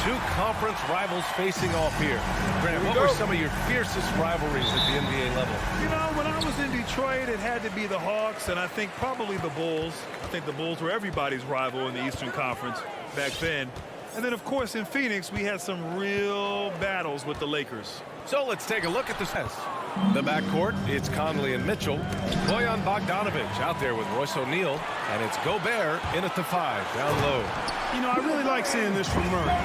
Two conference rivals facing off here. Grant, what were some of your fiercest rivalries at the NBA level? You know, when I was in Detroit, it had to be the Hawks, and I think probably the Bulls. I think the Bulls were everybody's rival in the Eastern Conference back then. And then, of course, in Phoenix, we had some real battles with the Lakers. So let's take a look at this. The backcourt, it's Conley and Mitchell. Bojan Bogdanovic out there with Royce O'Neal. And it's Gobert in at the 5, down low. You know, I really like seeing this from Murray.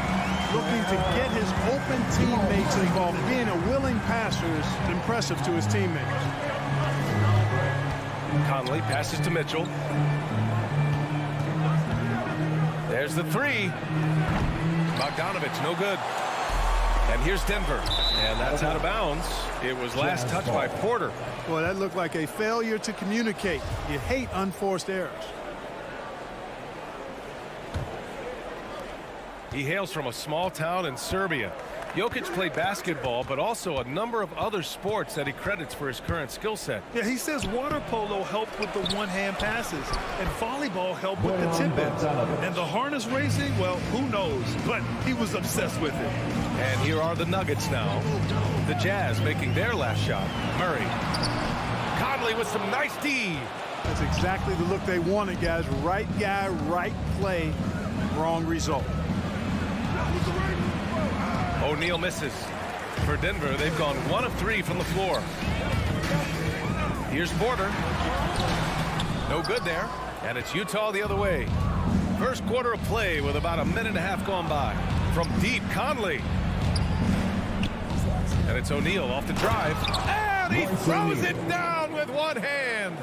Looking to get his open teammates involved. Being a willing passer is impressive to his teammates. Conley passes to Mitchell. There's the 3. Bogdanovic, no good. And here's Denver. And that's out of bounds. It was last touched by Porter. Boy, that looked like a failure to communicate. You hate unforced errors. He hails from a small town in Serbia. Jokic played basketball, but also a number of other sports that he credits for his current skill set. Yeah, he says water polo helped with the one-hand passes, and volleyball helped with the tip-ins. And the harness racing, well, who knows? But he was obsessed with it. And here are the Nuggets now. The Jazz making their last shot. Murray. Conley with some nice D. That's exactly the look they wanted, guys. Right guy, right play, wrong result. O'Neal misses. For Denver, they've gone 1 of 3 from the floor. Here's Porter. No good there. And it's Utah the other way. First quarter of play with about a minute and a half gone by. From deep, Conley. And it's O'Neal off the drive. And he throws it down with one hand.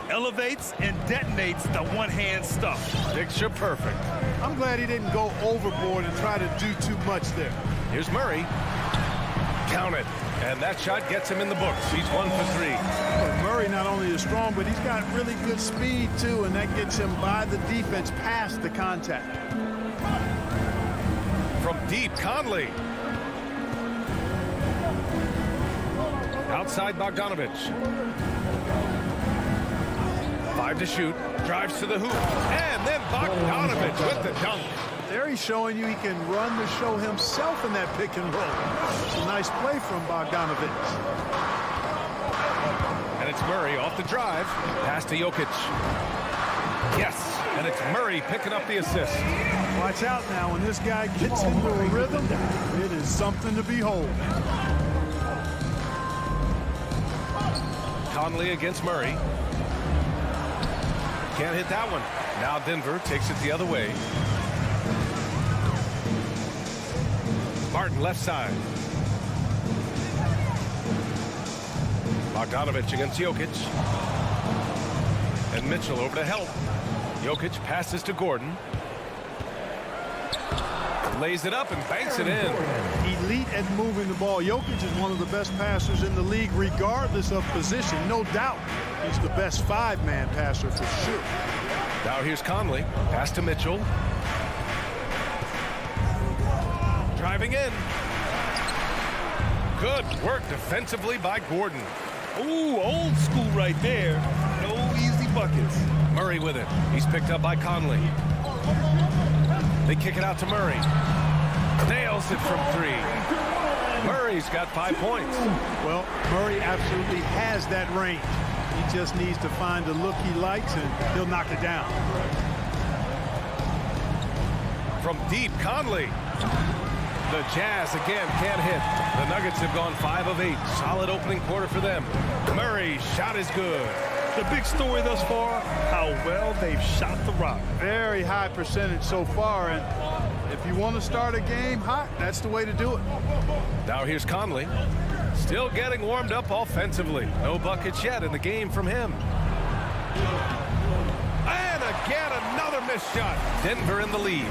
Elevates and detonates the one-hand stuff. Picture perfect. I'm glad he didn't go overboard and try to do too much there. Here's Murray. Count it. And that shot gets him in the books. He's 1 for 3. Well, Murray not only is strong, but he's got really good speed, too, and that gets him by the defense past the contact. From deep, Conley. Outside Bogdanovic. 5 to shoot. Drives to the hoop. And then Bogdanovic with the dunk. There he's showing you he can run the show himself in that pick and roll. It's a nice play from Bogdanovic. And it's Murray off the drive. Pass to Jokic. Yes. And it's Murray picking up the assist. Watch out now. When this guy gets into a rhythm, it is something to behold. Conley against Murray. Can't hit that one. Now Denver takes it the other way. Martin left side. Bogdanovic against Jokic. And Mitchell over to help. Jokic passes to Gordon. Lays it up and banks it in. Elite at moving the ball. Jokic is one of the best passers in the league, regardless of position. No doubt he's the best 5-man passer for sure. Now here's Conley. Pass to Mitchell. Driving in. Good work defensively by Gordon. Ooh, old school right there. No easy buckets. Murray with it. He's picked up by Conley. They kick it out to Murray. Nails it from 3. Murray's got 5 points. Well, Murray absolutely has that range. He just needs to find the look he likes, and he'll knock it down. From deep, Conley. The Jazz again can't hit. The Nuggets have gone 5 of 8. Solid opening quarter for them. Murray's shot is good. The big story thus far, how well they've shot the rock. Very high percentage so far, and if you want to start a game hot, that's the way to do it. Now here's Conley. Still getting warmed up offensively. No buckets yet in the game from him. And again, another missed shot. Denver in the lead.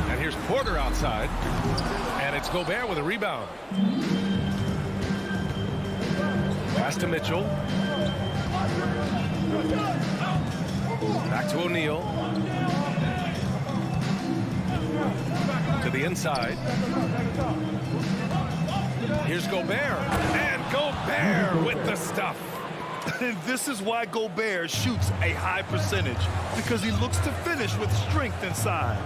And here's Porter outside. And it's Gobert with a rebound. Pass to Mitchell. Back to O'Neal. To the inside. Here's Gobert. And Gobert with the stuff. And this is why Gobert shoots a high percentage, because he looks to finish with strength inside.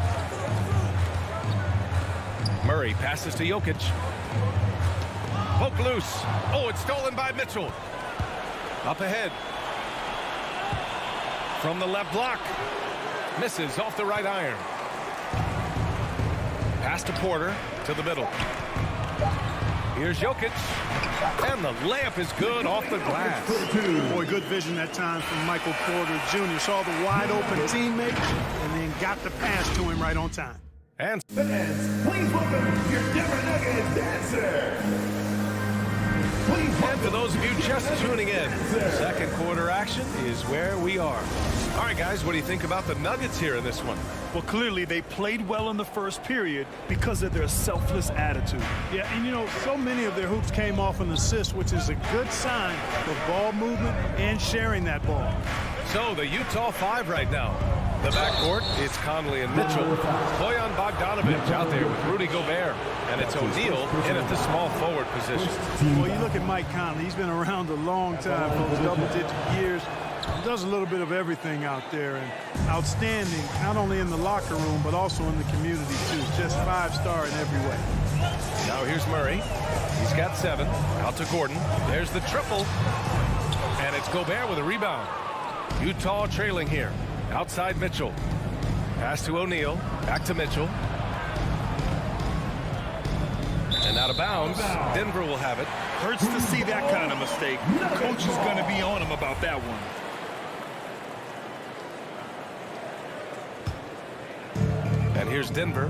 Murray passes to Jokic. Poke loose. Oh, it's stolen by Mitchell. Up ahead. From the left block. Misses off the right iron. Pass to Porter to the middle. Here's Jokic. And the layup is good off the glass. Boy, good vision that time from Michael Porter Jr. Saw the wide open teammates and then got the pass to him right on time. And Fans, please welcome your Denver Nuggets dancer. for those of you just tuning in, second quarter action is where we are. All right, guys, what do you think about the Nuggets here in this one? Well, clearly they played well in the first period because of their selfless attitude. Yeah, and you know, so many of their hoops came off an assist, which is a good sign for ball movement and sharing that ball. So the Utah 5 right now. The backcourt, it's Conley and Mitchell. Bojan Bogdanovic out there with Rudy Gobert. And it's O'Neal in at the small forward position. Well, you look at Mike Conley. He's been around a long time, for those double-digit years. He does a little bit of everything out there, and outstanding, not only in the locker room, but also in the community, too. Just 5-star in every way. Now here's Murray. He's got 7. Out to Gordon. There's the triple. And it's Gobert with a rebound. Utah trailing here. Outside Mitchell. Pass to O'Neal. Back to Mitchell. And out of bounds. Denver will have it. Hurts to see that kind of mistake. Coach is going to be on him about that one. And here's Denver.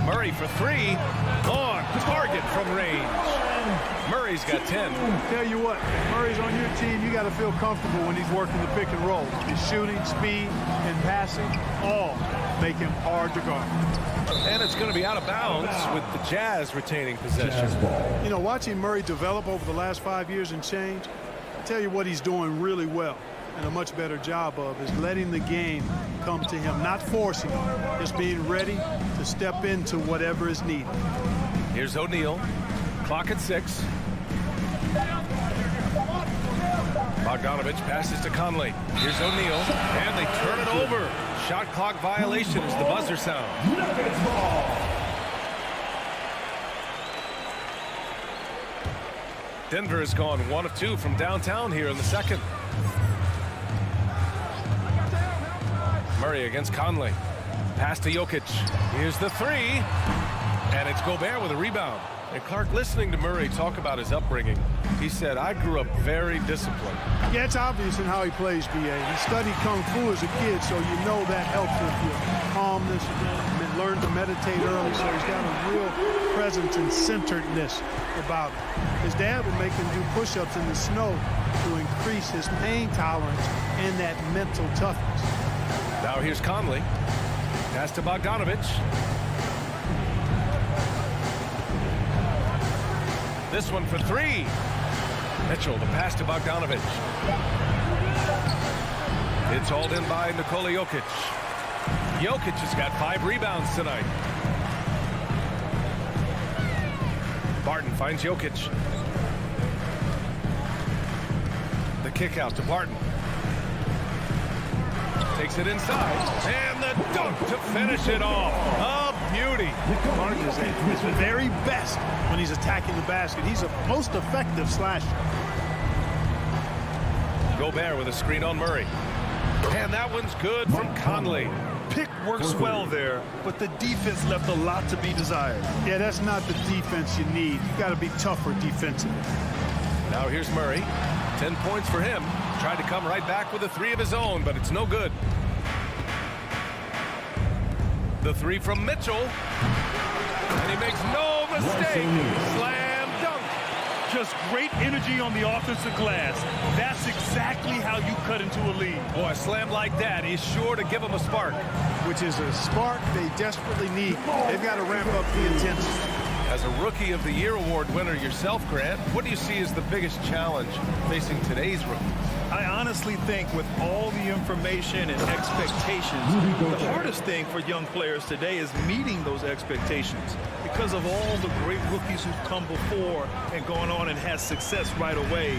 Murray for 3. On target from range. Murray's got 10. Tell you what, Murray's on your team, you got to feel comfortable when he's working the pick and roll. His shooting, speed, and passing all make him hard to guard. And it's going to be out of bounds with the Jazz retaining possession. You know, watching Murray develop over the last 5 years and change, I tell you what he's doing really well and a much better job of is letting the game come to him, not forcing him, just being ready to step into whatever is needed. Here's O'Neal. Clock at 6. Bogdanovic passes to Conley. Here's O'Neal, and they turn it over. Shot clock violation as the buzzer sounds. Nuggets ball. Denver has gone 1 of 2 from downtown here in the second. Murray against Conley. Pass to Jokic. Here's the 3. And it's Gobert with a rebound. And Clark, listening to Murray talk about his upbringing, he said, I grew up very disciplined. Yeah, it's obvious in how he plays, B.A. He studied Kung Fu as a kid, so you know that helps with your calmness. Learned to meditate early, so he's got a real presence and centeredness about him. His dad would make him do push-ups in the snow to increase his pain tolerance and that mental toughness. Now here's Conley. Pass to Bogdanovic. This one for 3. Mitchell, the pass to Bogdanovic. It's hauled in by Nikola Jokic. Jokic has got 5 rebounds tonight. Barton finds Jokic. The kick out to Barton. Takes it inside. And the dunk to finish it off. A beauty. Barton is at his very best when he's attacking the basket. He's a most effective slasher. Gobert with a screen on Murray. And that one's good from Conley. Pick works well there, but the defense left a lot to be desired. Yeah, that's not the defense you need. You got to be tougher defensively. Now here's Murray. 10 points for him. Tried to come right back with a 3 of his own, but it's no good. The 3 from Mitchell. And he makes no mistake. Slam dunk. Just great energy on the offensive glass. That's exactly how you cut into a lead. Boy, a slam like that is sure to give him a spark. Which is a spark they desperately need. They've got to ramp up the intensity. As a Rookie of the Year award winner yourself, Grant, what do you see as the biggest challenge facing today's rookies? I honestly think with all the information and expectations, the hardest thing for young players today is meeting those expectations. Because of all the great rookies who've come before and gone on and had success right away,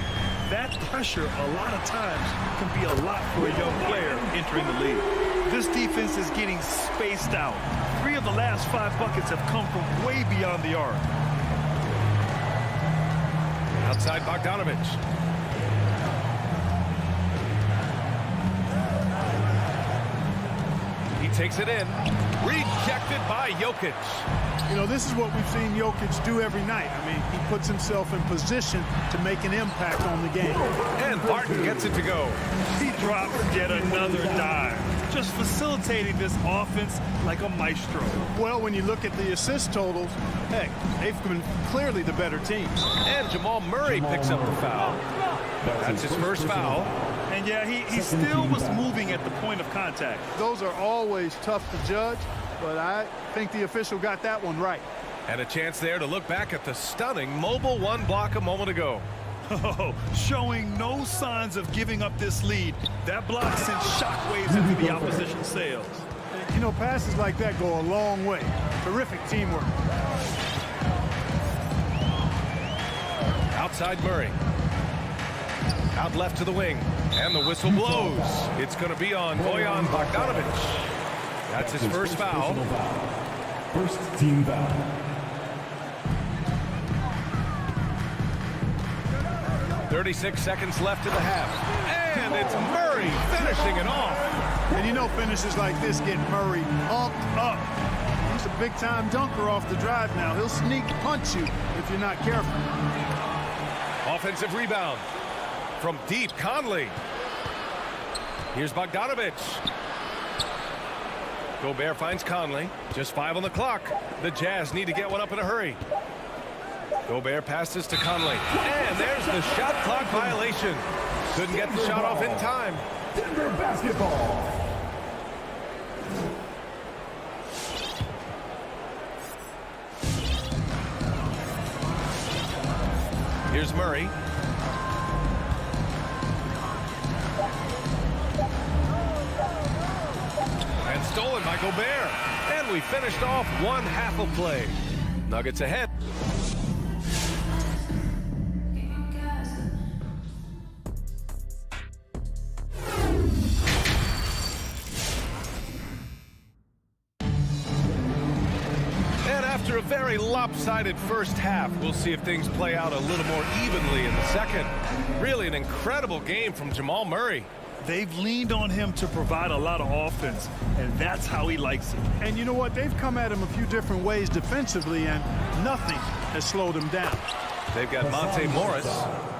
that pressure a lot of times can be a lot for a young player entering the league. This defense is getting spaced out. 3 of the last 5 buckets have come from way beyond the arc. Outside Bogdanovich. He takes it in. Rejected by Jokic. You know, this is what we've seen Jokic do every night. I mean, he puts himself in position to make an impact on the game. And Barton gets it to go. He drops yet another dime, just facilitating this offense like a maestro. Well, when you look at the assist totals, heck, they've been clearly the better team. And Jamal Murray picks up the foul. That's his first foul. And yeah, he still was moving at the point of contact. Those are always tough to judge, but I think the official got that one right. And a chance there to look back at the stunning mobile 1 block a moment ago. Oh, showing no signs of giving up this lead. That block sent shockwaves into the opposition sails. You know, passes like that go a long way. Terrific teamwork. Outside Murray. Out left to the wing. And the whistle blows. It's going to be on Bojan Bogdanovich. That's his first foul. First team foul. .36 seconds left in the half. And it's Murray finishing it off. And you know finishes like this get Murray pumped up. He's a big-time dunker off the drive now. He'll sneak punch you if you're not careful. Offensive rebound. From deep, Conley. Here's Bogdanovich. Gobert finds Conley. Just 5 on the clock. The Jazz need to get one up in a hurry. Gobert passes to Conley. And there's the shot clock violation. Couldn't get the shot off in time. Denver basketball. Here's Murray. And stolen by Gobert. And we finished off 1 half of play. Nuggets ahead. After a very lopsided first half, we'll see if things play out a little more evenly in the second. Really an incredible game from Jamal Murray. They've leaned on him to provide a lot of offense, and that's how he likes it. And you know what? They've come at him a few different ways defensively, and nothing has slowed him down. They've got Monte Morris.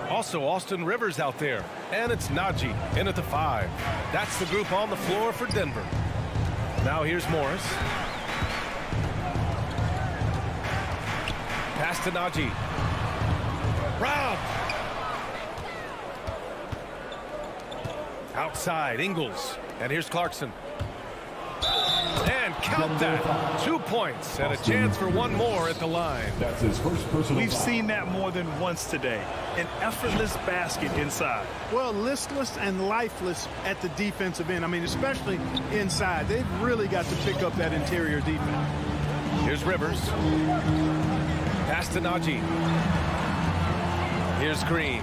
Also Austin Rivers out there. And it's Najee in at the 5. That's the group on the floor for Denver. Now here's Morris. Pass to Najee. Robbed. Outside, Ingles. And here's Clarkson. And count that. 2 points and a chance for one more at the line. That's his first personal We've foul. seen that more than once today. An effortless basket inside. Well, listless and lifeless at the defensive end. I mean, especially inside. They've really got to pick up that interior defense. Here's Rivers. Pass to Najee. Here's Green.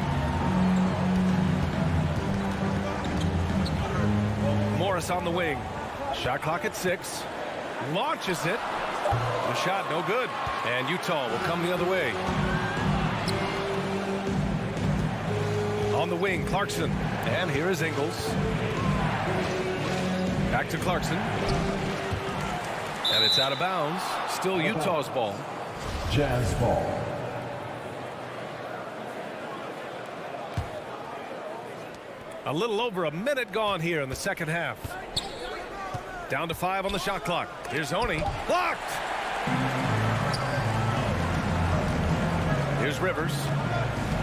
Morris on the wing. Shot clock at 6. Launches it. The shot no good. And Utah will come the other way. On the wing, Clarkson. And here is Ingles. Back to Clarkson. And it's out of bounds. Still Utah's ball. Jazz ball. A little over a minute gone here in the second half. Down to 5 on the shot clock. Here's Oni. Blocked! Here's Rivers.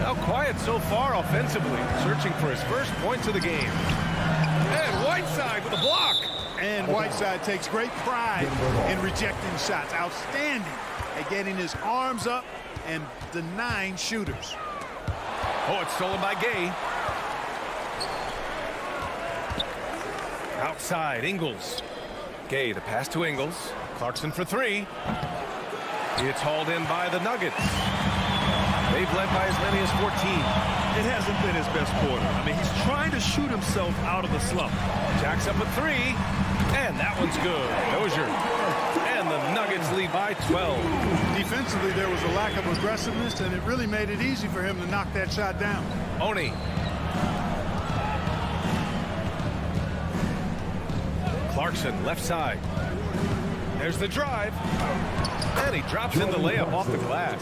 Now quiet so far offensively. Searching for his first points of the game. And Whiteside with a block. And Whiteside takes great pride in rejecting shots. Outstanding at getting his arms up and denying shooters. Oh, it's stolen by Gay. Outside, Ingles. Gay, the pass to Ingles. Clarkson for 3. It's hauled in by the Nuggets. They've led by as many as 14. It hasn't been his best quarter. I mean, he's trying to shoot himself out of the slump. Jacks up a three, and that one's good. Dozier. And the Nuggets lead by 12. Defensively, there was a lack of aggressiveness, and it really made it easy for him to knock that shot down. Oni. Clarkson, left side. There's the drive. And he drops in the layup off the glass.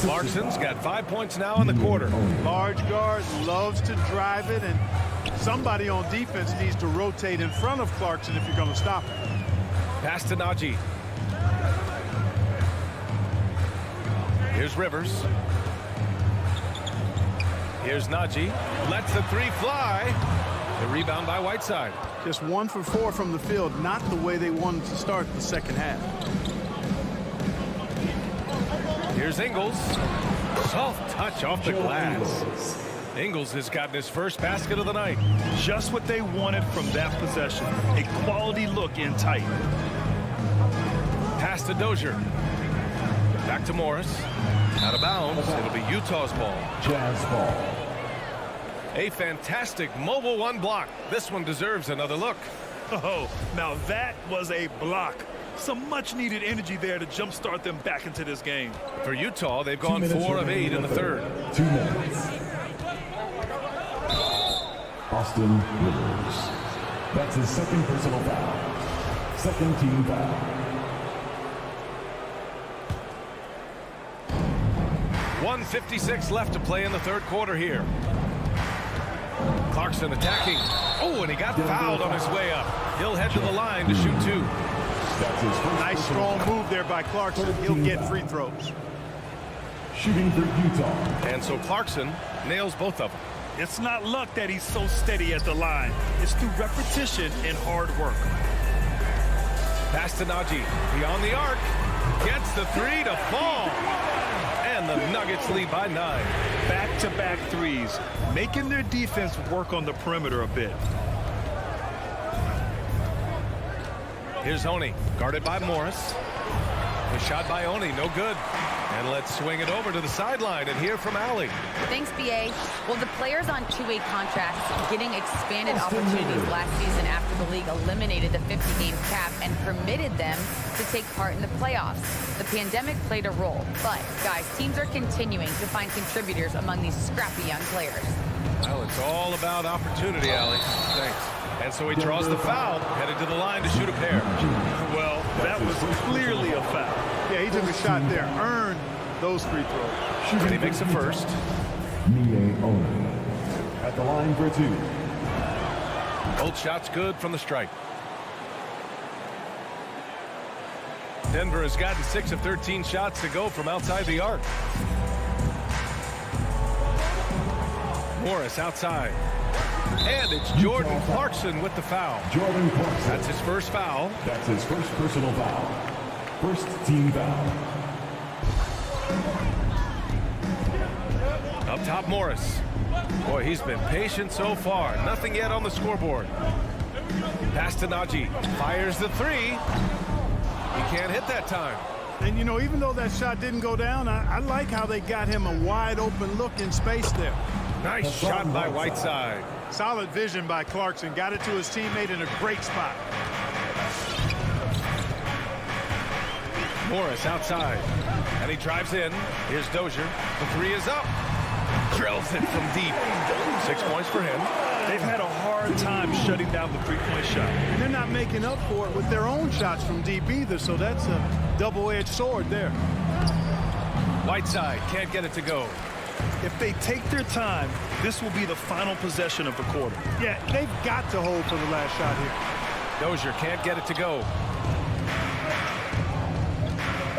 Clarkson's got 5 points now in the quarter. Large guard loves to drive it, and somebody on defense needs to rotate in front of Clarkson if you're going to stop him. Pass to Najee. Here's Rivers. Here's Najee. Lets the three fly. The rebound by Whiteside. Just 1 for 4 from the field, not the way they wanted to start the second half. Here's Ingles. Soft touch off the glass. Ingles has gotten his first basket of the night. Just what they wanted from that possession. A quality look in tight. Pass to Dozier. Back to Morris. Out of bounds. It'll be Utah's ball. Jazz ball. A fantastic mobile one block. This one deserves another look. Oh, now that was a block. Some much-needed energy there to jumpstart them back into this game. For Utah, they've gone 4 of 8 in the third. 2 minutes. Austin Rivers. That's his second personal foul. Second team foul. 1:56 left to play in the third quarter here. Clarkson attacking. Oh, and he got fouled on his way up. He'll head to the line to shoot 2. That's his first Nice strong move there by Clarkson. He'll get free throws. Shooting for Utah. And so Clarkson nails both of them. It's not luck that he's so steady at the line. It's through repetition and hard work. Pass to Najee. Beyond the arc. Gets the three to fall. And the Nuggets lead by 9. Back-to-back threes, making their defense work on the perimeter a bit. Here's Oni, guarded by Morris. The shot by Oni, no good. And let's swing it over to the sideline and hear from Allie. Thanks, BA. Well, the players on two-way contracts getting expanded opportunities last season after the league eliminated the 50-game cap and permitted them to take part in the playoffs. The pandemic played a role, but, guys, teams are continuing to find contributors among these scrappy young players. Well, it's all about opportunity, Allie. Thanks. And so he draws the foul, headed to the line to shoot a pair. Well, that was clearly a foul. Yeah, he took a shot there, earned those free throws. And he makes a first. Mie Oni at the line for 2. Both shots good from the stripe. Denver has gotten 6 of 13 shots to go from outside the arc. Morris outside. And it's Jordan Clarkson with the foul. Jordan Clarkson. That's his first foul. That's his first personal foul. First team foul. Up top, Morris. Boy, he's been patient so far. Nothing yet on the scoreboard. Pass to Najee. Fires the three. He can't hit that time. And, you know, even though that shot didn't go down, I like how they got him a wide open look in space there. Nice shot by Whiteside. Solid vision by Clarkson. Got it to his teammate in a great spot. Morris outside. And he drives in. Here's Dozier. The three is up. Drills it from deep. 6 points for him. They've had a hard time shutting down the three-point shot. And they're not making up for it with their own shots from deep either, so that's a double-edged sword there. Whiteside can't get it to go. If they take their time, this will be the final possession of the quarter. Yeah, they've got to hold for the last shot here. Dozier can't get it to go.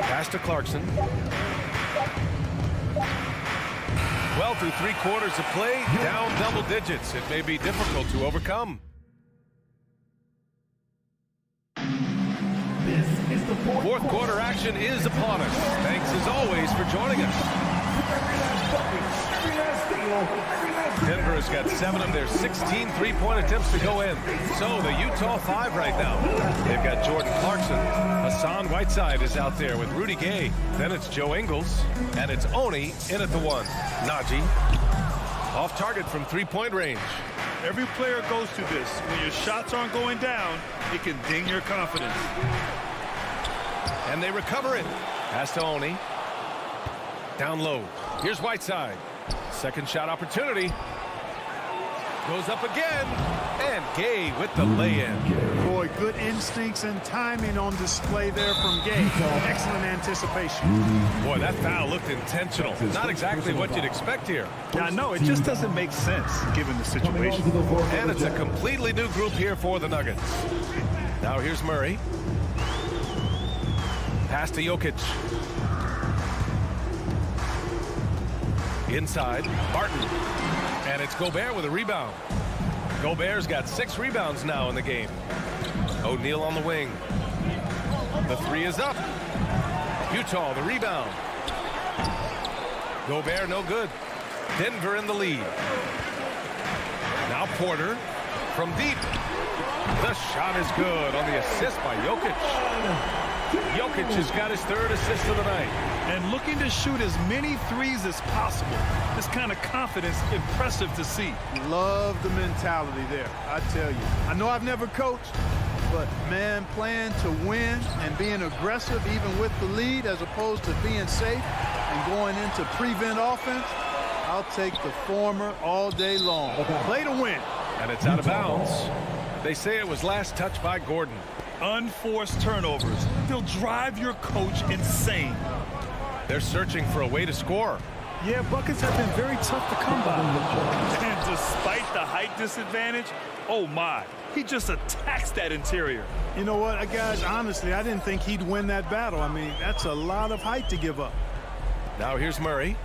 Pass to Clarkson. Well, through 3 quarters of play, down double digits. It may be difficult to overcome. Fourth quarter action is upon us. Thanks as always for joining us. Denver has got 7 of their 16 three-point attempts to go in. So the Utah 5 right now. They've got Jordan Clarkson. Hassan Whiteside is out there with Rudy Gay. Then it's Joe Ingles. And it's Oni in at the 1. Najee. Off target from three-point range. Every player goes through this. When your shots aren't going down, it can ding your confidence. And they recover it. Pass to Oni. Down low. Here's Whiteside. Second shot opportunity. Goes up again. And Gay with the lay-in. Boy, good instincts and timing on display there from Gay. Excellent anticipation. Boy, that foul looked intentional. Not exactly what you'd expect here. Yeah, no, it just doesn't make sense given the situation. And it's a completely new group here for the Nuggets. Now here's Murray. Pass to Jokic. Inside, Barton. And it's Gobert with a rebound. Gobert's got 6 rebounds now in the game. O'Neal on the wing. The three is up. Utah, the rebound. Gobert, no good. Denver in the lead. Now Porter from deep. The shot is good on the assist by Jokic. Jokic has got his 3rd assist of the night. And looking to shoot as many threes as possible. This kind of confidence, impressive to see. Love the mentality there, I tell you. I know I've never coached, but man, playing to win and being aggressive even with the lead as opposed to being safe and going into prevent offense, I'll take the former all day long. Play to win. And it's out of bounds. They say it was last touched by Gordon. Unforced turnovers. They'll drive your coach insane. They're searching for a way to score. Yeah, buckets have been very tough to come by. And despite the height disadvantage, oh my, he just attacks that interior. You know what, guys, honestly, I didn't think he'd win that battle. I mean, that's a lot of height to give up. Now here's Murray.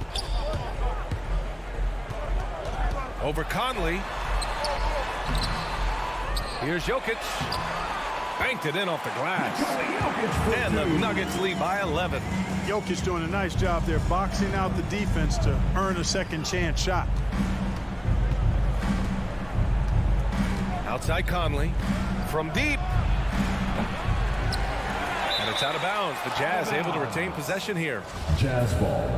Over Conley. Here's Jokic. Banked it in off the glass. And the Nuggets lead by 11. Jokic doing a nice job there, boxing out the defense to earn a second chance shot. Outside Conley. From deep. And it's out of bounds. The Jazz able to retain possession here. Jazz ball.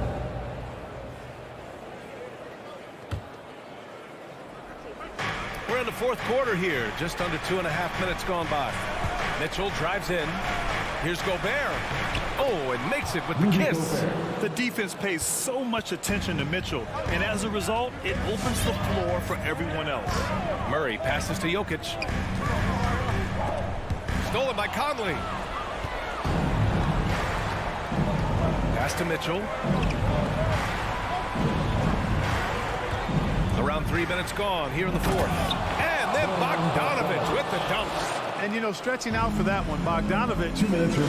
We're in the 4th quarter here. Just under 2.5 minutes gone by. Mitchell drives in. Here's Gobert. Oh, and makes it with the kiss. The defense pays so much attention to Mitchell, and as a result, it opens the floor for everyone else. Murray passes to Jokic. Stolen by Conley. Pass to Mitchell. Around 3 minutes gone here in the 4th. And then Bogdanovich with the dunks. And, you know, stretching out for that one, Bogdanovich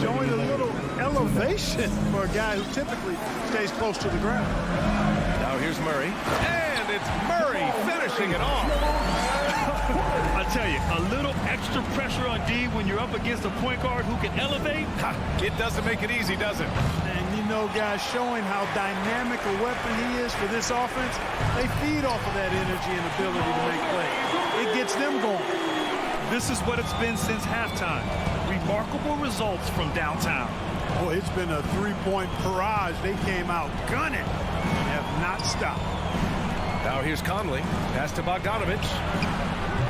showing a little elevation for a guy who typically stays close to the ground. Now here's Murray. And it's Murray finishing it off. I tell you, a little extra pressure on D when you're up against a point guard who can elevate. It doesn't make it easy, does it? And, you know, guys, showing how dynamic a weapon he is for this offense, they feed off of that energy and ability to make plays. It gets them going. This is what it's been since halftime. Remarkable results from downtown. Boy, it's been a three-point barrage. They came out gunning and have not stopped. Now here's Conley. Pass to Bogdanovich.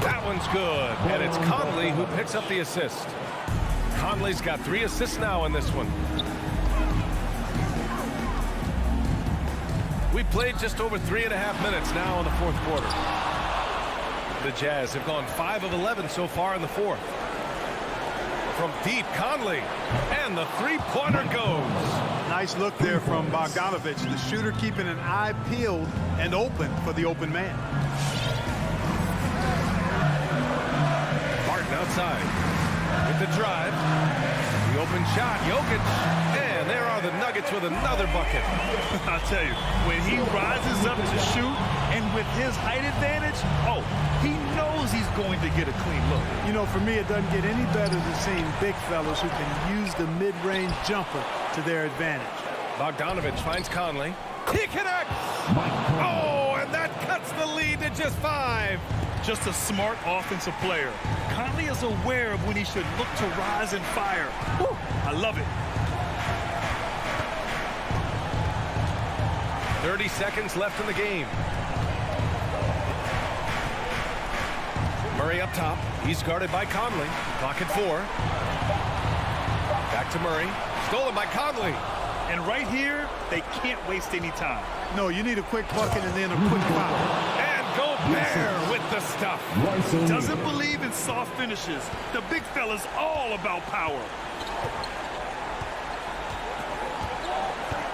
That one's good. And it's Conley who picks up the assist. Conley's got 3 assists now in this one. We played just over 3.5 minutes now in the 4th quarter. The Jazz have gone 5 of 11 so far in the 4th. From deep, Conley. And the three-pointer goes. Nice look there from Bogdanovich. The shooter keeping an eye peeled and open for the open man. Martin outside with the drive. The open shot, Jokic. And there are the Nuggets with another bucket. I'll tell you, when he rises up to shoot, and with his height advantage, oh, he knows he's going to get a clean look. You know, for me, it doesn't get any better than seeing big fellas who can use the mid-range jumper to their advantage. Bogdanovich finds Conley. He connects! Oh, and that cuts the lead to just 5. Just a smart offensive player. Conley is aware of when he should look to rise and fire. Woo, I love it. 30 seconds left in the game. Murray up top. He's guarded by Conley. Clock at 4. Back to Murray. Stolen by Conley. And right here, they can't waste any time. No, you need a quick bucket and then a quick foul. And Gobert with the stuff. Doesn't believe in soft finishes. The big fella's all about power.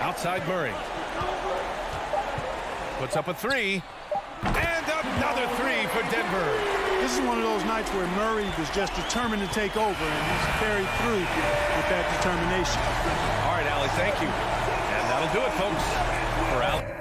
Outside Murray. Puts up a 3. And another 3 for Denver. This is one of those nights where Murray was just determined to take over, and he's carried through with that determination. All right, Allie, thank you. And that'll do it, folks. For Al.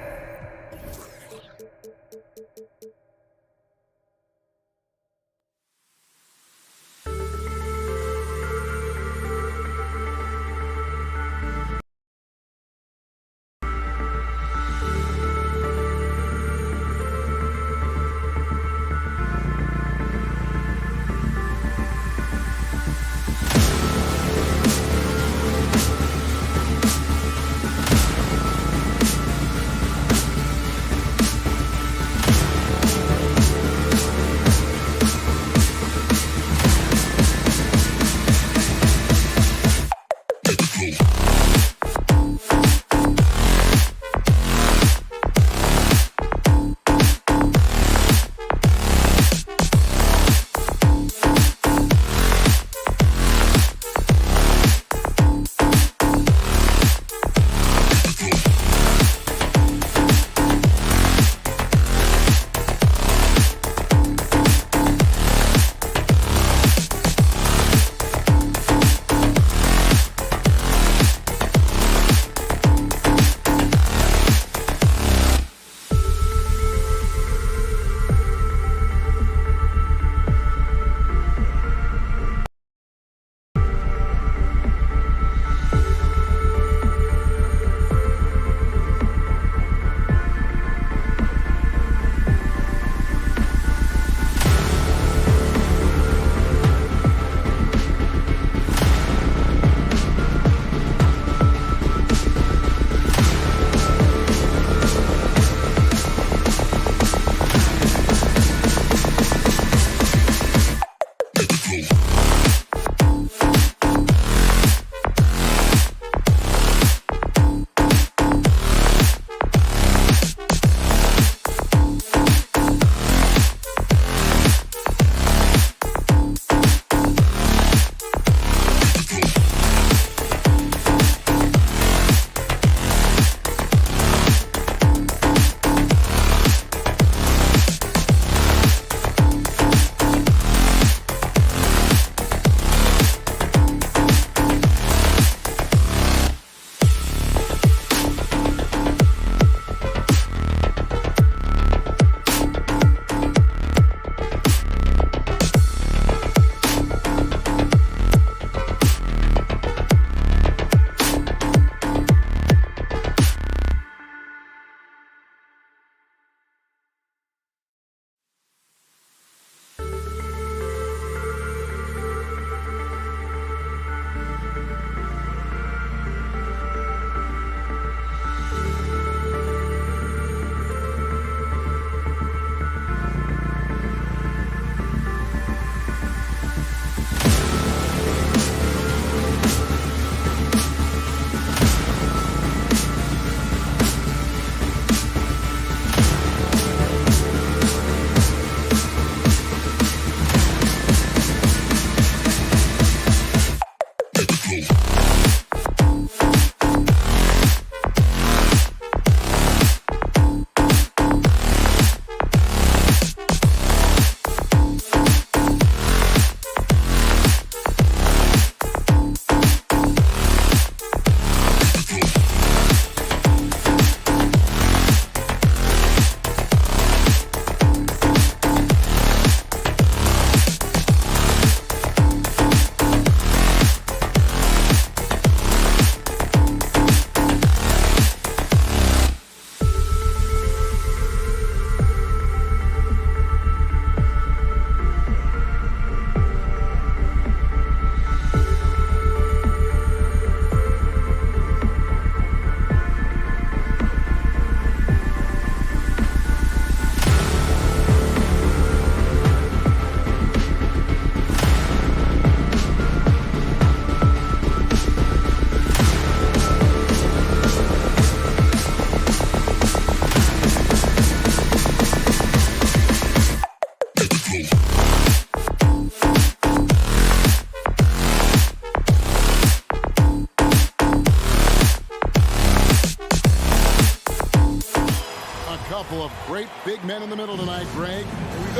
big men in the middle tonight, Greg.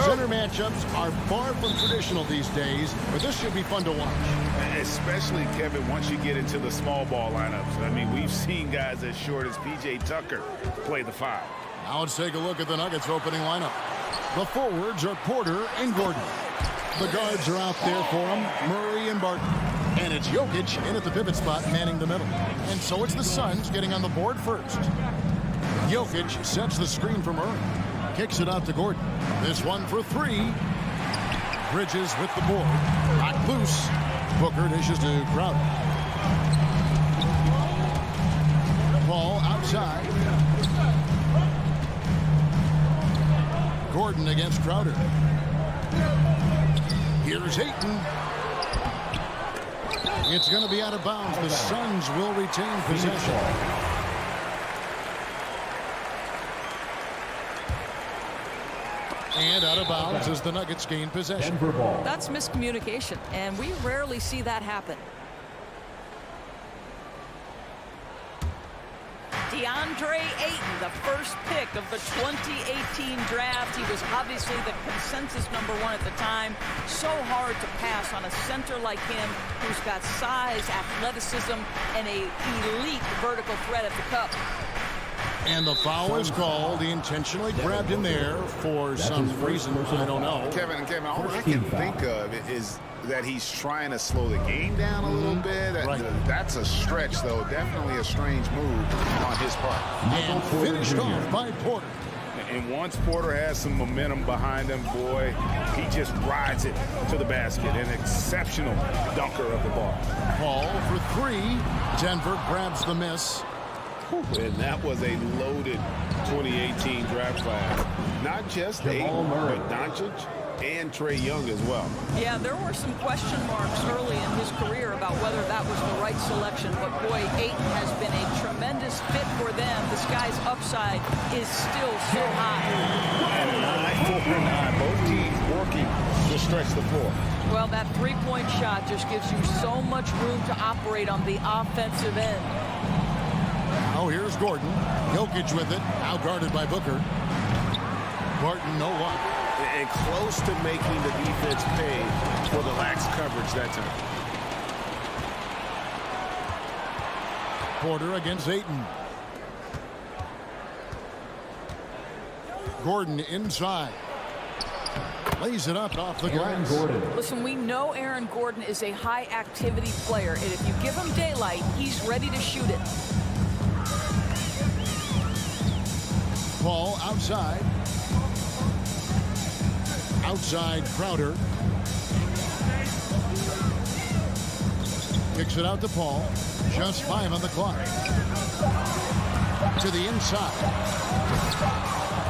Center matchups are far from traditional these days, but this should be fun to watch. Especially, Kevin, once you get into the small ball lineups. I mean, we've seen guys as short as P.J. Tucker play the 5. Now let's take a look at the Nuggets opening lineup. The forwards are Porter and Gordon. The guards are out there for them, Murray and Barton. And it's Jokic in at the pivot spot, manning the middle. And so it's the Suns getting on the board first. Jokic sets the screen for Murray. Kicks it out to Gordon. This one for 3. Bridges with the board. Knocked loose. Booker dishes to Crowder. Ball outside. Gordon against Crowder. Here's Ayton. It's going to be out of bounds. The Suns will retain possession. And out of bounds as the Nuggets gain possession. That's miscommunication, and we rarely see that happen. DeAndre Ayton, the first pick of the 2018 draft. He was obviously the consensus #1 at the time. So hard to pass on a center like him who's got size, athleticism, and an elite vertical threat at the cup. And the foul is called. He intentionally grabbed him there for some reason. I don't know. Kevin, all I can think of is that he's trying to slow the game down a little bit. That's a stretch, though. Definitely a strange move on his part. And finished off by Porter. And once Porter has some momentum behind him, boy, he just rides it to the basket. An exceptional dunker of the ball. Ball for 3. Denver grabs the miss. And that was a loaded 2018 draft class. Not just Jamal Murray, but Doncic and Trae Young as well. Yeah, there were some question marks early in his career about whether that was the right selection. But, boy, Ayton has been a tremendous fit for them. This guy's upside is still so high. And an eye for an eye. Both teams working to stretch the floor. Well, that three-point shot just gives you so much room to operate on the offensive end. Now here's Gordon. Jokic with it. Now guarded by Booker. Barton, no luck. And close to making the defense pay for the lax coverage that time. Porter against Ayton. Gordon inside. Lays it up off the glass. Listen, we know Aaron Gordon is a high-activity player, and if you give him daylight, he's ready to shoot it. Ball outside. Outside Crowder. Kicks it out to Paul. Just 5 on the clock. To the inside.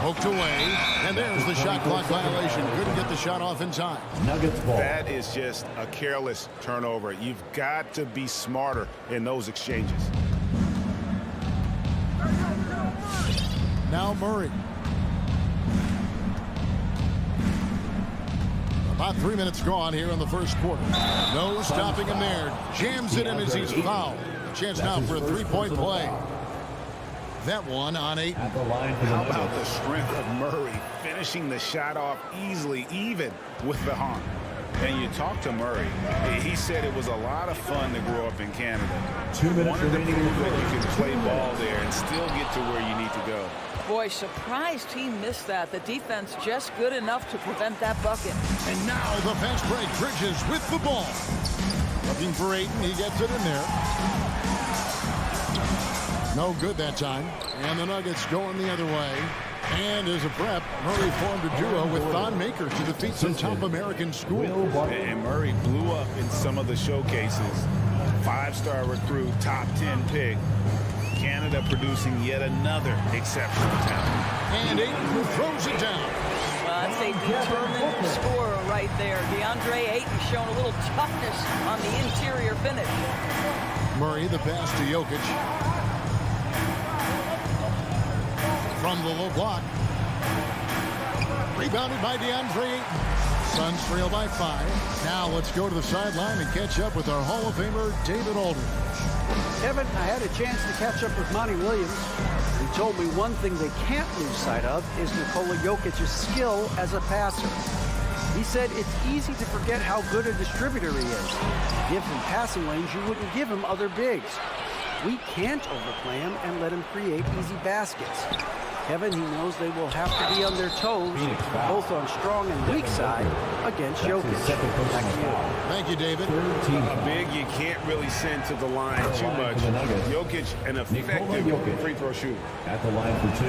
Poked away. And there's the shot clock violation. Couldn't get the shot off in time. Nuggets ball. That is just a careless turnover. You've got to be smarter in those exchanges. Now Murray. About 3 minutes gone here in the first quarter. No stopping him there. Jams it in as he's fouled. Chance now for a three-point play. That one on 8. How about the strength of Murray finishing the shot off easily, even with the harm? And you talk to Murray, he said it was a lot of fun to grow up in Canada. 2 minutes remaining. That you can play ball there and still get to where you need to go. Boy, surprised he missed that. The defense just good enough to prevent that bucket. And now the fast break. Bridges with the ball. Looking for Ayton. He gets it in there. No good that time. And the Nuggets going the other way. And as a prep, Murray formed a duo with Thon Maker to defeat some top American schools. And Murray blew up in some of the showcases. 5-star recruit, top 10 pick. Canada producing yet another exceptional talent. And Ayton throws it down. That's a determined scorer right there. DeAndre Ayton showing a little toughness on the interior finish. Murray, the pass to Jokic. From the low block. Rebounded by DeAndre Ayton. Suns trail by 5. Now let's go to the sideline and catch up with our Hall of Famer, David Aldridge. Kevin, I had a chance to catch up with Monty Williams. He told me one thing they can't lose sight of is Nikola Jokic's skill as a passer. He said it's easy to forget how good a distributor he is. Give him passing lanes you wouldn't give him other bigs. We can't overplay him and let him create easy baskets. Kevin, he knows they will have to be on their toes, both on strong and weak side, against Jokic. Thank you, David. A big you can't really send to the line too much. Jokic, an effective free throw shooter. At the line for 2.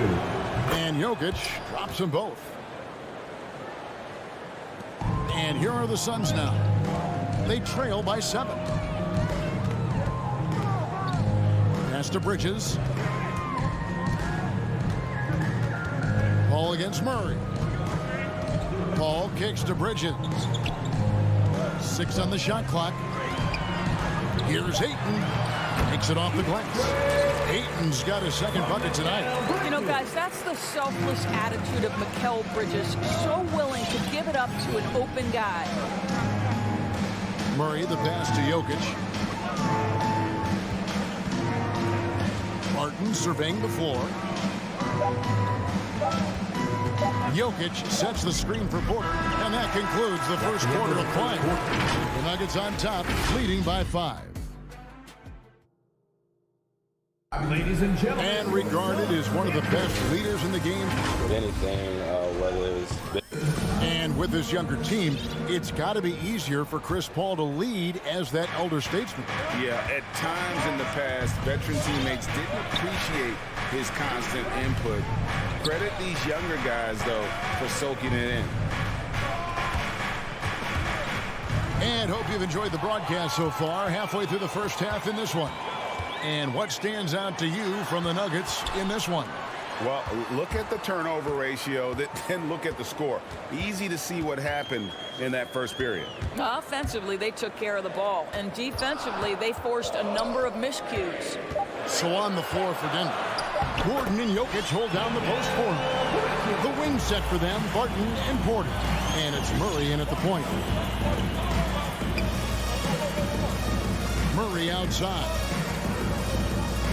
And Jokic drops them both. And here are the Suns now. They trail by 7. Pass to Bridges. Paul against Murray. Paul kicks to Bridges. 6 on the shot clock. Here's Ayton. Takes it off the glass. Ayton's got his second bucket tonight. You know, guys, that's the selfless attitude of Mikal Bridges. So willing to give it up to an open guy. Murray, the pass to Jokic. Martin surveying the floor. Jokic sets the screen for Porter, and that concludes the first quarter of play. The Nuggets on top, leading by 5. Ladies and gentlemen. And regarded as one of the best leaders in the game. With anything, whether it's... And with this younger team, it's got to be easier for Chris Paul to lead as that elder statesman. Yeah, at times in the past, veteran teammates didn't appreciate his constant input. Credit these younger guys, though, for soaking it in. And hope you've enjoyed the broadcast so far, halfway through the first half in this one. And what stands out to you from the Nuggets in this one? Well, look at the turnover ratio, then look at the score. Easy to see what happened in that first period. Offensively, they took care of the ball. And defensively, they forced a number of miscues. So on the floor for Denver, Gordon and Jokic hold down the post for him. The wing set for them, Barton and Porter. And it's Murray in at the point. Murray outside.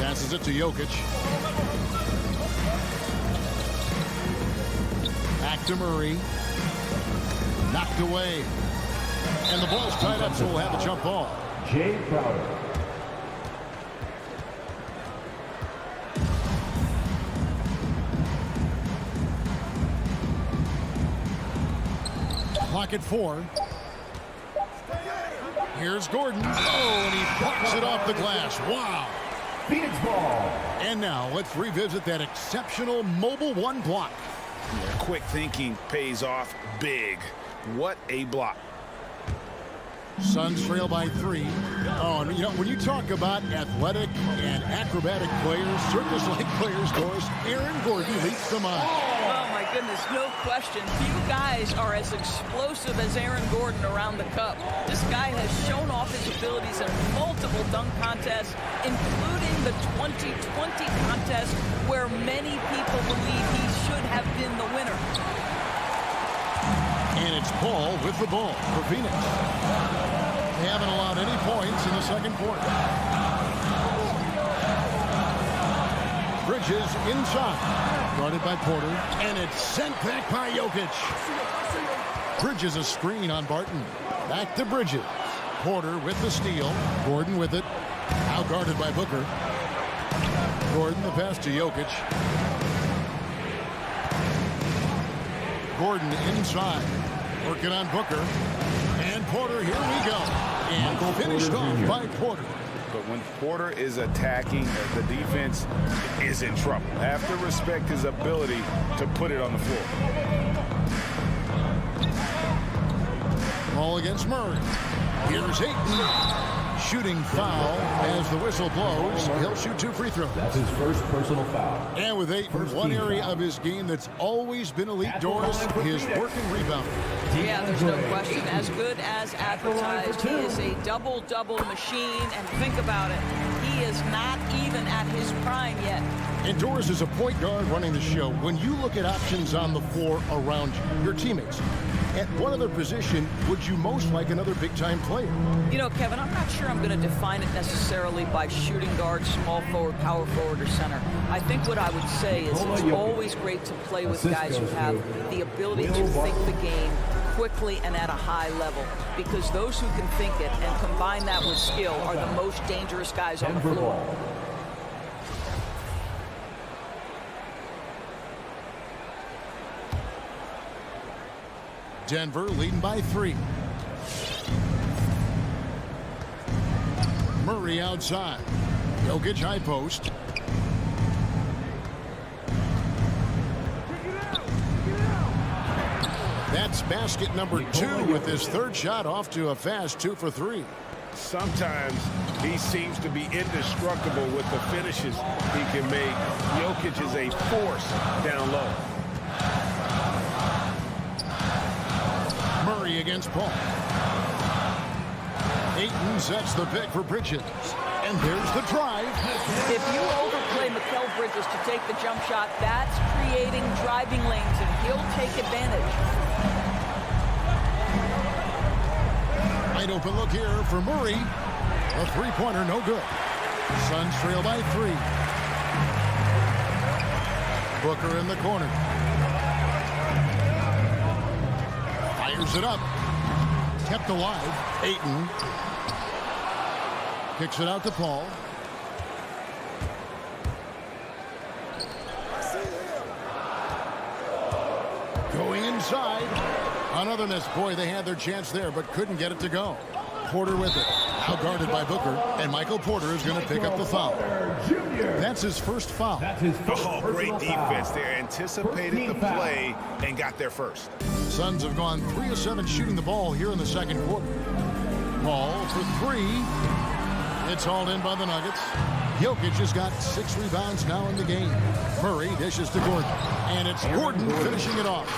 Passes it to Jokic. Back to Murray. Knocked away. And the ball's tied up, so we'll have a jump ball. Jay Crowder. Clock at 4. Here's Gordon. Oh, and he pops it off the glass. Wow. Phoenix ball. And now let's revisit that exceptional mobile 1 block. Yeah, quick thinking pays off big. What a block. Suns trail by 3. Oh, and you know, when you talk about athletic and acrobatic players, circus-like players, Doris, Aaron Gordon leaps the mind. Oh, my goodness, no question. Few guys are as explosive as Aaron Gordon around the cup. This guy has shown off his abilities in multiple dunk contests, including the 2020 contest, where many people believe he should have been the winner. And it's Paul with the ball for Phoenix. They haven't allowed any points in the second quarter. Bridges inside. Guarded by Porter. And it's sent back by Jokic. Bridges a screen on Barton. Back to Bridges. Porter with the steal. Gordon with it. Now guarded by Booker. Gordon the pass to Jokic. Gordon inside. Working on Booker. And Porter, here we go. And finished off by Porter. But when Porter is attacking, the defense is in trouble. Have to respect his ability to put it on the floor. Ball against Murray. Here's Ayton. Shooting foul as the whistle blows. He'll shoot 2 free throws. That's his first personal foul. And with Ayton, one area of his game that's always been elite, Doris, his working rebound. Yeah, there's no question. As good as advertised, he is a double-double machine. And think about it, he is not even at his prime yet. And Doris is a point guard running the show. When you look at options on the floor around you, your teammates, At what other position would you most like another big-time player? You know, Kevin, I'm not sure I'm going to define it necessarily by shooting guard, small forward, power forward, or center. I think what I would say is it's always great to play with guys who have the ability to think the game quickly and at a high level, because those who can think it and combine that with skill are the most dangerous guys on the floor. Denver leading by 3. Murray outside. Jokic high post. That's basket number 2 with his third shot off to a fast 2 for 3. Sometimes he seems to be indestructible with the finishes he can make. Jokic is a force down low. Murray against Paul. Ayton sets the pick for Bridges. And there's the drive. If you overplay Mikal Bridges to take the jump shot, that's creating driving lanes, and he'll take advantage. Wide open look here for Murray. A three-pointer, no good. Suns trail by 3. Booker in the corner. Fires it up. Kept alive. Ayton. Kicks it out to Paul. Going inside. Another miss. Boy, they had their chance there, but couldn't get it to go. Porter with it. Now guarded by Booker. And Michael Porter is going to pick up the foul. That's his first foul. Oh, great defense there. Anticipated the play and got there first. Suns have gone 3 of 7 shooting the ball here in the second quarter. Paul for 3. It's hauled in by the Nuggets. Jokic has got 6 rebounds now in the game. Murray dishes to Gordon. And it's Gordon finishing it off.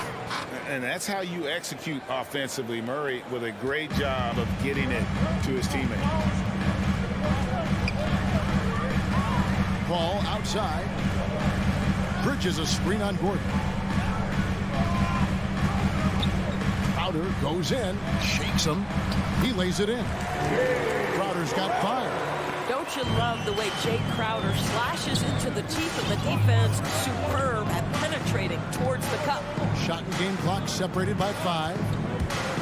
And that's how you execute offensively. Murray with a great job of getting it to his teammate. Paul outside. Bridges a screen on Gordon. Crowder goes in, shakes him. He lays it in. Crowder's got fire. Don't you love the way Jay Crowder slashes into the teeth of the defense? Superb at penetrating towards the cup. Shot and game clock separated by 5.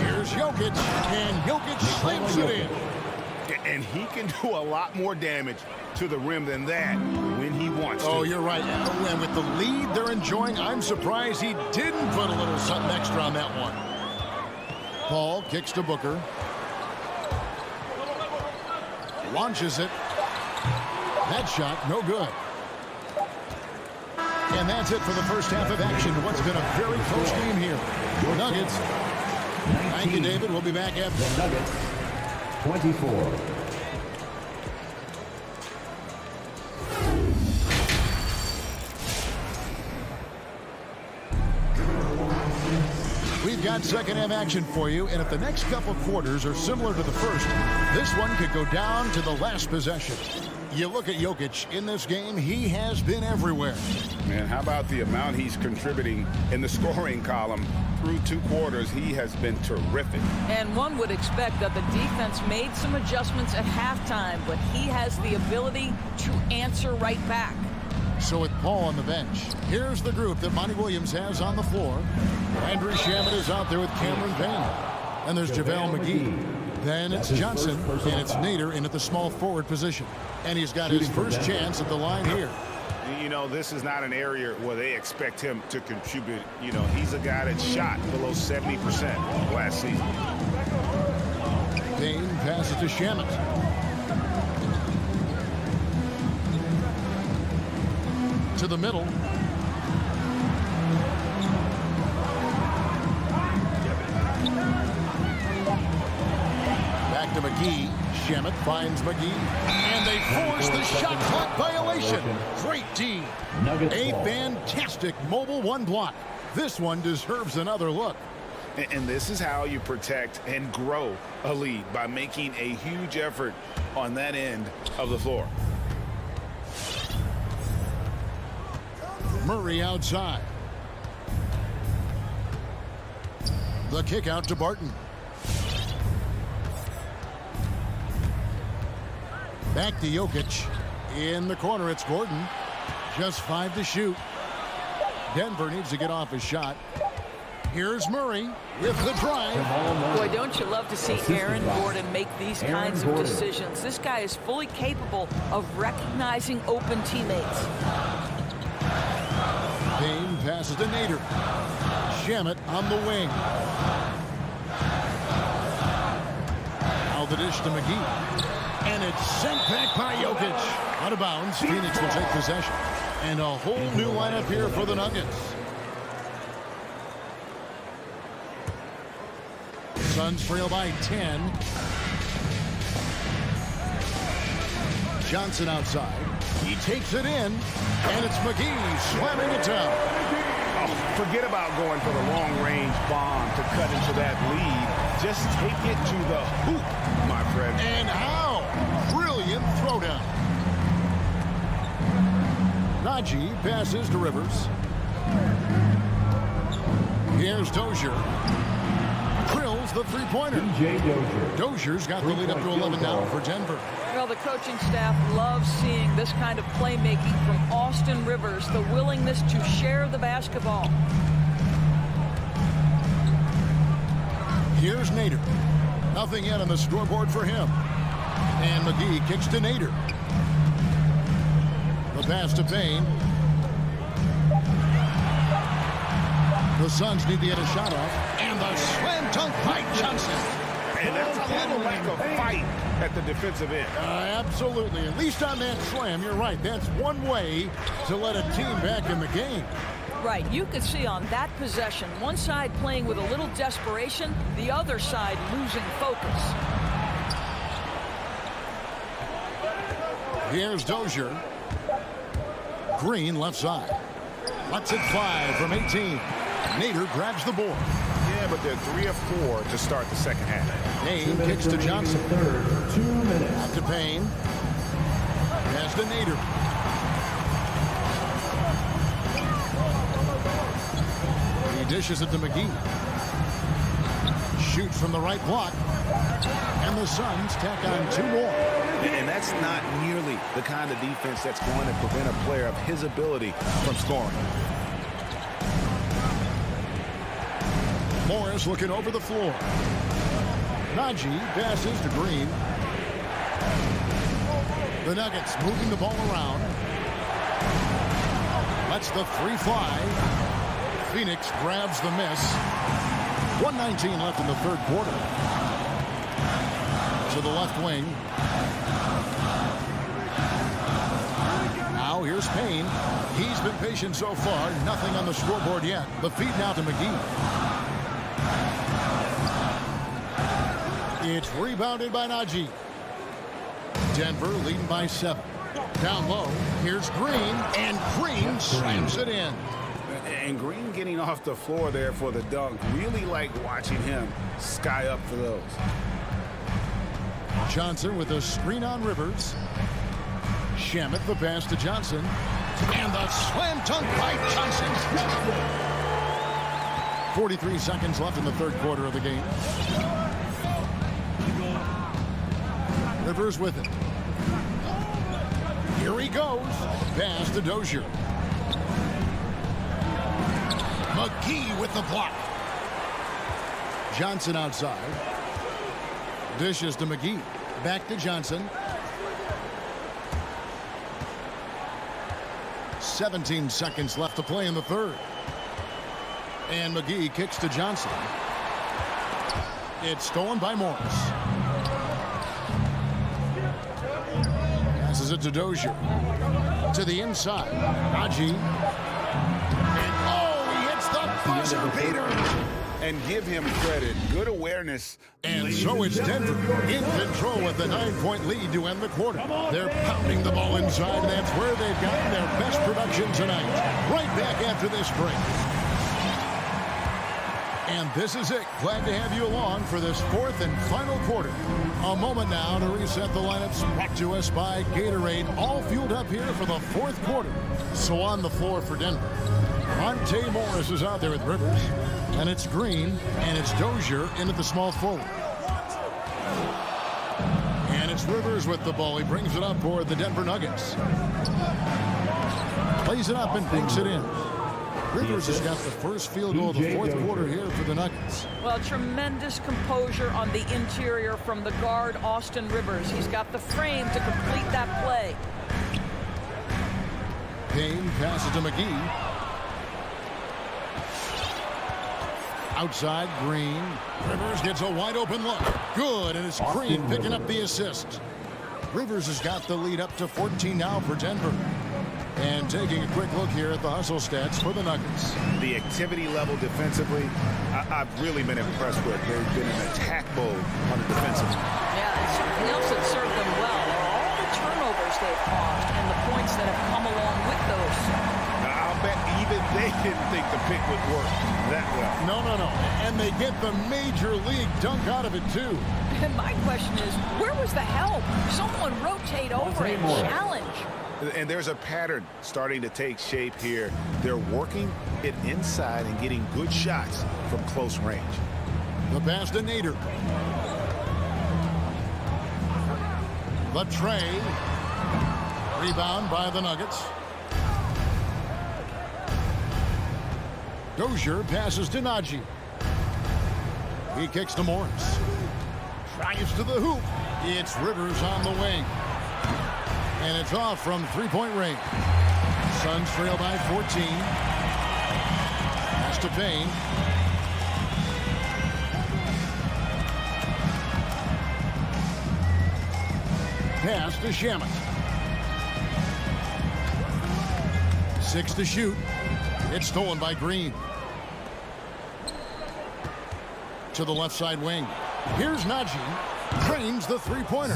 Here's Jokic, and Jokic slams it in. And he can do a lot more damage to the rim than that when he wants to. Oh, you're right. And with the lead they're enjoying, I'm surprised he didn't put a little something extra on that one. Paul kicks to Booker. Launches it. That shot, no good. And that's it for the first half of action. What's been a very close game here. Nuggets. Thank you, David. We'll be back after. The Nuggets, 24. We've got second half action for you, and if the next couple quarters are similar to the first, this one could go down to the last possession. You look at Jokic in this game, he has been everywhere. Man, how about the amount he's contributing in the scoring column? Through 2 quarters, he has been terrific. And one would expect that the defense made some adjustments at halftime, but he has the ability to answer right back. So with Paul on the bench, here's the group that Monty Williams has on the floor. Andrew Shamet is out there with Cameron Payne. And there's JaVale McGee. Then it's Johnson, and it's Nader in at the small forward position. And he's got his first chance at the line here. You know, this is not an area where they expect him to contribute. You know, he's a guy that shot below 70% last season. Payne passes to Shamet. To the middle. Back to McGee. Shamet finds McGee. And they force the shot clock violation. Great D. A fantastic mobile 1 block. This one deserves another look. And this is how you protect and grow a lead, by making a huge effort on that end of the floor. Murray outside. The kick out to Barton. Back to Jokic. In the corner, it's Gordon. Just 5 to shoot. Denver needs to get off his shot. Here's Murray with the drive. Boy, don't you love to see Aaron Gordon make these kinds of decisions. This guy is fully capable of recognizing open teammates. Payne passes to Nader. Shamet on the wing. Now the dish to McGee. And it's sent back by Jokic. Out of bounds. Phoenix will take possession. And a whole new lineup here for the Nuggets. Suns trail by 10. Johnson outside. He takes it in. And it's McGee slamming it down. Oh, forget about going for the long-range bomb to cut into that lead. Just take it to the hoop, my friend. And how? Brilliant throwdown. Najee passes to Rivers. Here's Dozier. Drills the three-pointer. Dozier's got the lead up to 11 now for Denver. Well, the coaching staff loves seeing this kind of playmaking from Austin Rivers, the willingness to share the basketball. Here's Nader. Nothing yet on the scoreboard for him. And McGee kicks to Nader. The pass to Payne. The Suns need to get a shot off. And the slam dunk by Johnson. And that's a little lack of fight at the defensive end. Absolutely. At least on that slam, you're right. That's one way to let a team back in the game. Right. You could see on that possession, one side playing with a little desperation, the other side losing focus. Here's Dozier. Green left side. Lets it fly from 18. Nader grabs the board. Yeah, but they're 3 of 4 to start the second half. Payne kicks to Johnson. 2 minutes. Out to Payne. Pass to Nader. He dishes it to McGee. Shoots from the right block. And the Suns tack on 2 more. And that's not nearly the kind of defense that's going to prevent a player of his ability from scoring. Morris looking over the floor. Najee passes to Green. The Nuggets moving the ball around. Lets the 3 fly. Phoenix grabs the miss. 1:19 left in the third quarter. To the left wing. Now here's Payne. He's been patient so far. Nothing on the scoreboard yet. The feed now to McGee. It's rebounded by Najee. Denver leading by 7. Down low. Here's Green. And Green slams it in. And Green getting off the floor there for the dunk. Really like watching him sky up for those. Johnson with a screen on Rivers. Shamet the pass to Johnson. And the slam dunk by Johnson. 43 seconds left in the third quarter of the game. Rivers with it. Here he goes. Pass to Dozier. McGee with the block. Johnson outside. Dishes to McGee. Back to Johnson. 17 seconds left to play in the third. And McGee kicks to Johnson. It's stolen by Morris. Passes it to Dozier. To the inside. Najee. And he hits the buzzer beater. And give him credit. Good awareness. And so it's Denver in control with the 9-point lead to end the quarter. They're pounding the ball inside. That's where they've gotten their best production tonight. Right back after this break. And And this is it. Glad to have you along for this fourth and final quarter. A moment now to reset the lineups, brought to us by Gatorade. All fueled up here for the fourth quarter. So on the floor for Denver, Monte Morris is out there with Rivers. And it's Green, and it's Dozier in at the small forward. And it's Rivers with the ball. He brings it up for the Denver Nuggets. Plays it up and dinks it in. Rivers has got the first field goal of the fourth quarter here for the Nuggets. Well, tremendous composure on the interior from the guard, Austin Rivers. He's got the frame to complete that play. Payne passes to McGee. Outside, Green. Rivers gets a wide open look. Good, and it's Green picking up the assist. Rivers has got the lead up to 14 now for Denver. And taking a quick look here at the hustle stats for the Nuggets. The activity level defensively, I've really been impressed with. They've been in attack mode on the defensive end. Yeah, and something else that served them well are all the turnovers they've caused and the points that have come along with those. Now, I'll bet even they didn't think the pick would work that well. No. And they get the major league dunk out of it, too. And my question is, where was the help? Someone rotate over and challenge. And there's a pattern starting to take shape here. They're working it inside and getting good shots from close range. The pass to Nader. The tray. Rebound by the Nuggets. Dozier passes to Najee. He kicks to Morris. Drives to the hoop. It's Rivers on the wing. And it's off from three-point range. Suns trail by 14. Pass to Payne. Pass to Shamet. 6 to shoot. It's stolen by Green. To the left side wing. Here's Najee. Trains the three-pointer.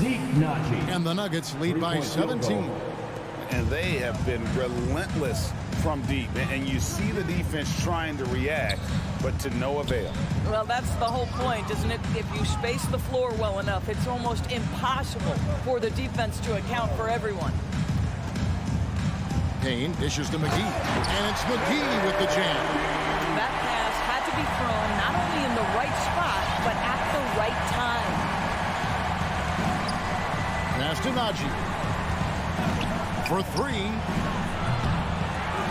And the Nuggets lead by 17. And they have been relentless from deep. And you see the defense trying to react, but to no avail. Well, that's the whole point, isn't it? If you space the floor well enough, it's almost impossible for the defense to account for everyone. Payne dishes to McGee. And it's McGee with the jam. That pass had to be thrown not only in the right spot, but at the right time. Pass to Najee. For 3.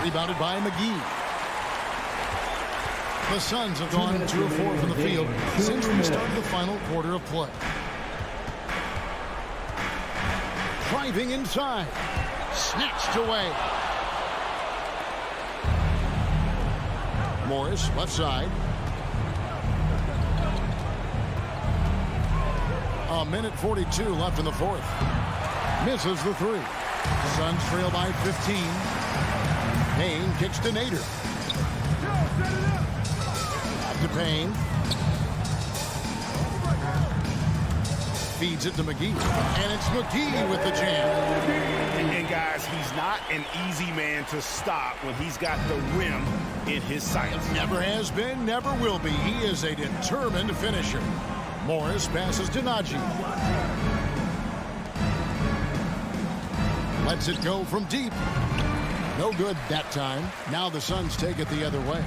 Rebounded by McGee. The Suns have gone 2 of 4 from the field since we started the final quarter of play. Driving inside. Snatched away. Morris, left side. A minute 42 left in the fourth. Misses the 3. Suns trail by 15. Payne kicks to Nader. Back to Payne. Feeds it to McGee. And it's McGee with the jam. And guys, he's not an easy man to stop when he's got the rim in his sights. Never has been, never will be. He is a determined finisher. Morris passes to Najee. Lets it go from deep. No good that time. Now the Suns take it the other way.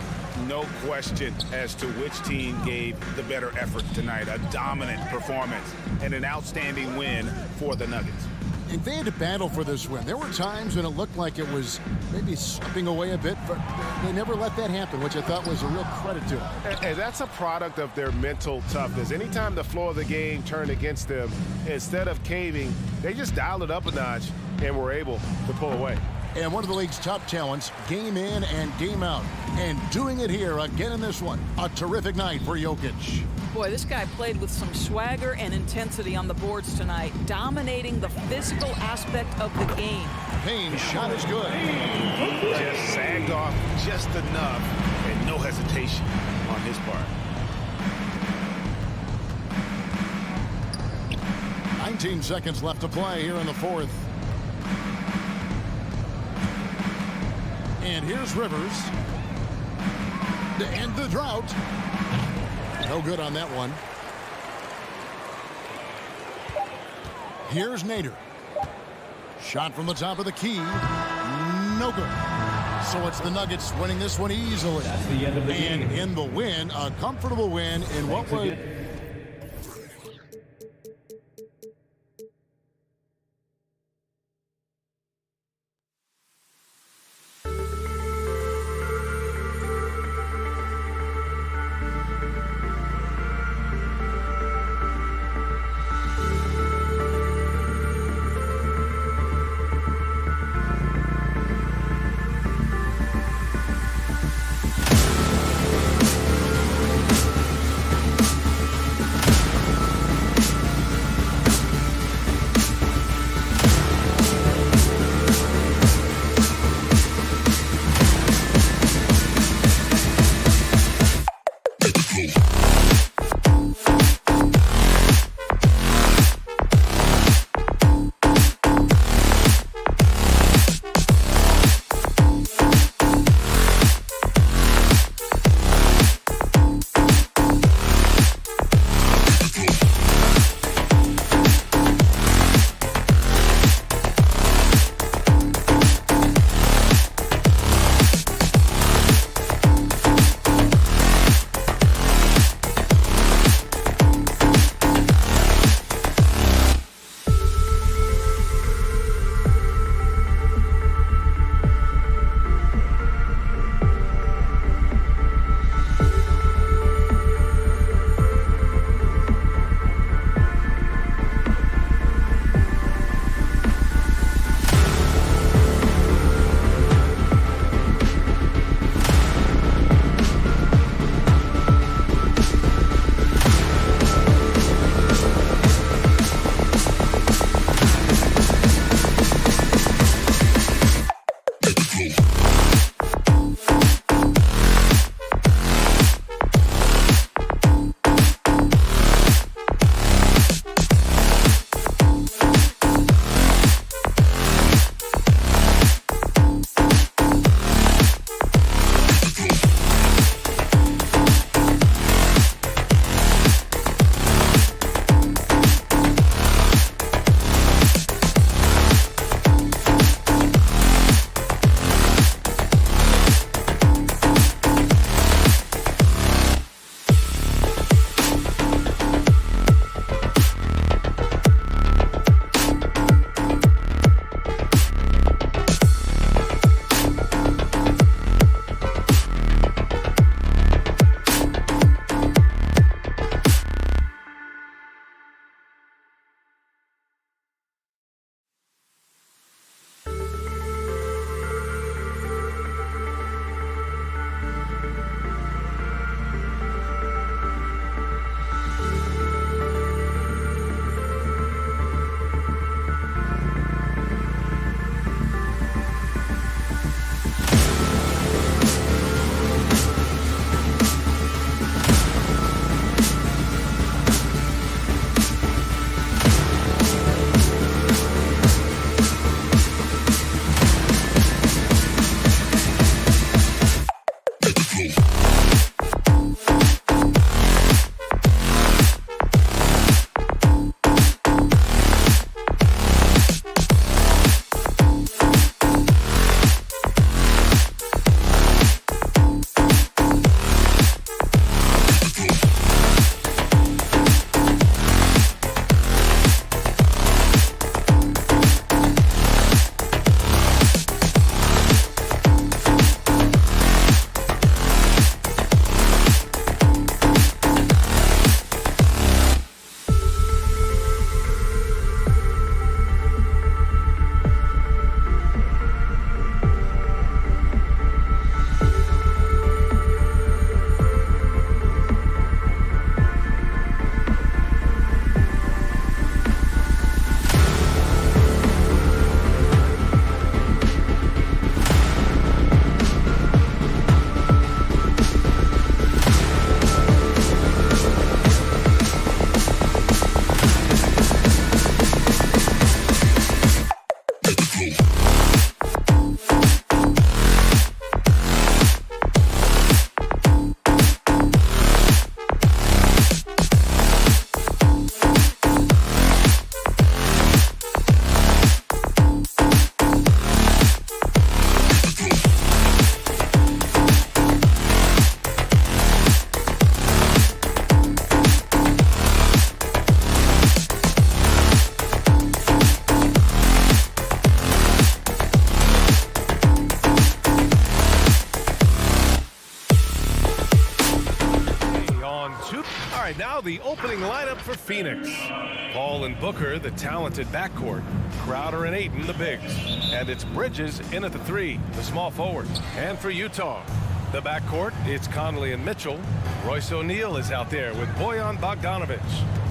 No question as to which team gave the better effort tonight. A dominant performance and an outstanding win for the Nuggets. If they had to battle for this win, there were times when it looked like it was maybe slipping away a bit, but they never let that happen, which I thought was a real credit to them. And that's a product of their mental toughness. Anytime the floor of the game turned against them, instead of caving, they just dialed it up a notch and were able to pull away. And one of the league's top talents, game in and game out. And doing it here again in this one. A terrific night for Jokic. Boy, this guy played with some swagger and intensity on the boards tonight, dominating the physical aspect of the game. Payne's shot is good. Just sagged off just enough and no hesitation on his part. 19 seconds left to play here in the fourth. And here's Rivers to end the drought. No good on that one. Here's Nader. Shot from the top of the key. No good. So it's the Nuggets winning this one easily. That's the end of the game. And in the win, a comfortable win in what was... the opening lineup for Phoenix. Paul and Booker, the talented backcourt. Crowder and Ayton, the bigs. And it's Bridges in at the 3, the small forwards. And for Utah, the backcourt, it's Conley and Mitchell. Royce O'Neal is out there with Bojan Bogdanovic.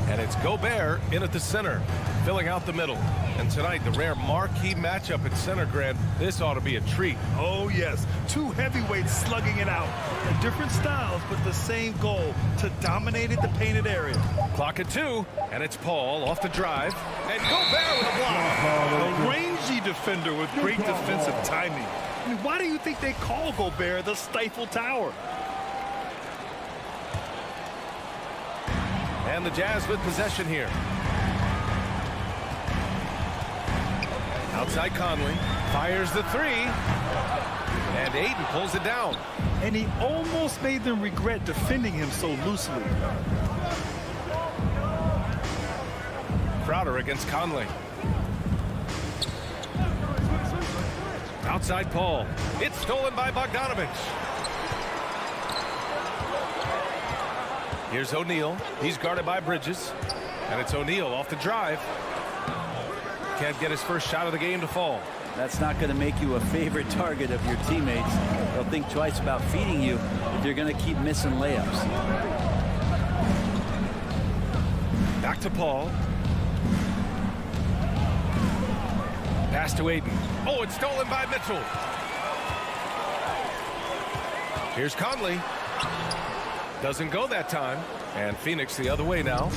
And it's Gobert in at the center, filling out the middle. And tonight, the rare marquee matchup at center, Grant. This ought to be a treat. Oh, yes. Two heavyweights slugging it out. Different styles, but the same goal, to dominate the painted area. Clock at 2, and it's Paul off the drive. And Gobert with a block. A rangy defender with great defensive timing. I mean, why do you think they call Gobert the Stifle Tower? And the Jazz with possession here. Outside Conley, fires the 3, and Ayton pulls it down. And he almost made them regret defending him so loosely. Crowder against Conley. Outside Paul. It's stolen by Bogdanovic. Here's O'Neal. He's guarded by Bridges. And it's O'Neal off the drive. Can't get his first shot of the game to fall. That's not going to make you a favorite target of your teammates. They'll think twice about feeding you if you're going to keep missing layups. Back to Paul. Pass to Ayton. Oh, it's stolen by Mitchell. Here's Conley. Doesn't go that time. And Phoenix the other way now.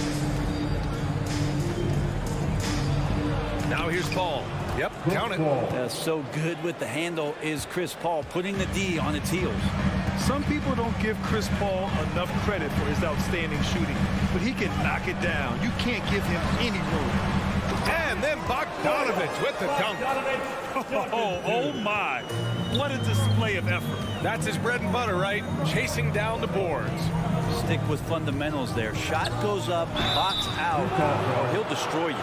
Now here's Paul. Yep, count it. So good with the handle is Chris Paul, putting the D on its heels. Some people don't give Chris Paul enough credit for his outstanding shooting, but he can knock it down. You can't give him any room. And then Bogdanovic with the dunk. Oh my. What a display of effort. That's his bread and butter, right? Chasing down the boards. Stick with fundamentals there. Shot goes up, box out, or he'll destroy you.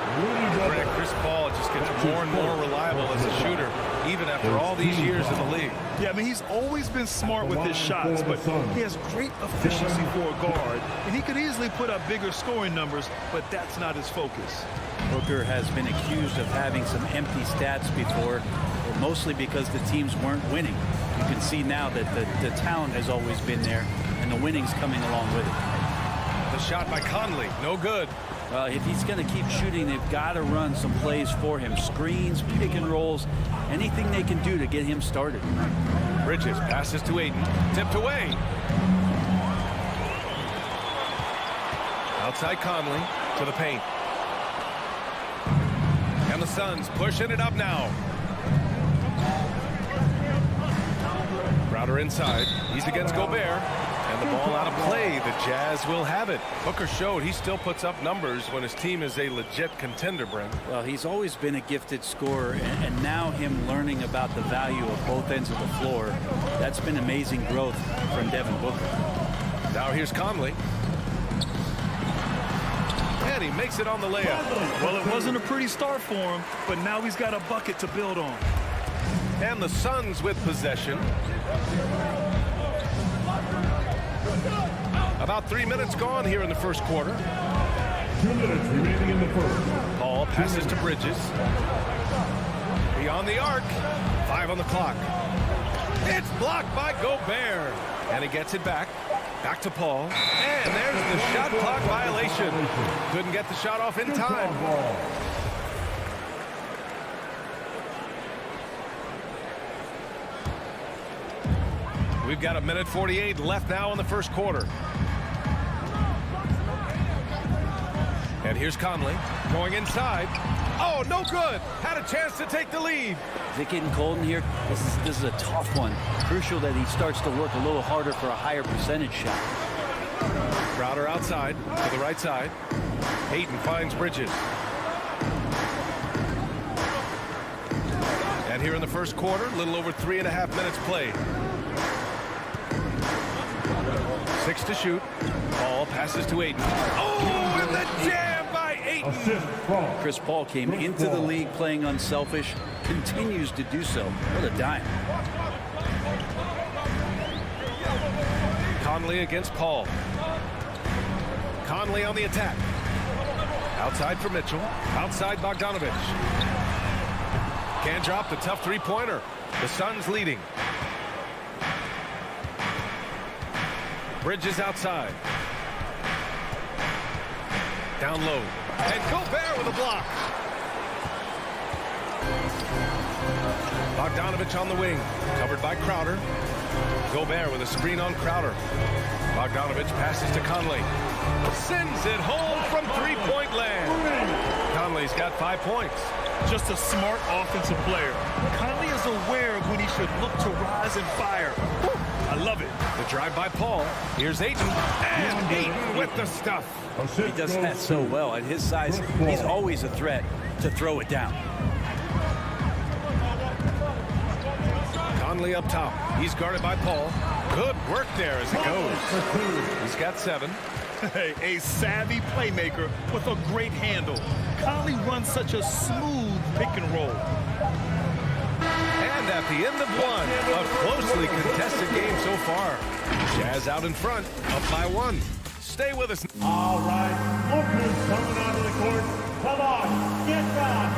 Chris Paul just gets more and more reliable as a shooter, even after all these years in the league. Yeah, I mean, he's always been smart with his shots, but he has great efficiency for a guard, and he could easily put up bigger scoring numbers, but that's not his focus. Booker has been accused of having some empty stats before, mostly because the teams weren't winning. You can see now that the talent has always been there, and the winning's coming along with it. The shot by Conley, no good. If he's going to keep shooting, they've got to run some plays for him. Screens, pick and rolls, anything they can do to get him started. Bridges passes to Ayton, tipped away. Outside Conley to the paint. And the Suns pushing it up now. Crowder inside. He's against Gobert. And the ball out of play. The Jazz will have it. Booker showed he still puts up numbers when his team is a legit contender, Brent. Well, he's always been a gifted scorer, and now him learning about the value of both ends of the floor, that's been amazing growth from Devin Booker. Now here's Conley. And he makes it on the layup. Well, it wasn't a pretty start for him, but now he's got a bucket to build on. And the Suns with possession. About 3 minutes gone here in the first quarter. 2 minutes remaining in the first. Paul passes to Bridges. Beyond the arc. 5 on the clock. It's blocked by Gobert. And he gets it back. Back to Paul. And there's the shot clock violation. Couldn't get the shot off in time. We've got 1:48 left now in the first quarter. And here's Conley going inside. Oh, no good. Had a chance to take the lead. Is it getting cold in here? This is a tough one. Crucial that he starts to work a little harder for a higher percentage shot. Crowder outside to the right side. Ayton finds Bridges. And here in the first quarter, a little over 3.5 minutes played. 6 to shoot. Paul passes to Ayton. Oh, and the jam by Ayton. Chris Paul came into the league playing unselfish, continues to do so. What a dime. Conley against Paul. Conley on the attack. Outside for Mitchell. Outside Bogdanovich. Can't drop the tough three-pointer. The Suns leading. Bridges outside. Down low. And Gobert with a block. Bogdanovich on the wing. Covered by Crowder. Gobert with a screen on Crowder. Bogdanovich passes to Conley. Sends it home from three-point land. Conley's got 5 points. Just a smart offensive player. Conley is aware of when he should look to rise and fire. Whew, I love it. The drive by Paul. Here's Ayton. And Ayton with the stuff. He does that so well. At his size, he's always a threat to throw it down. Conley up top. He's guarded by Paul. Good work there as it goes. He's got 7. A savvy playmaker with a great handle. Conley runs such a smooth pick and roll. And at the end of one, a closely contested game so far. Jazz out in front, up by 1. Stay with us. All right, Booker's coming onto the court. Come on, get down.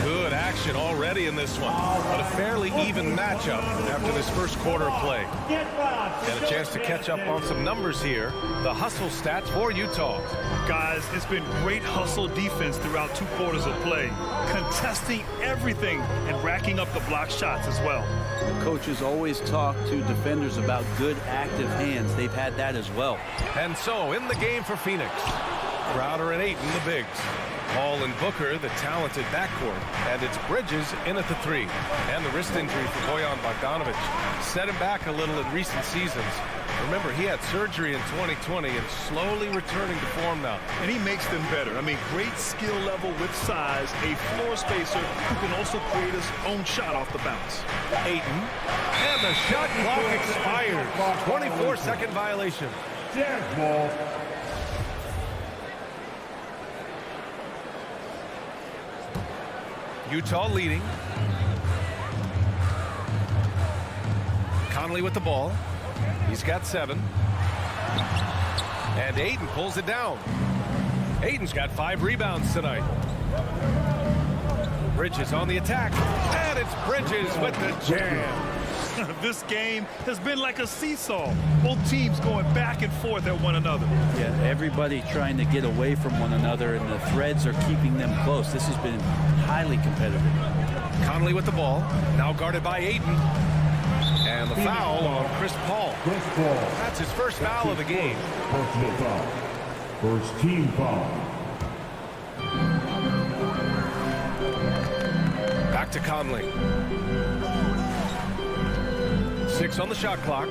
Good action already in this one, but a fairly even matchup after this first quarter of play. Got a chance to catch up on some numbers here. The hustle stats for Utah. Guys, it's been great hustle defense throughout 2 quarters of play, contesting everything and racking up the block shots as well. Coaches always talk to defenders about good active hands. They've had that as well. And so in the game for Phoenix, Crowder and Ayton, the bigs. Paul and Booker, the talented backcourt. And it's Bridges in at the 3. And the wrist injury for Bojan Bogdanovich set him back a little in recent seasons. Remember, he had surgery in 2020 and slowly returning to form now. And he makes them better. I mean, great skill level with size, a floor spacer who can also create his own shot off the bounce. Ayton. And the shot clock expires. 24-second violation. Jazz ball. Utah leading. Conley with the ball. He's got 7. And Ayton pulls it down. Ayton's got 5 rebounds tonight. Bridges on the attack. And it's Bridges with the jam. This game has been like a seesaw. Both teams going back and forth at one another. Yeah, everybody trying to get away from one another, and the threads are keeping them close. This has been highly competitive. Conley with the ball. Now guarded by Ayton. And the foul on Chris Paul. That's his first foul of the game. Personal foul. First team foul. Back to Conley. 6 on the shot clock.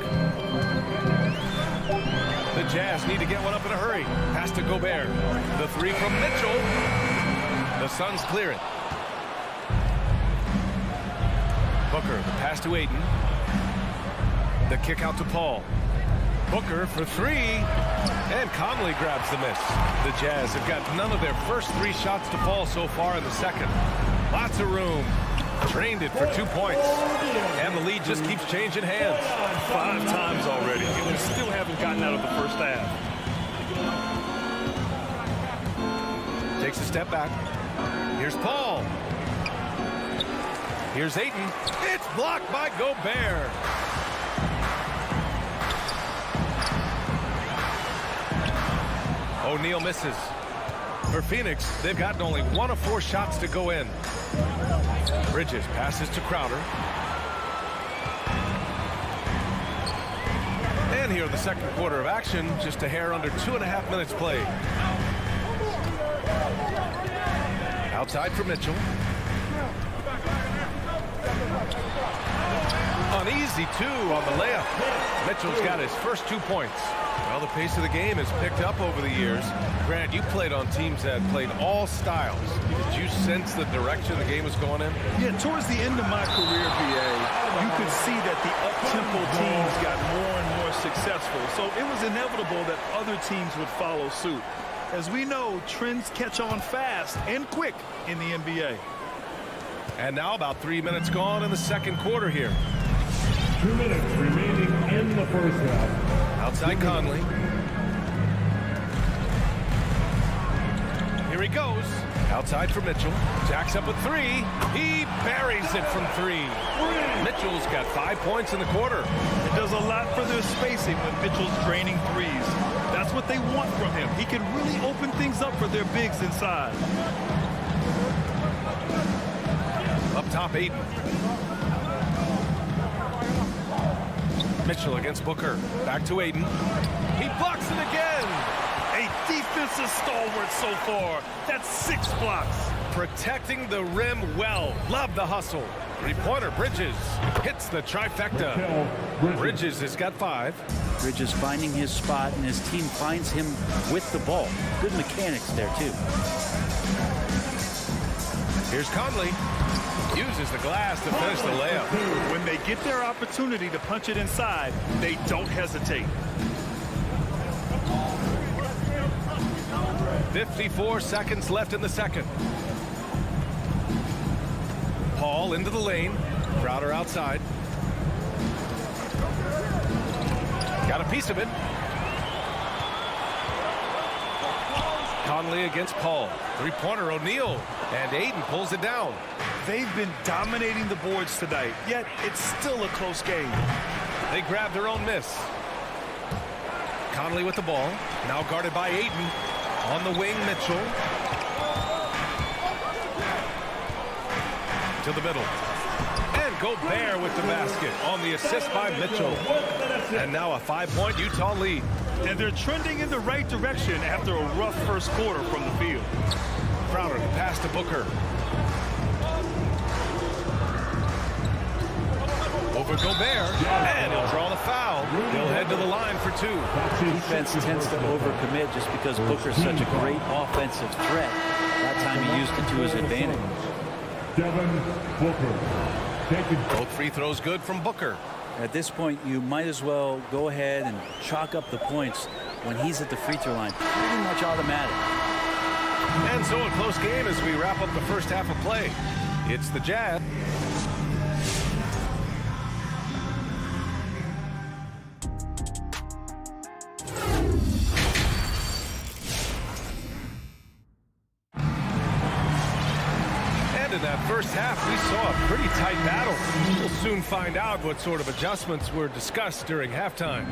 The Jazz need to get one up in a hurry. Pass to Gobert. The 3 from Mitchell. The Suns clear it. Booker, the pass to Ayton. The kick out to Paul. Booker for 3. And Conley grabs the miss. The Jazz have got none of their first 3 shots to fall so far in the second. Lots of room. Drained it for 2 points. And the lead just keeps changing hands. 5 times already, and we still haven't gotten out of the first half. Takes a step back. Here's Paul. Here's Ayton. It's blocked by Gobert. O'Neal misses. For Phoenix, they've gotten only 1 of 4 shots to go in. Bridges passes to Crowder. And here in the second quarter of action, just a hair under 2.5 minutes played. Outside for Mitchell. An easy 2 on the layup. Mitchell's got his first 2 points. Well, the pace of the game has picked up over the years. Grant, you played on teams that played all styles. Did you sense the direction the game was going in? Yeah, towards the end of my career, BA, you could see that the up-tempo teams got more and more successful. So it was inevitable that other teams would follow suit. As we know, trends catch on fast and quick in the NBA. And now about 3 minutes gone in the second quarter here. 2 minutes remaining in the first half. Outside Conley. Here he goes. Outside for Mitchell. Jacks up a three. He buries it from three. Mitchell's got 5 points in the quarter. It does a lot for their spacing when Mitchell's draining threes. That's what they want from him. He can really open things up for their bigs inside. Up top, Aiden. Mitchell against Booker. Back to Aiden. He blocks it again. A defensive stalwart so far. That's 6 blocks. Protecting the rim well. Love the hustle. Three-pointer, Bridges hits the trifecta. Bridges has got 5. Bridges finding his spot, and his team finds him with the ball. Good mechanics there, too. Here's Conley. Uses the glass to finish the layup. When they get their opportunity to punch it inside, they don't hesitate. 54 seconds left in the second. Paul into the lane. Crowder outside. Got a piece of it. Conley against Paul. Three-pointer, O'Neal. And Aiden pulls it down. They've been dominating the boards tonight, yet it's still a close game. They grab their own miss. Conley with the ball. Now guarded by Aiden. On the wing, Mitchell. To the middle. And Gobert with the basket on the assist by Mitchell. And now a 5-point Utah lead. And they're trending in the right direction after a rough first quarter from the field. Crowder, the pass to Booker. Over Gobert, and he'll draw the foul. He'll head to the line for 2. Defense tends to overcommit just because Booker's such a great offensive threat. That time he used it to his advantage. Devin Booker. Both free throws good from Booker. At this point, you might as well go ahead and chalk up the points when he's at the free throw line. Pretty much automatic. And so a close game as we wrap up the first half of play. It's the Jazz. In that first half, we saw a pretty tight battle. We'll soon find out what sort of adjustments were discussed during halftime.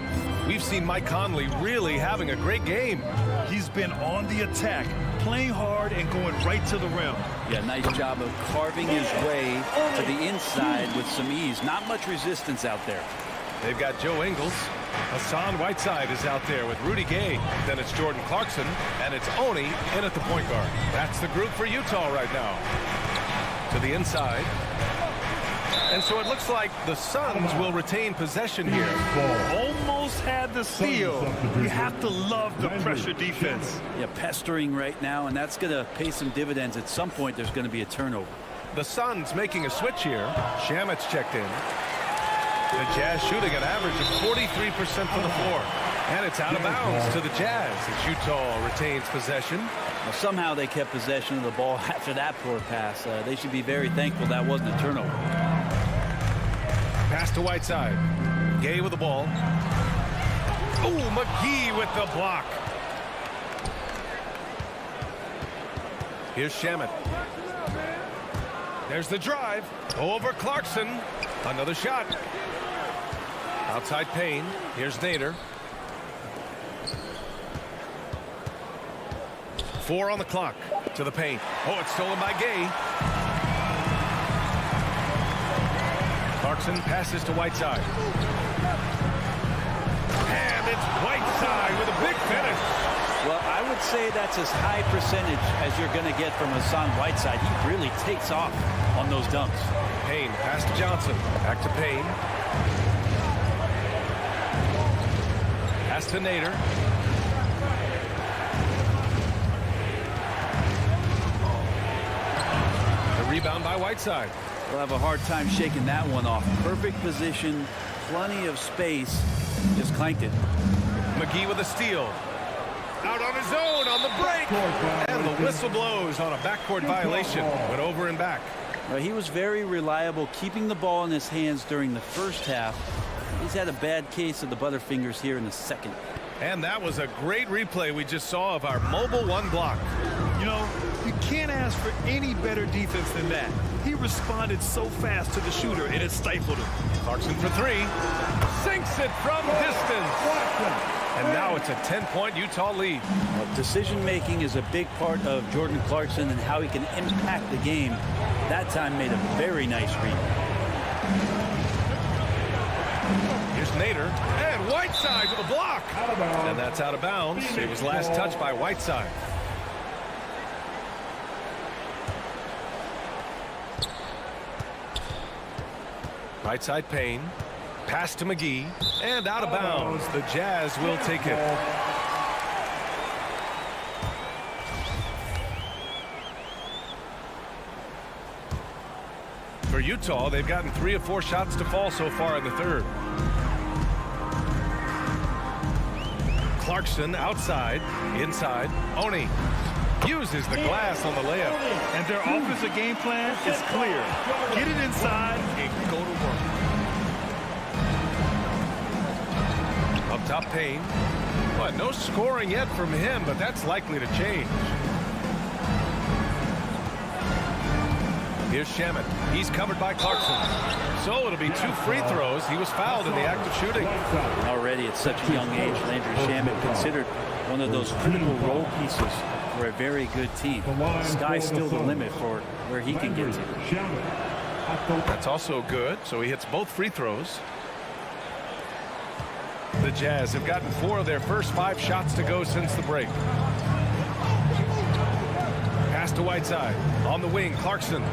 We've seen Mike Conley really having a great game. He's been on the attack, playing hard and going right to the rim. Yeah, nice job of carving his way to the inside with some ease. Not much resistance out there. They've got Joe Ingles. Hassan Whiteside is out there with Rudy Gay. Then it's Jordan Clarkson, and it's Oni in at the point guard. That's the group for Utah right now. To the inside. And so it looks like the Suns will retain possession here. Almost had the steal. You have to love the pressure defense. Yeah, pestering right now, and that's going to pay some dividends. At some point, there's going to be a turnover. The Suns making a switch here. Shamit's checked in. The Jazz shooting an average of 43% from the floor. And it's out of bounds to the Jazz as Utah retains possession. Well, somehow they kept possession of the ball after that poor pass. They should be very thankful that wasn't a turnover. Pass to Whiteside. Gay with the ball. Oh, McGee with the block. Here's Shamit. There's the drive. Over Clarkson. Another shot. Outside Payne. Here's Nader. 4 on the clock. To the paint. Oh, it's stolen by Gay. Clarkson passes to Whiteside. And it's Whiteside with a big finish. Well, I would say that's as high percentage as you're going to get from Hassan Whiteside. He really takes off on those dunks. Payne, pass to Johnson. Back to Payne. Pass to Nader. The rebound by Whiteside. We'll have a hard time shaking that one off. Perfect position, plenty of space. Just clanked it. McGee with a steal. Out on his own on the break. And the whistle blows on a backcourt violation. Went over and back. Well, he was very reliable, keeping the ball in his hands during the first half. He's had a bad case of the butterfingers here in the second. And that was a great replay we just saw of our mobile one block. You know, you can't ask for any better defense than that. He responded so fast to the shooter, and it stifled him. Clarkson for three. Sinks it from distance. And now it's a 10-point Utah lead. Well, decision-making is a big part of Jordan Clarkson and how he can impact the game. That time made a very nice read. Here's Nader. And Whiteside with a block. And that's out of bounds. It was last touched by Whiteside. Right side Payne. Pass to McGee. And out of bounds. The Jazz will take it. For Utah, they've gotten 3 of 4 shots to fall so far in the third. Clarkson outside. Inside. Oni uses the glass on the layup. And their offensive game plan is clear. Get it inside and go to work. Up top, Payne. But no scoring yet from him, but that's likely to change. Here's Shamet. He's covered by Clarkson. So it'll be 2 free throws. He was fouled in the act of shooting. Already at such a young age, Landry Shamet considered one of those critical role pieces for a very good team. The sky's still the limit for where he can get to. That's also good. So he hits both free throws. The Jazz have gotten 4 of their first 5 shots to go since the break. Pass to Whiteside. On the wing, Clarkson.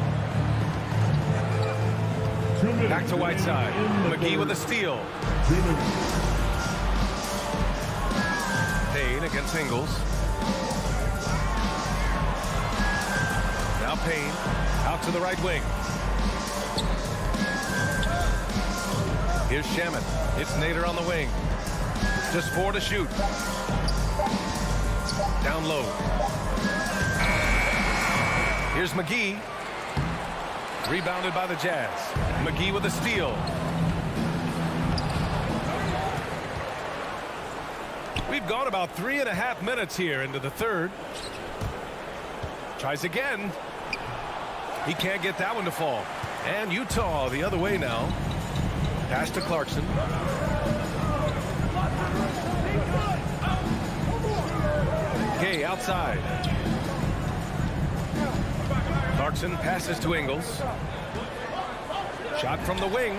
Back to Whiteside. McGee with a steal. Payne against Ingles. Now Payne out to the right wing. Here's Shamet. It's Nader on the wing. Just 4 to shoot. Down low. Here's McGee. Rebounded by the Jazz. McGee with a steal. We've gone about 3.5 minutes here into the third. Tries again. He can't get that one to fall. And Utah the other way now. Pass to Clarkson. Gay outside. Clarkson passes to Ingles. Shot from the wing.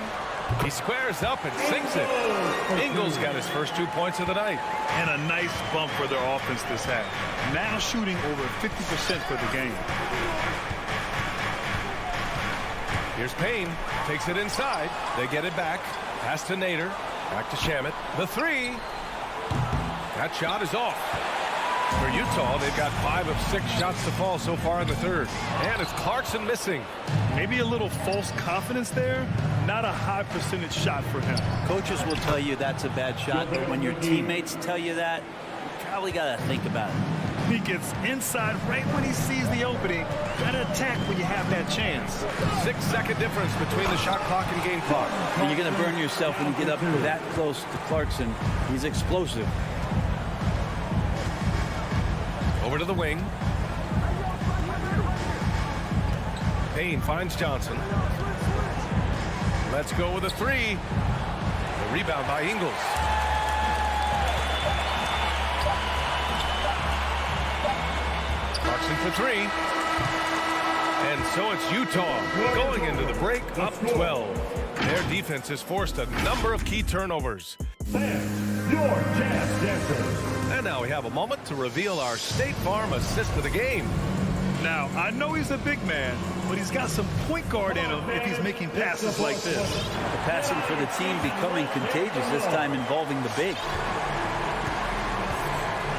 He squares up and sinks it. Ingles got his first 2 points of the night. And a nice bump for their offense this half. Now shooting over 50% for the game. Here's Payne. Takes it inside. They get it back. Pass to Nader. Back to Shamet. The 3. That shot is off. For Utah, they've got 5 of 6 shots to fall so far in the third. And it's Clarkson missing. Maybe a little false confidence there. Not a high percentage shot for him. Coaches will tell you that's a bad shot, but when your teammates tell you that, you probably got to think about it. He gets inside right when he sees the opening. Gotta attack when you have that chance. 6-second difference between the shot clock and game clock. And you're going to burn yourself when you get up that close to Clarkson. He's explosive. Over to the wing. Payne finds Johnson. Let's go with a 3. The rebound by Ingles. Clarkson for 3. And so it's Utah going into the break up 12. Their defense has forced a number of key turnovers. Your Jazz Dancers. And now we have a moment to reveal our State Farm assist of the game. Now, I know he's a big man, but he's got some point guard in him if he's making passes like this. The passing for the team becoming contagious, this time involving the big.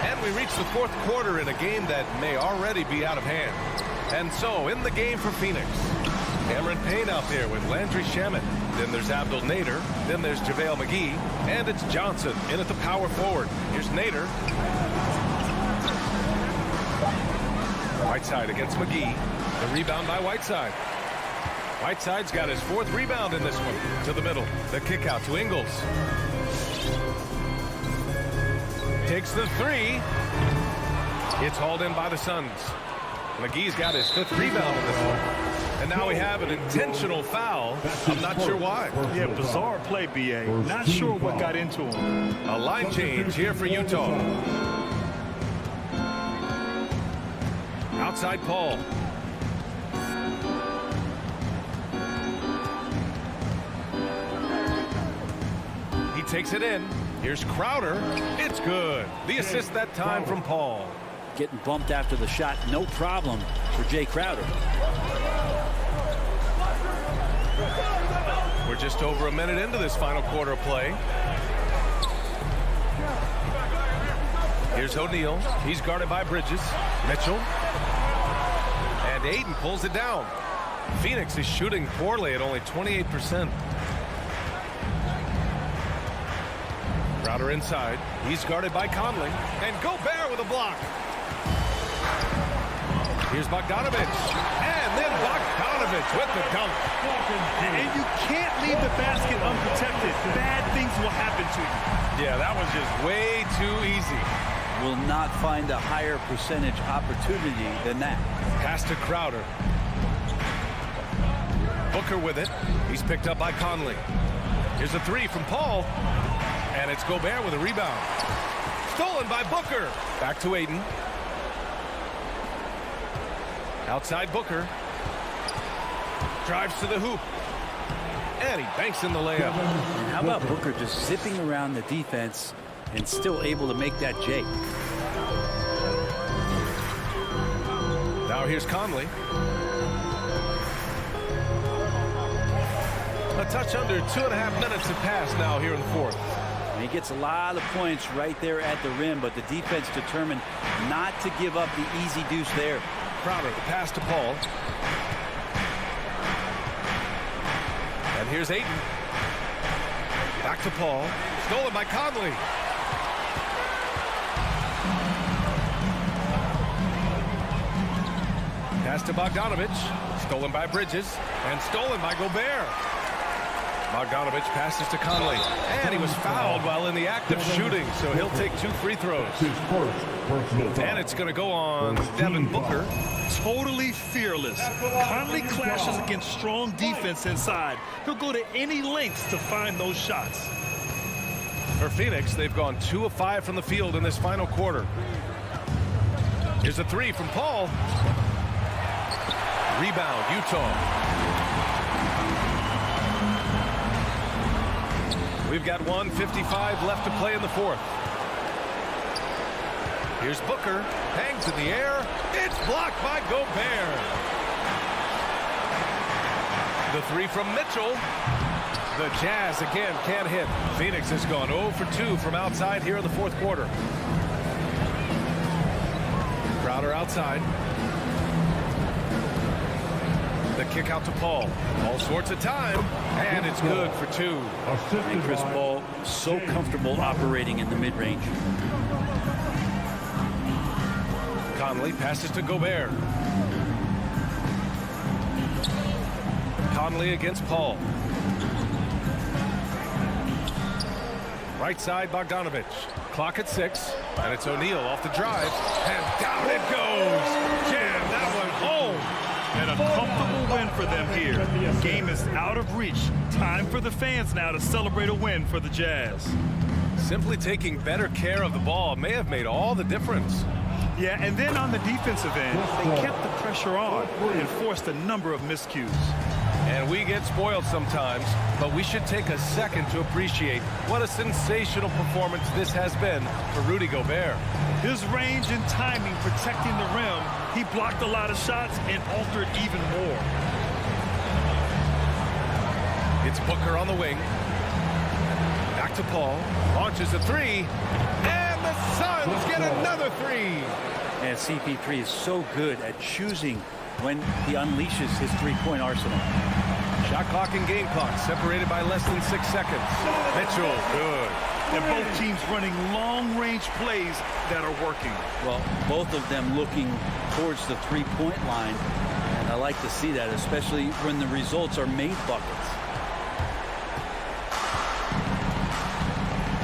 And we reach the fourth quarter in a game that may already be out of hand. And so, in the game for Phoenix, Cameron Payne out there with Landry Shamet. Then there's Abdul Nader. Then there's JaVale McGee. And it's Johnson in at the power forward. Here's Nader. Whiteside against McGee. The rebound by Whiteside. Whiteside's got his 4th rebound in this one. To the middle. The kick out to Ingles. Takes the 3. It's hauled in by the Suns. McGee's got his 5th rebound in this one. And now we have an intentional foul. I'm not sure why. Yeah, bizarre play, B.A. Not sure what got into him. A line change here for Utah. Outside Paul. He takes it in. Here's Crowder. It's good. The assist that time from Paul. Getting bumped after the shot, no problem for Jay Crowder. We're just over a minute into this final quarter of play. Here's O'Neal. He's guarded by Bridges. Mitchell. And Aiden pulls it down. Phoenix is shooting poorly at only 28%. Crowder inside. He's guarded by Conley. And Gobert with a block. Here's Bogdanovich. And then Bogdanovich with the dunk. And you can't leave the basket unprotected. Bad things will happen to you. Yeah, that was just way too easy. Will not find a higher percentage opportunity than that. Pass to Crowder. Booker with it. He's picked up by Conley. Here's a 3 from Paul. And it's Gobert with a rebound. Stolen by Booker. Back to Aiden. Outside Booker. Drives to the hoop. And he banks in the layup. And how about Booker just zipping around the defense and still able to make that J? Now here's Conley. A touch under 2.5 minutes have passed now here in the fourth. And he gets a lot of points right there at the rim, but the defense determined not to give up the easy deuce there. Crowder, the pass to Paul. And here's Aiden. Back to Paul. Stolen by Conley. Pass to Bogdanovich. Stolen by Bridges. And stolen by Gobert. Bogdanovich passes to Conley. And he was fouled while in the act of shooting, so he'll take 2 free throws. And it's going to go on Devin Booker. Totally fearless. Conley clashes against strong defense inside. He'll go to any lengths to find those shots. For Phoenix, they've gone 2 of 5 from the field in this final quarter. Here's a 3 from Paul. Rebound, Utah. We've got 1:55 left to play in the fourth. Here's Booker. Hangs in the air. It's blocked by Gobert. The 3 from Mitchell. The Jazz again can't hit. Phoenix has gone 0 for 2 from outside here in the fourth quarter. Crowder outside. The kick out to Paul. All sorts of time. And it's good for 2. And Chris Paul so comfortable operating in the mid-range. Conley passes to Gobert. Conley against Paul. Right side, Bogdanovich. Clock at 6. And it's O'Neal off the drive. And down it goes. Jam that one home. And a comfortable win for them here. Game is out of reach. Time for the fans now to celebrate a win for the Jazz. Simply taking better care of the ball may have made all the difference. Yeah, and then on the defensive end, they kept the pressure on and forced a number of miscues. And we get spoiled sometimes, but we should take a second to appreciate what a sensational performance this has been for Rudy Gobert. His range and timing protecting the rim, he blocked a lot of shots and altered even more. It's Booker on the wing. Back to Paul. Launches a 3. And the Suns get another 3. And CP3 is so good at choosing when he unleashes his three-point arsenal. Shot clock and game clock separated by less than 6 seconds. Mitchell, good. And both teams running long-range plays that are working. Well, both of them looking towards the three-point line. And I like to see that, especially when the results are made buckets.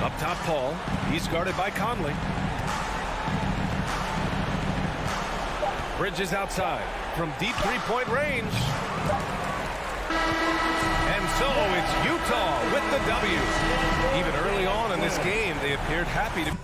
Up top, Paul. He's guarded by Conley. Bridges outside from deep three-point range. And so it's Utah with the W. Even early on in this game, they appeared happy to...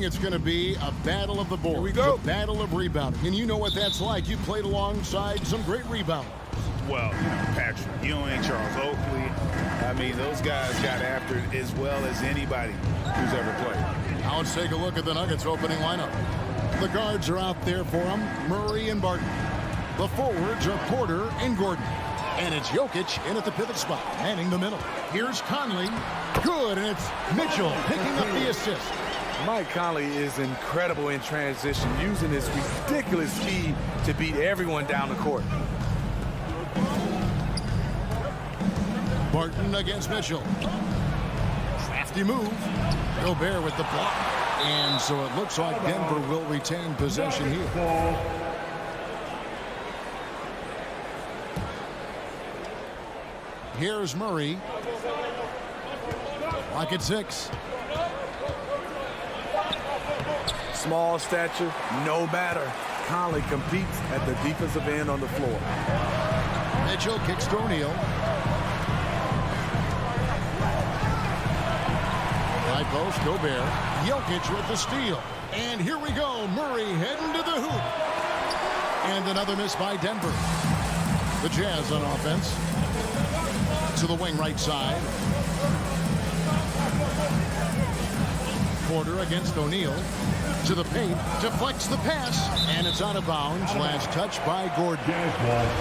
it's going to be a battle of the boards. Here we go. A battle of rebounding. And you know what that's like. You played alongside some great rebounders. Well, Patrick Ewing, Charles Oakley. I mean, those guys got after it as well as anybody who's ever played. Now let's take a look at the Nuggets opening lineup. The guards are out there for them, Murray and Barton. The forwards are Porter and Gordon. And it's Jokic in at the pivot spot, manning the middle. Here's Conley. Good, and it's Mitchell picking up the assist. Mike Conley is incredible in transition, using his ridiculous speed to beat everyone down the court. Barton against Mitchell. Crafty move. Gobert with the block. And so it looks like Denver will retain possession here. Here's Murray. Lock at 6. Small stature, no matter. Conley competes at the defensive end on the floor. Mitchell kicks to O'Neal. High post, Gobert. Jokic with the steal. And here we go. Murray heading to the hoop. And another miss by Denver. The Jazz on offense. To the wing right side. Porter against O'Neal. To the paint. Deflects the pass. And it's out of bounds. Last touch by Gordon.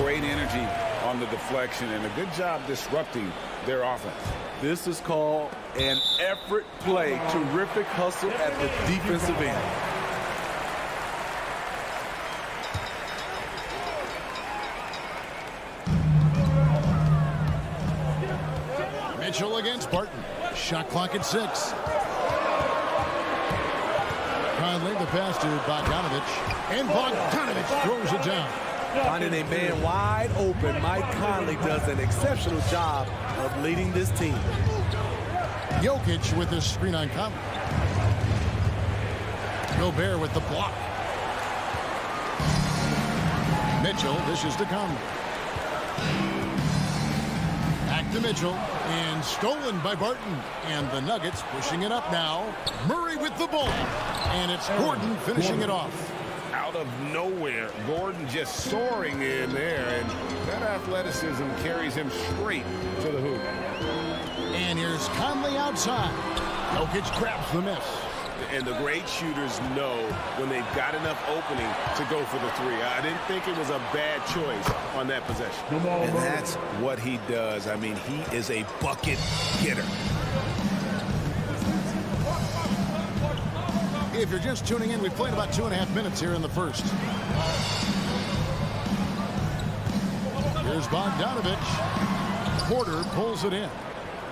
Great energy on the deflection and a good job disrupting their offense. This is called an effort play. Terrific hustle at the defensive end. Mitchell against Barton. Shot clock at 6. Conley, the pass to Bogdanovich. And Bogdanovich throws it down. Finding a man wide open, Mike Conley does an exceptional job of leading this team. Jokic with his screen on Conley. Gobert with the block. Mitchell dishes to Conley. Back to Mitchell. And stolen by Barton. And the Nuggets pushing it up now. Murray with the ball. And it's Gordon finishing it off. Out of nowhere, Gordon just soaring in there, and that athleticism carries him straight to the hoop. And here's Conley outside. Jokic grabs the miss. And the great shooters know when they've got enough opening to go for the three. I didn't think it was a bad choice on that possession. And that's what he does. I mean, he is a bucket getter. If you're just tuning in, we've played about 2.5 minutes here in the first. Here's Bogdanovich. Porter pulls it in.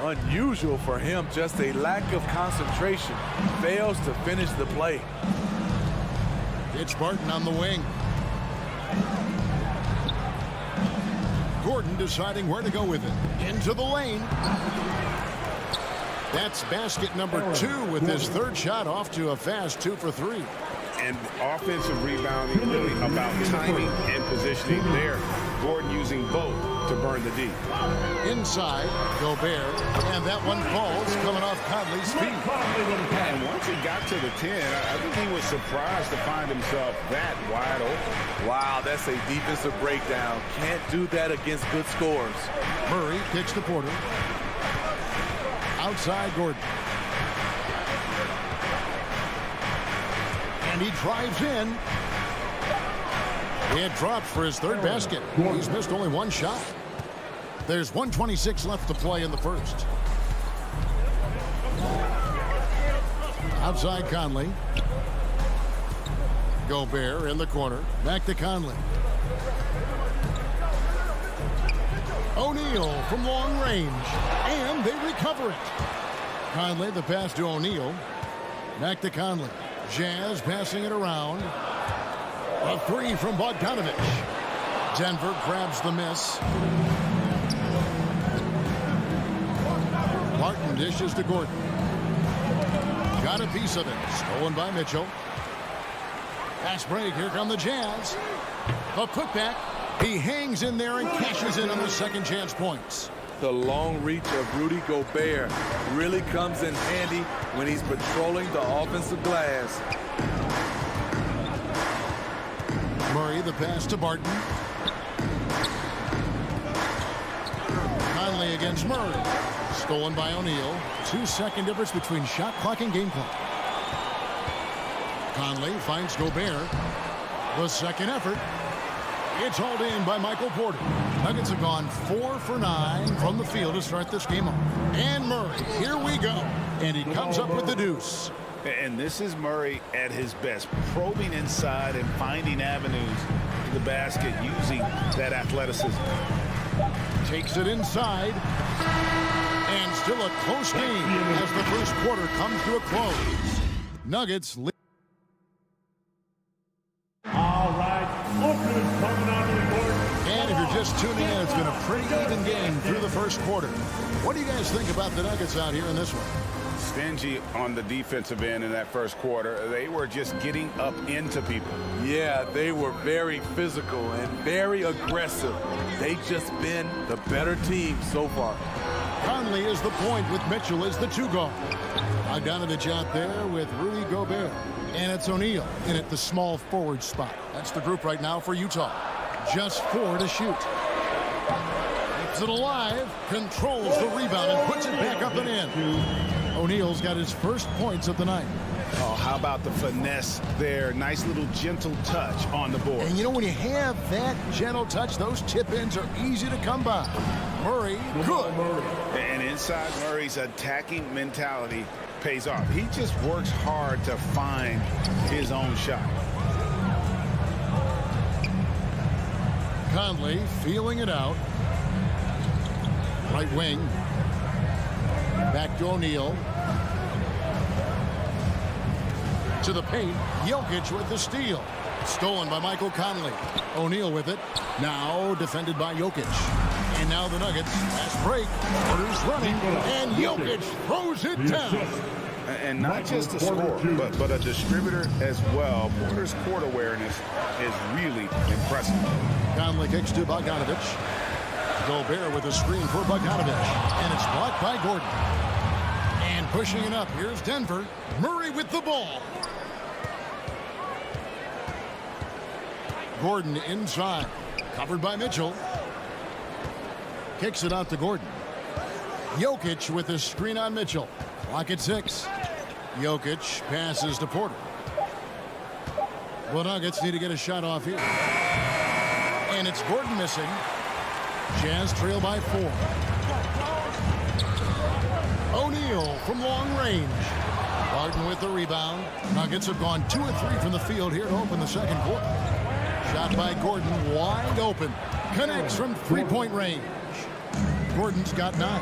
Unusual for him, just a lack of concentration. Fails to finish the play. It's Barton on the wing. Gordon deciding where to go with it. Into the lane. That's basket number 2 with his third shot off to a fast 2 for 3. And offensive rebounding really about timing and positioning there. Gordon using both to burn the D. Inside, Gobert, and that one falls coming off Conley's feet. And once he got to the 10, I think he was surprised to find himself that wide open. Wow, that's a defensive breakdown. Can't do that against good scores. Murray kicks to Porter. Outside Gordon. And he drives in. It drops for his third basket. He's missed only one shot. There's 1:26 left to play in the first. Outside Conley. Gobert in the corner. Back to Conley. O'Neal from long range. And they recover it. Conley, the pass to O'Neal. Back to Conley. Jazz passing it around. A 3 from Bogdanovich. Denver grabs the miss. Barton dishes to Gordon. Got a piece of it. Stolen by Mitchell. Fast break. Here come the Jazz. A putback. He hangs in there and cashes in on the second chance points. the long reach of Rudy Gobert really comes in handy when he's patrolling the offensive glass. Murray, the pass to Barton. Conley against Murray. Stolen by O'Neal. 2-second difference between shot clock and game clock. Conley finds Gobert. The second effort. It's hauled in by Michael Porter. Nuggets have gone 4 for 9 from the field to start this game off. And Murray, here we go. And he comes up with the deuce. And this is Murray at his best, probing inside and finding avenues to the basket using that athleticism. Takes it inside. And still a close game as the first quarter comes to a close. Nuggets lead. All right, look who's coming onto the court. And if you're just tuning in, it's been a pretty even game through the first quarter. What do you guys think about the Nuggets out here in this one? Stingy on the defensive end in that first quarter. They were just getting up into people. Yeah, they were very physical and very aggressive. They've just been the better team so far. Conley is the point with Mitchell as the 2 guard. Bogdanovich out there with Rudy Gobert. And it's O'Neal in at the small forward spot. That's the group right now for Utah. Just 4 to shoot. Keeps it alive, controls the rebound and puts it back up and in. O'Neal's got his first points of the night. Oh, how about the finesse there? Nice little gentle touch on the board. And you know, when you have that gentle touch, those tip-ins are easy to come by. Murray, good. And inside Murray's attacking mentality pays off. He just works hard to find his own shot. Conley feeling it out. Right wing. Back to O'Neal. To the paint. Jokic with the steal. Stolen by Michael Conley. O'Neal with it. Now defended by Jokic. And now the Nuggets. Fast break. Porter's running. And Jokic throws it down. And not just a scorer, but a distributor as well. Porter's court awareness is really impressive. Conley kicks to Bogdanovich. Gobert with a screen for Bogdanovich. And it's blocked by Gordon. And pushing it up. Here's Denver. Murray with the ball. Gordon inside. Covered by Mitchell. Kicks it out to Gordon. Jokic with a screen on Mitchell. Clock at 6. Jokic passes to Porter. The Nuggets need to get a shot off here. And it's Gordon missing. Jazz trail by 4. O'Neal from long range. Barton with the rebound. Nuggets have gone 2 of 3 from the field here to open the second quarter. Shot by Gordon, wide open. Connects from 3-point range. Gordon's got 9.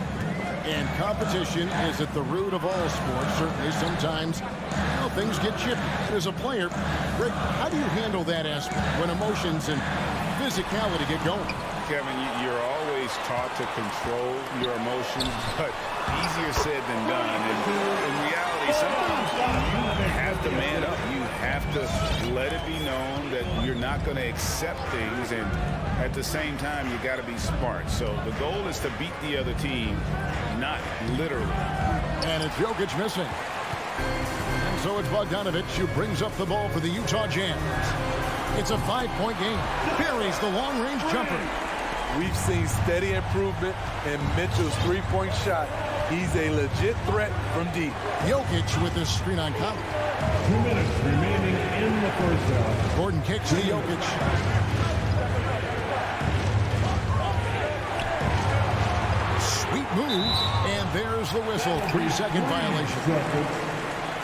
And competition is at the root of all sports. Certainly, sometimes things get chippy. As a player, Greg, how do you handle that aspect when emotions and physicality get going? Kevin, you're always taught to control your emotions, but easier said than done. And in reality, sometimes you have to man up. You have to let it be known that you're not going to accept things, and at the same time, you got to be smart. So the goal is to beat the other team, not literally. And it's Jokic missing. And so it's Bogdanovich who brings up the ball for the Utah Jazz. It's a 5-point game. Buries the long-range jumper. We've seen steady improvement in Mitchell's 3-point shot. He's a legit threat from deep. Jokic with the screen on Conley. 2 minutes remaining in the first half. Gordon kicks to Jokic. Sweet move. And there's the whistle. 3-second violation.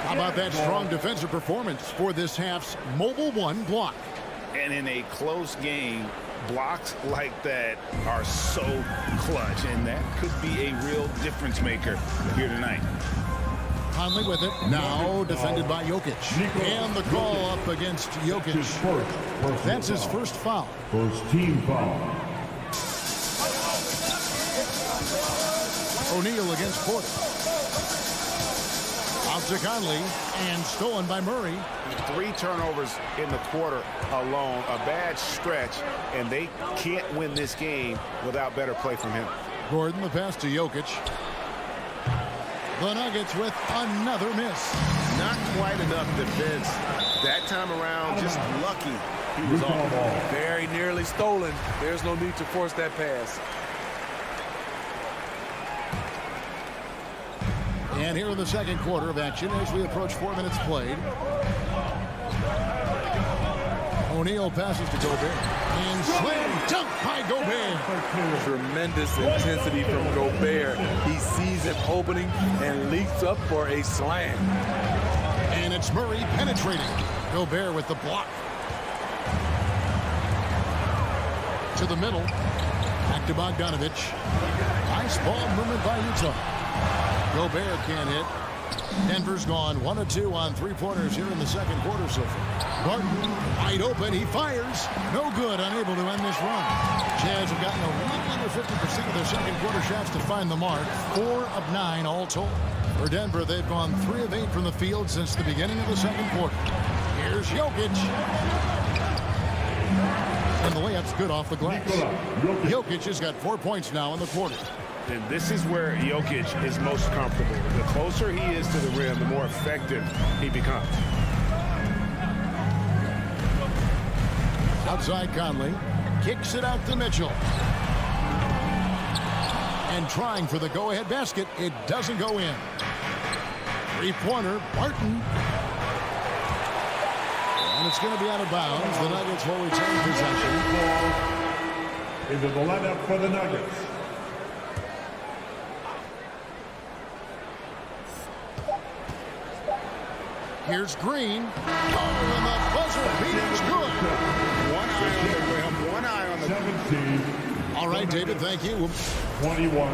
How about that strong defensive performance for this half's Mobile One block? And in a close game, blocks like that are so clutch, and that could be a real difference maker here tonight. Conley with it. Now defended by Jokic. And the call up against Jokic. That's his first foul. First team foul. O'Neal against Porter. Out to Conley, and stolen by Murray. 3 turnovers in the quarter alone, a bad stretch, and they can't win this game without better play from him. Gordon, the pass to Jokic. The Nuggets with another miss. Not quite enough defense that time around. Just lucky he was off the ball. Very nearly stolen. There's no need to force that pass. And here in the second quarter of action as we approach 4 minutes played. O'Neal passes to Gobert. And slam dunk by Gobert. Tremendous intensity from Gobert. He sees an opening and leaps up for a slam. And it's Murray penetrating. Gobert with the block. To the middle. Back to Bogdanovich. Nice ball movement by Utah. Gobert can't hit. Denver's gone 1 of 2 on three-pointers here in the second quarter so far. Barton wide open. He fires. No good. Unable to end this run. Jazz have gotten a little under 50% of their second quarter shots to find the mark. 4 of 9 all told. For Denver, they've gone 3 of 8 from the field since the beginning of the second quarter. Here's Jokic. And the layup's good off the glass. Jokic has got 4 points now in the quarter. And this is where Jokic is most comfortable. The closer he is to the rim, the more effective he becomes. Outside Conley. Kicks it out to Mitchell. And trying for the go-ahead basket. It doesn't go in. Three-pointer, Barton. And it's going to be out of bounds. The Nuggets will retain possession. Into the lineup for the Nuggets. Here's Green. Oh, and the buzzer beat is good. One eye on the rim, one eye on the... 17. All right, David, thank you. 21.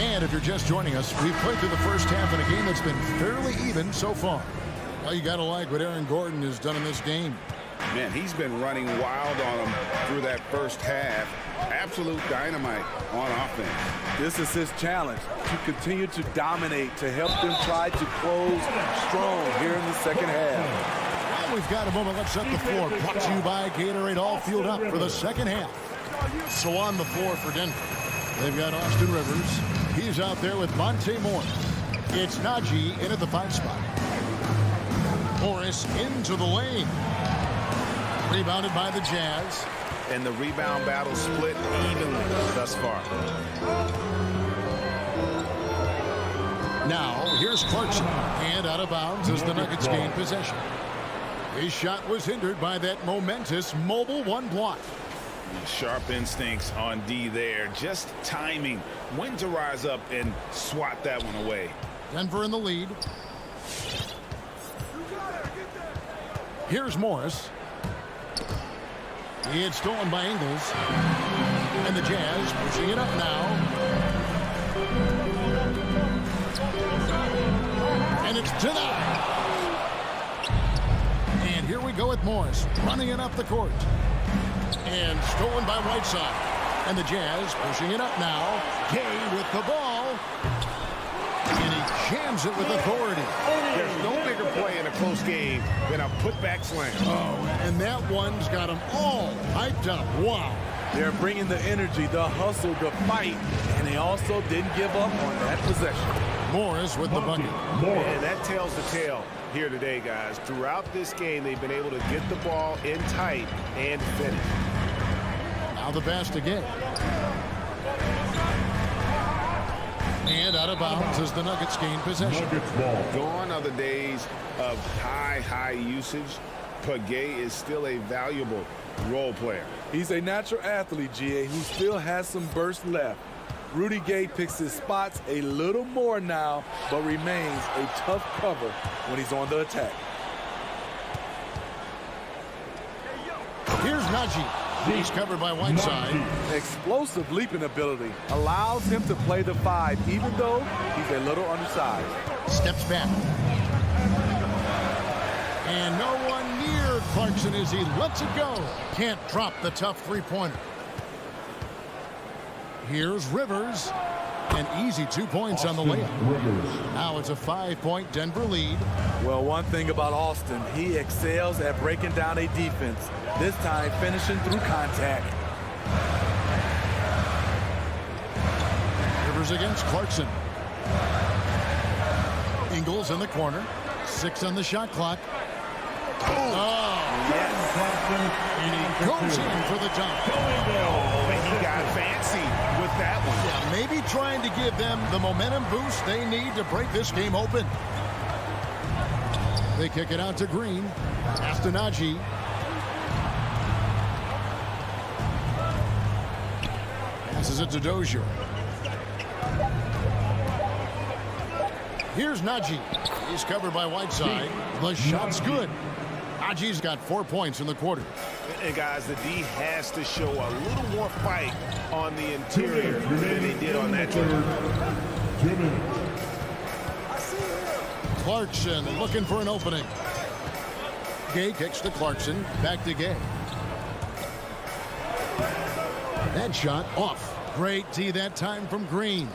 And if you're just joining us, we've played through the first half in a game that's been fairly even so far. Well, you got to like what Aaron Gordon has done in this game. Man, he's been running wild on them through that first half. Absolute dynamite on offense. This is his challenge, to continue to dominate, to help them try to close strong here in the second half. Well, we've got a moment. Let's set the floor. Brought to you by Gatorade, all fueled up for the second half. So on the floor for Denver, they've got Austin Rivers. He's out there with Monte Morris. It's Najee in at the 5 spot. Morris into the lane. Rebounded by the Jazz. And the rebound battle split evenly thus far. Now, here's Clarkson. And out of bounds as the Nuggets gain possession. His shot was hindered by that momentous mobile 1 block. Sharp instincts on D there. Just timing. When to rise up and swat that one away. Denver in the lead. Here's Morris. It's stolen by Ingles. And the Jazz pushing it up now. And it's denied. And here we go with Morris running it up the court. And stolen by Whiteside. And the Jazz pushing it up now. Gay with the ball. And he jams it with authority. There's no bigger play in a close game than a putback slam. Oh, and that one's got them all hyped up. Wow. They're bringing the energy, the hustle, the fight, and they also didn't give up on that possession. Morris with the bucket. And that tells the tale here today, guys. Throughout this game, they've been able to get the ball in tight and finish. Now the pass again. And out of bounds as the Nuggets gain possession. Gone are the days of high usage. Pagay is still a valuable role player. He's a natural athlete, GA, who still has some burst left. Rudy Gay picks his spots a little more now, but remains a tough cover when he's on the attack. Here's Najee. He's covered by Whiteside. Explosive leaping ability allows him to play the 5, even though he's a little undersized. Steps back. And no one near Clarkson as he lets it go. Can't drop the tough three-pointer. Here's Rivers. An easy 2 points on the layup. Now it's a 5-point Denver lead. Well, one thing about Austin, he excels at breaking down a defense. This time finishing through contact. Rivers against Clarkson. Ingles in the corner. 6 on the shot clock. Oh, yes. And he goes in for the dunk. Oh, but he got fancy with that one. Yeah, maybe trying to give them the momentum boost they need to break this game open. They kick it out to Green. Astanaji. Passes it to Dozier. Here's Najee. He's covered by Whiteside. The shot's good. Najee's got 4 points in the quarter. And guys, the D has to show a little more fight on the interior than they did on that drive. Clarkson looking for an opening. Gay kicks to Clarkson. Back to Gay. That shot off. Great D that time from Green.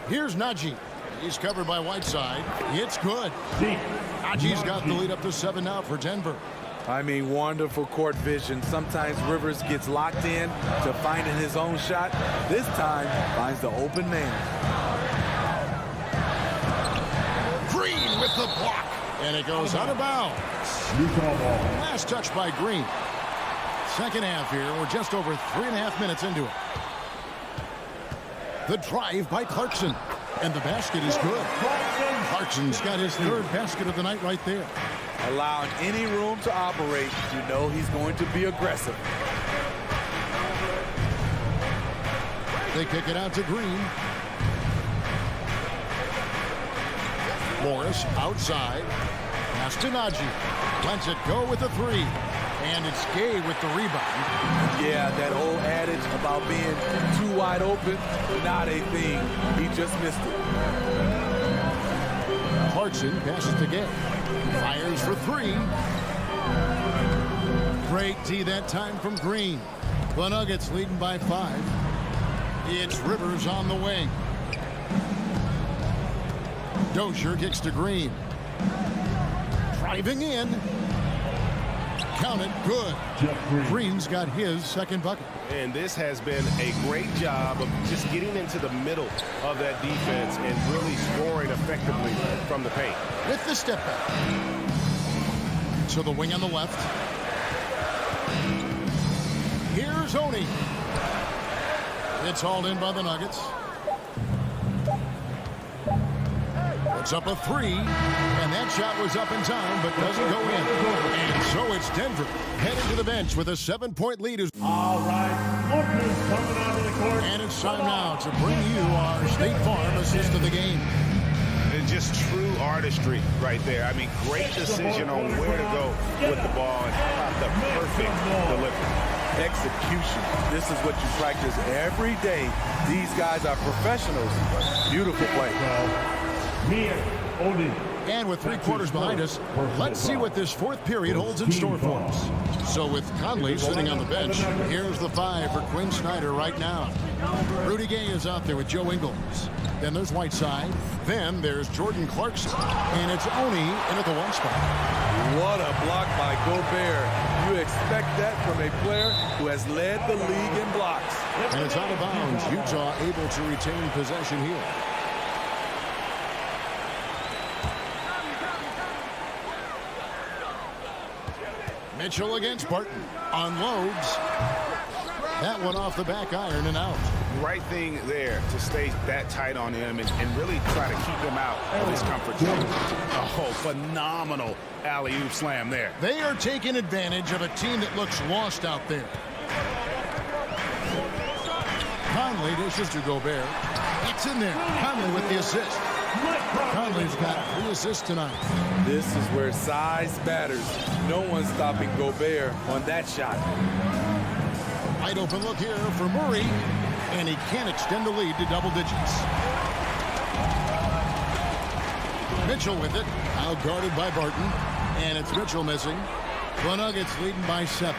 Here's Najee. He's covered by Whiteside. It's good. Najee's got the lead up to 7 now for Denver. I mean, wonderful court vision. Sometimes Rivers gets locked in to finding his own shot. This time, finds the open man. Green with the block. And it goes out of bounds. Last touch by Green. Second half here. We're just over 3.5 minutes into it. The drive by Clarkson. And the basket is good. Clarkson's got his 3rd basket of the night right there. Allowing any room to operate, you know he's going to be aggressive. They kick it out to Green. Morris outside. Pass to Najee. Lets it go with the 3. And it's Gay with the rebound. Yeah, that old adage about being too wide open, not a thing. He just missed it. Clarkson passes to Gay. Fires for 3. Great D that time from Green. The Nuggets leading by 5. It's Rivers on the wing. Dozier kicks to Green. Driving in. Count it, good. Green's got his 2nd bucket. And this has been a great job of just getting into the middle of that defense and really scoring effectively from the paint. With the step back. To the wing on the left. Here's Oni. It's hauled in by the Nuggets. It's up a 3, and that shot was up in time, but doesn't go in. And so it's Denver heading to the bench with a 7-point lead. All right, Lookers coming out of the court. And it's time now to bring you our State Farm assist of the game. It's just true artistry right there. I mean, great decision on where to go with the ball and how about the perfect delivery. Execution. This is what you practice every day. These guys are professionals. Beautiful play. And with 3 quarters behind us, let's see what this 4th period holds in store for us. So with Conley sitting on the bench, here's the 5 for Quinn Snyder right now. Rudy Gay is out there with Joe Ingles. Then there's Whiteside. Then there's Jordan Clarkson. And it's Oni in at the 1 spot. What a block by Gobert. You expect that from a player who has led the league in blocks. And it's out of bounds. Utah able to retain possession here. Mitchell against Barton. Unloads. That one off the back iron and out. Right thing there to stay that tight on him and really try to keep him out of his comfort zone. Oh, phenomenal alley-oop slam there. They are taking advantage of a team that looks lost out there. Conley dishes to Gobert. It's in there. Conley with the assist. Conley's got 3 assists tonight. This is where size matters. No one's stopping Gobert on that shot. Wide open look here for Murray, and he can't extend the lead to double digits. Mitchell with it, out guarded by Barton, and it's Mitchell missing. The Nuggets leading by 7.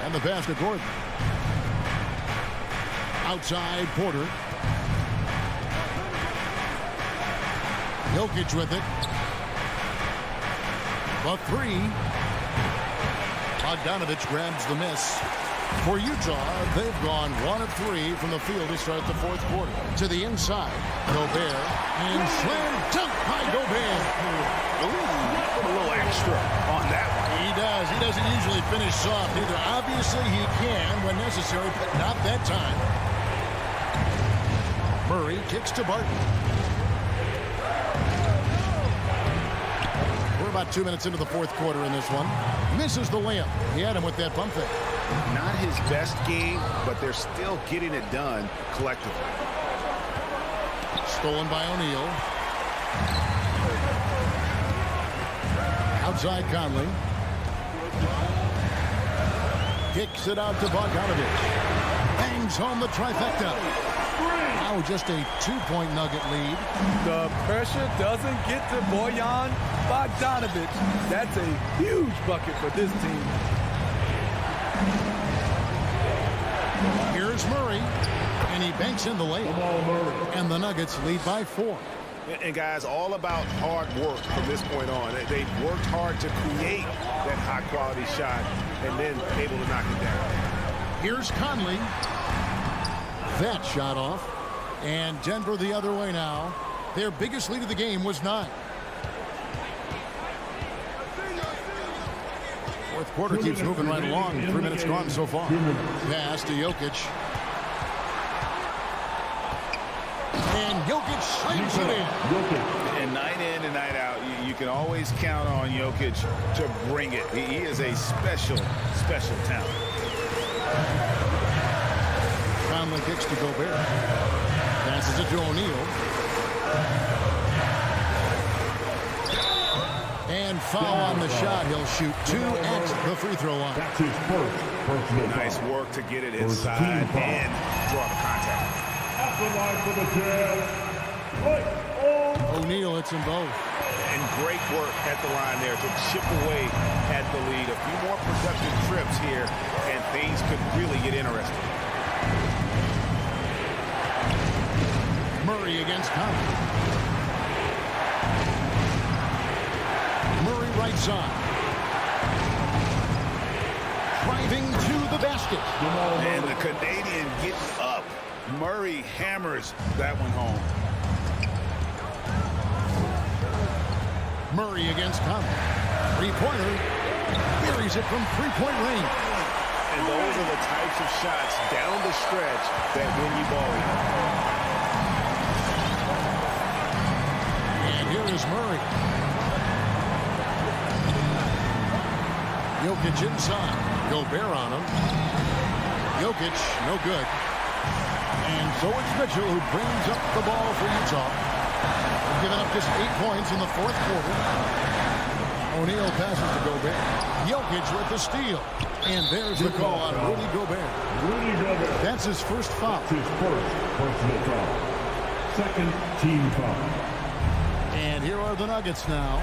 And the pass to Gordon. Outside, Porter. Jokic with it. The three. Bogdanovich grabs the miss. For Utah, they've gone 1 of 3 from the field to start the fourth quarter. To the inside, Gobert. And slam dunk by Gobert. Ooh, put a little extra on that one. He does. He doesn't usually finish soft either. Obviously, he can when necessary, but not that time. Murray kicks to Barton. We're about 2 minutes into the fourth quarter in this one. Misses the layup. He had him with that pump fake. Not his best game, but they're still getting it done collectively. Stolen by O'Neal. Outside Conley. Kicks it out to Bogdanovich. Bangs home the trifecta. Now just a 2-point Nugget lead. The pressure doesn't get to Bojan Bogdanovich. That's a huge bucket for this team. Here's Murray, and he banks in the layup. And the Nuggets lead by 4. And guys, all about hard work from this point on. They've worked hard to create that high-quality shot and then able to knock it down. Here's Conley. That shot off. And Denver the other way now. Their biggest lead of the game was 9. Fourth quarter keeps moving right along. 3 minutes gone so far. Pass to Jokic. And Jokic slings it in. And night in and night out, you can always count on Jokic to bring it. He is a special, special talent. Conley kicks to Gobert. Passes it to O'Neal. And foul on the shot. He'll shoot 2 at the free throw line. That's his first Nice work to get it inside and draw the contact. At the line for the jab. O'Neal hits them both. And great work at the line there to chip away at the lead. A few more productive trips here, and things could really get interesting. Murray against Conley. Murray right side. Driving to the basket. And the Canadian getting up. Murray hammers that one home. Murray against Conley. Three-pointer. Buries it from three-point range. And those are the types of shots down the stretch that win you ball games. And here is Murray. Jokic inside. Gobert on him. Jokic, no good. And so it's Mitchell who brings up the ball for Utah. They've given up just 8 points in the fourth quarter. O'Neal passes to Gobert. Jokic with the steal. And there's the call on Rudy Gobert. Rudy Gobert. That's his first foul. That's his first personal foul. Second team foul. And here are the Nuggets now.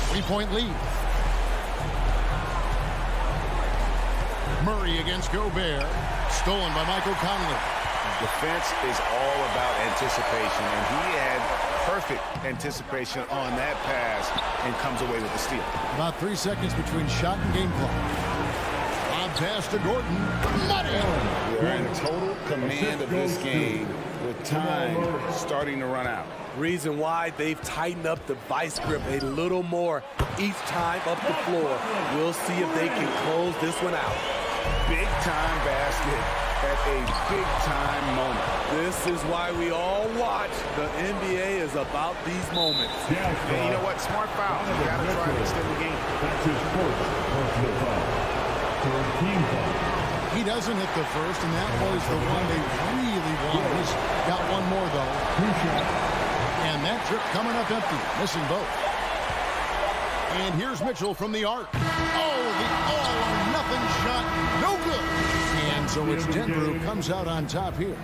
3-point lead. Murray against Gobert. Stolen by Michael Conley. Defense is all about anticipation, and he had perfect anticipation on that pass and comes away with the steal. About 3 seconds between shot and game clock. Lob pass to Gordon. Money! We're in total command of this game with time starting to run out. Reason why they've tightened up the vice grip a little more each time up the floor. We'll see if they can close this one out. Big time basket at a big time moment. This is why we all watch. The NBA is about these moments. And you know what? Smart foul. You got to try to extend the game. That's his first personal foul. Third team foul. He doesn't hit the first, and that was the one they really wanted. He's got one more, though. And that trip coming up empty, missing both. And here's Mitchell from the arc. Oh, the all-or-nothing shot, no good. And so it's Denver who comes out on top here.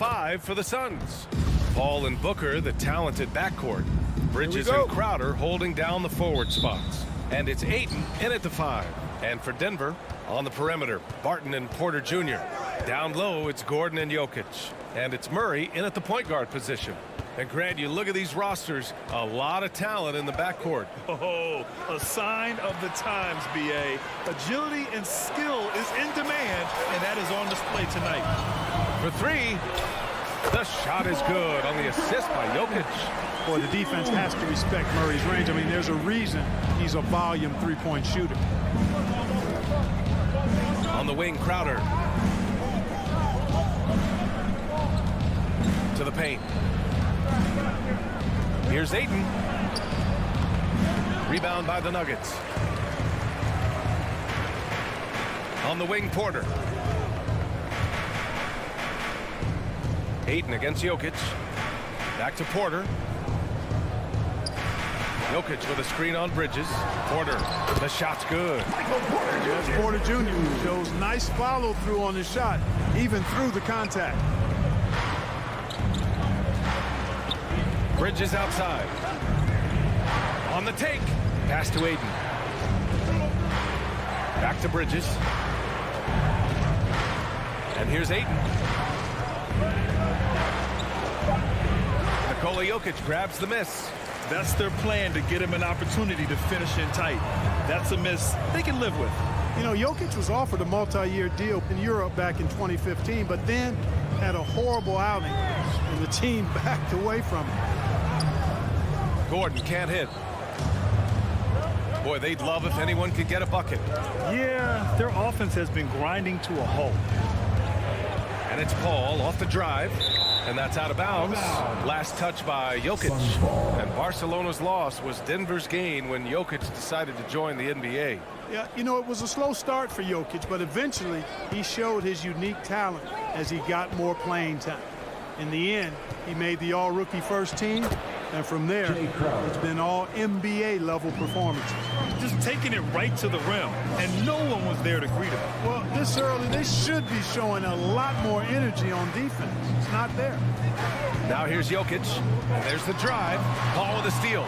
5 for the Suns. Paul and Booker, the talented backcourt. Bridges and Crowder holding down the forward spots. And it's Ayton in at the 5. And for Denver, on the perimeter, Barton and Porter Jr. Down low, it's Gordon and Jokic. And it's Murray in at the point guard position. And Grant, you look at these rosters, a lot of talent in the backcourt. Oh, a sign of the times, B.A. Agility and skill is in demand, and that is on display tonight. For 3, the shot is good on the assist by Jokic. Boy, the defense has to respect Murray's range. I mean, there's a reason he's a volume three-point shooter. On the wing, Crowder. To the paint. Here's Ayton. Rebound by the Nuggets. On the wing, Porter. Ayton against Jokic. Back to Porter. Jokic with a screen on Bridges. Porter, the shot's good. Yes, Porter Jr. shows nice follow-through on the shot, even through the contact. Bridges outside. On the take. Pass to Ayton. Back to Bridges. And here's Ayton. Nikola Jokic grabs the miss. That's their plan, to get him an opportunity to finish in tight. That's a miss they can live with. You know, Jokic was offered a multi-year deal in Europe back in 2015, but then had a horrible outing, and the team backed away from him. Gordon can't hit. Boy, they'd love if anyone could get a bucket. Yeah, their offense has been grinding to a halt. And it's Paul off the drive, and that's out of bounds. Last touch by Jokic. And Barcelona's loss was Denver's gain when Jokic decided to join the NBA. Yeah, you know, it was a slow start for Jokic, but eventually he showed his unique talent as he got more playing time. In the end, he made the all-rookie first team, and from there, it's been all NBA level performances. Just taking it right to the rim, and no one was there to greet him. Well, this early, they should be showing a lot more energy on defense. It's not there. Now here's Jokic, and there's the drive. Paul with a steal.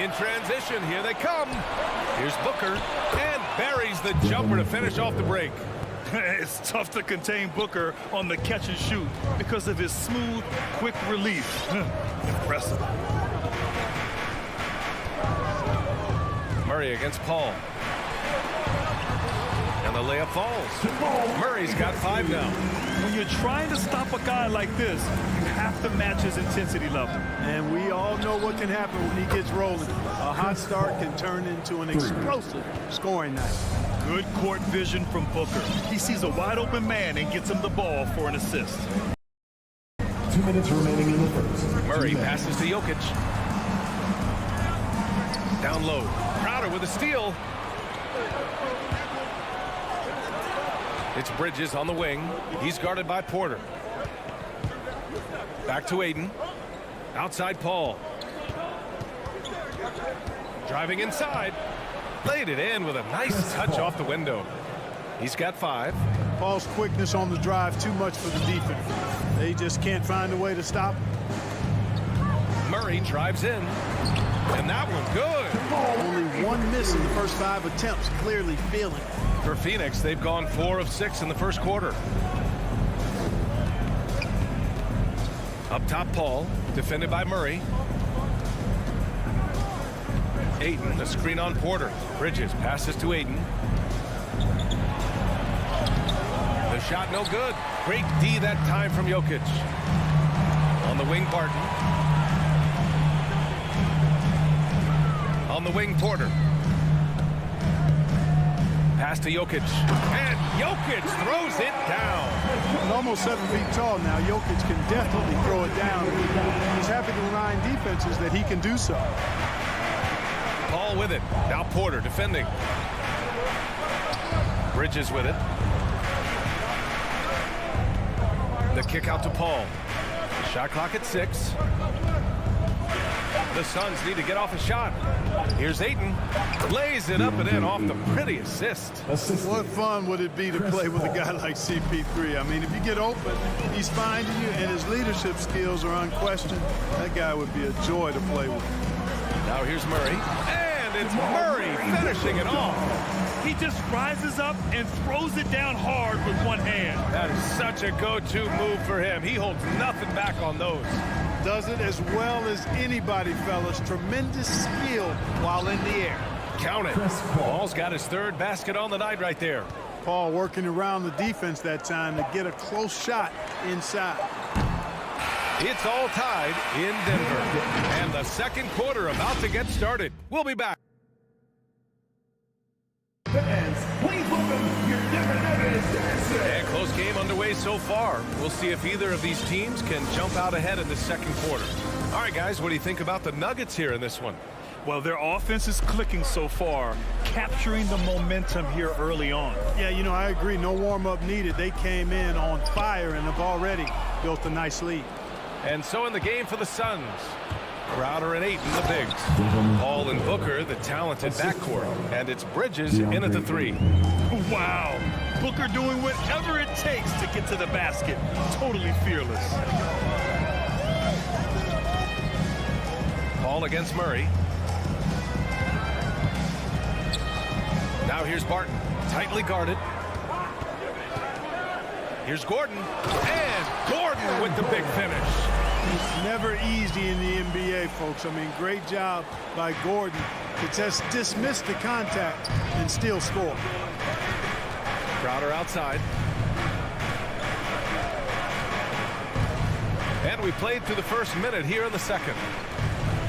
In transition, here they come. Here's Booker, and buries the jumper to finish off the break. It's tough to contain Booker on the catch and shoot because of his smooth, quick release. Impressive. Murray against Paul. And the layup falls. Murray's got 5 now. When you're trying to stop a guy like this, you have to match his intensity level. And we all know what can happen when he gets rolling. A hot start can turn into an explosive scoring night. Good court vision from Booker. He sees a wide open man and gets him the ball for an assist. 2 minutes remaining in the first. Murray passes to Jokic. Down low. Crowder with a steal. It's Bridges on the wing. He's guarded by Porter. Back to Ayton. Outside Paul. Driving inside. Laid it in with a nice touch off the window. He's got 5. Paul's quickness on the drive, too much for the defense. They just can't find a way to stop him. Murray drives in. And that one good. Only 1 miss in the first 5 attempts, clearly feeling it. For Phoenix, they've gone 4 of 6 in the first quarter. Up top, Paul, defended by Murray. Ayton, the screen on Porter. Bridges passes to Ayton. The shot no good. Great D that time from Jokic. On the wing, Barton. On the wing, Porter. Pass to Jokic. And Jokic throws it down. At almost 7 feet tall now, Jokic can definitely throw it down. He's happy to remind defenses that he can do so. Paul with it. Now Porter defending. Bridges with it. The kick out to Paul. Shot clock at 6. The Suns need to get off a shot. Here's Ayton. Lays it up and in off the pretty assist. What fun would it be to play with a guy like CP3? I mean, if you get open, he's finding you, and his leadership skills are unquestioned. That guy would be a joy to play with. Now here's Murray. And it's Murray finishing it off. He just rises up and throws it down hard with one hand. That is such a go-to move for him. He holds nothing back on those. Does it as well as anybody, fellas. Tremendous skill while in the air. Count it. Paul's got his third basket on the night right there. Paul working around the defense that time to get a close shot inside. It's all tied in Denver. And the second quarter about to get started. We'll be back. Fans, please welcome your Denver Nuggets dancers. And close game underway so far. We'll see if either of these teams can jump out ahead in the second quarter. All right, guys, what do you think about the Nuggets here in this one? Well, their offense is clicking so far, capturing the momentum here early on. Yeah, you know, I agree. No warm-up needed. They came in on fire and have already built a nice lead. And so in the game for the Suns, Crowder and Ayton, the bigs. Paul and Booker, the talented backcourt. And it's Bridges in at the three. Wow. Booker doing whatever it takes to get to the basket. Totally fearless. Paul against Murray. Now here's Barton, tightly guarded. Here's Gordon, and Gordon with the big finish. It's never easy in the NBA, folks. I mean, great job by Gordon to just dismiss the contact and still score. Crowder outside. And we played through the first minute here in the second.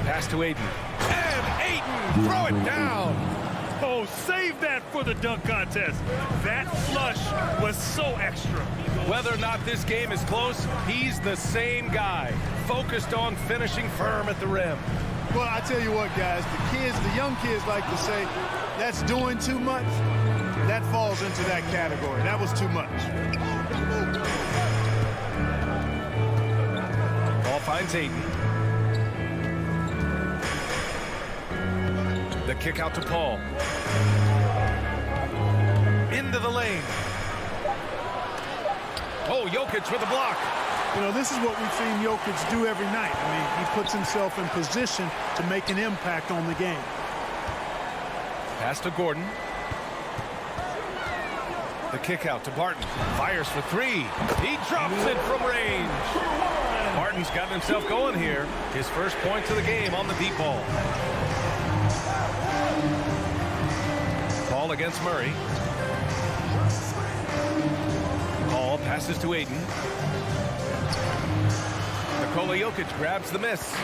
Pass to Ayton. And Ayton, throw it down. Oh, save that for the dunk contest. That flush was so extra. Whether or not this game is close, he's the same guy, focused on finishing firm at the rim. Well, I tell you what, guys, the young kids like to say, that's doing too much. That falls into that category. That was too much. Ball finds Ayton. The kick out to Paul. Into the lane. Oh, Jokic with a block. You know, this is what we've seen Jokic do every night. I mean, he puts himself in position to make an impact on the game. Pass to Gordon. The kick out to Barton. Fires for three. He drops it from range. Barton's gotten himself going here. His first points of the game on the deep ball. Ball against Murray. Paul passes to Ayton. Nikola Jokic grabs the miss.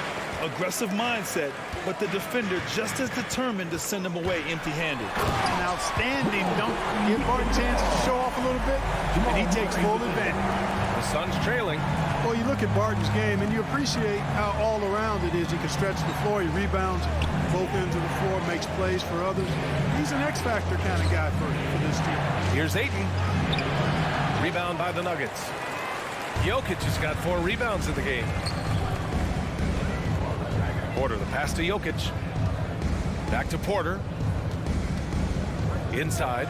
Aggressive mindset, but the defender just as determined to send him away empty-handed. An outstanding dunk. Give Barton chances to show off a little bit, and he takes full advantage. The Suns trailing. Well, you look at Barton's game, and you appreciate how all-around it is. He can stretch the floor. He rebounds both ends of the floor, makes plays for others. He's an X-factor kind of guy for this team. Here's Ayton. Rebound by the Nuggets. Jokic has got 4 rebounds in the game. Porter, the pass to Jokic. Back to Porter. Inside.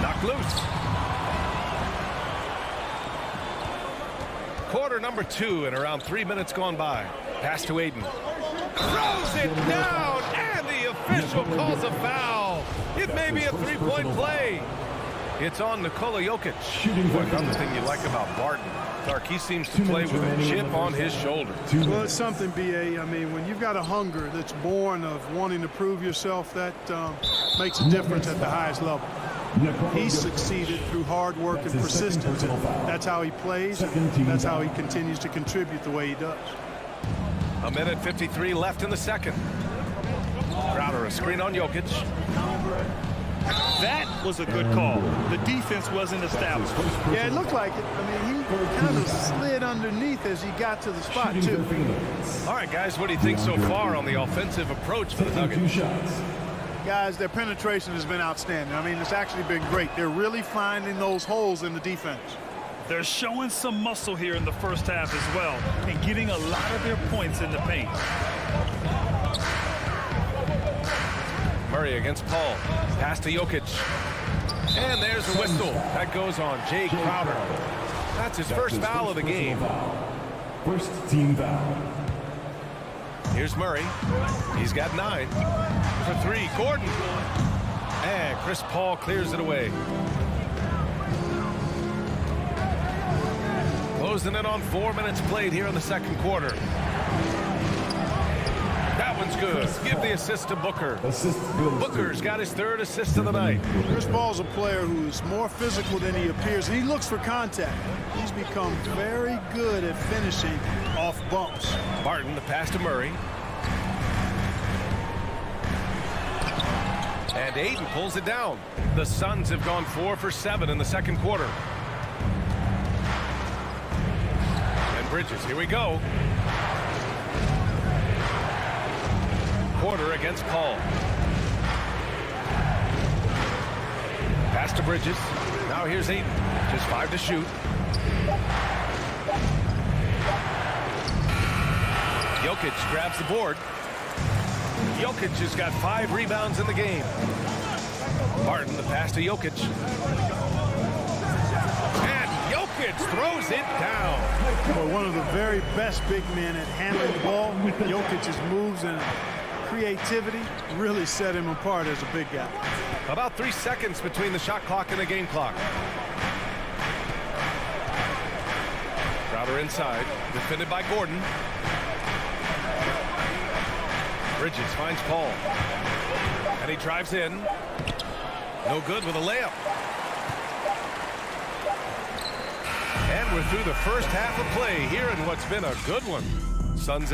Knocked loose. Quarter number 2 and around 3 minutes gone by. Pass to Ayton. Throws it down, and the official calls a foul. It may be a three-point play. It's on Nikola Jokic. Boy, another thing you like about Barton, Clark, he seems to play with a chip on his shoulder. Well, it's something, B.A. I mean, when you've got a hunger that's born of wanting to prove yourself, that makes a difference at the highest level. He's succeeded through hard work and persistence. That's how he plays. That's how he continues to contribute the way he does. A minute 53 left in the second. Crowder, a screen on Jokic. That was a good call. The defense wasn't established. Yeah, it looked like it. I mean, he kind of slid underneath as he got to the spot, too. All right, guys, what do you think so far on the offensive approach for the Nuggets? Guys, their penetration has been outstanding. I mean, it's actually been great. They're really finding those holes in the defense. They're showing some muscle here in the first half as well and getting a lot of their points in the paint. Murray against Paul. Pass to Jokic. And there's the whistle. That goes on Jay Crowder. That's his first foul of the game. First team foul. Here's Murray. He's got 9. For 3, Gordon. And Chris Paul clears it away. Closing in on 4 minutes played here in the second quarter. That one's good. Give the assist to Booker. Booker's got his 3rd assist of the night. Chris Paul's a player who's more physical than he appears, and he looks for contact. He's become very good at finishing off bumps. Barton, the pass to Murray. And Ayton pulls it down. The Suns have gone 4 for 7 in the second quarter. And Bridges, here we go. Quarter against Paul. Pass to Bridges. Now here's Ayton. Just 5 to shoot. Jokic grabs the board. Jokic has got 5 rebounds in the game. Barton, the pass to Jokic. And Jokic throws it down. Well, one of the very best big men at handling the ball. Jokic's moves and creativity really set him apart as a big guy. About 3 seconds between the shot clock and the game clock. Crowder inside, defended by Gordon. Bridges finds Paul. And he drives in. No good with a layup. And we're through the first half of play here in what's been a good one. Suns.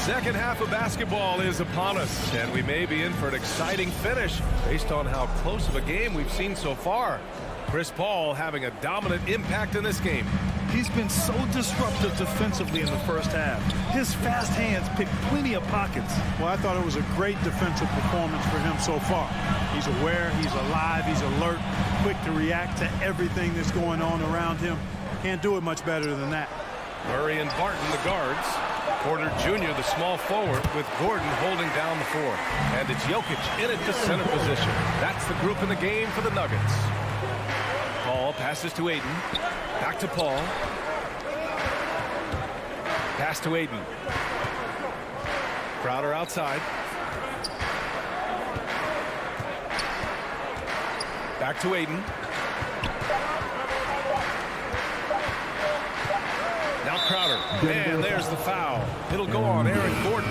Second half of basketball is upon us, and we may be in for an exciting finish based on how close of a game we've seen so far. Chris Paul having a dominant impact in this game. He's been so disruptive defensively in the first half. His fast hands pick plenty of pockets. Well, I thought it was a great defensive performance for him so far. He's aware, he's alive, he's alert, quick to react to everything that's going on around him. Can't do it much better than that. Murray and Barton, the guards. Porter Jr., the small forward, with Gordon holding down the 4. And it's Jokic in at the center position. That's the group in the game for the Nuggets. Paul passes to Ayton. Back to Paul. Pass to Ayton. Crowder outside. Back to Ayton. Now Crowder. And there's the foul. It'll go on Aaron Gordon.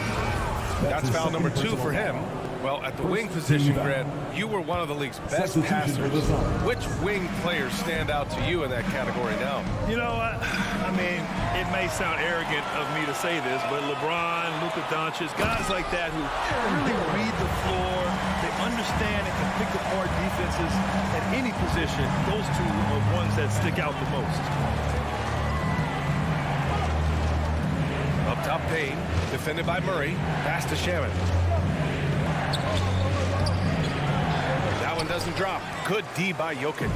That's foul number 2 for him. Well, at the wing position, Grant, you were one of the league's best passers. Which wing players stand out to you in that category now? You know, I mean, it may sound arrogant of me to say this, but LeBron, Luka Doncic, guys like that who really read the floor, they understand and can pick apart defenses at any position. Those 2 are ones that stick out the most. Up top, Payne, defended by Murray. Pass to Shaman. That one doesn't drop. Good D by Jokic.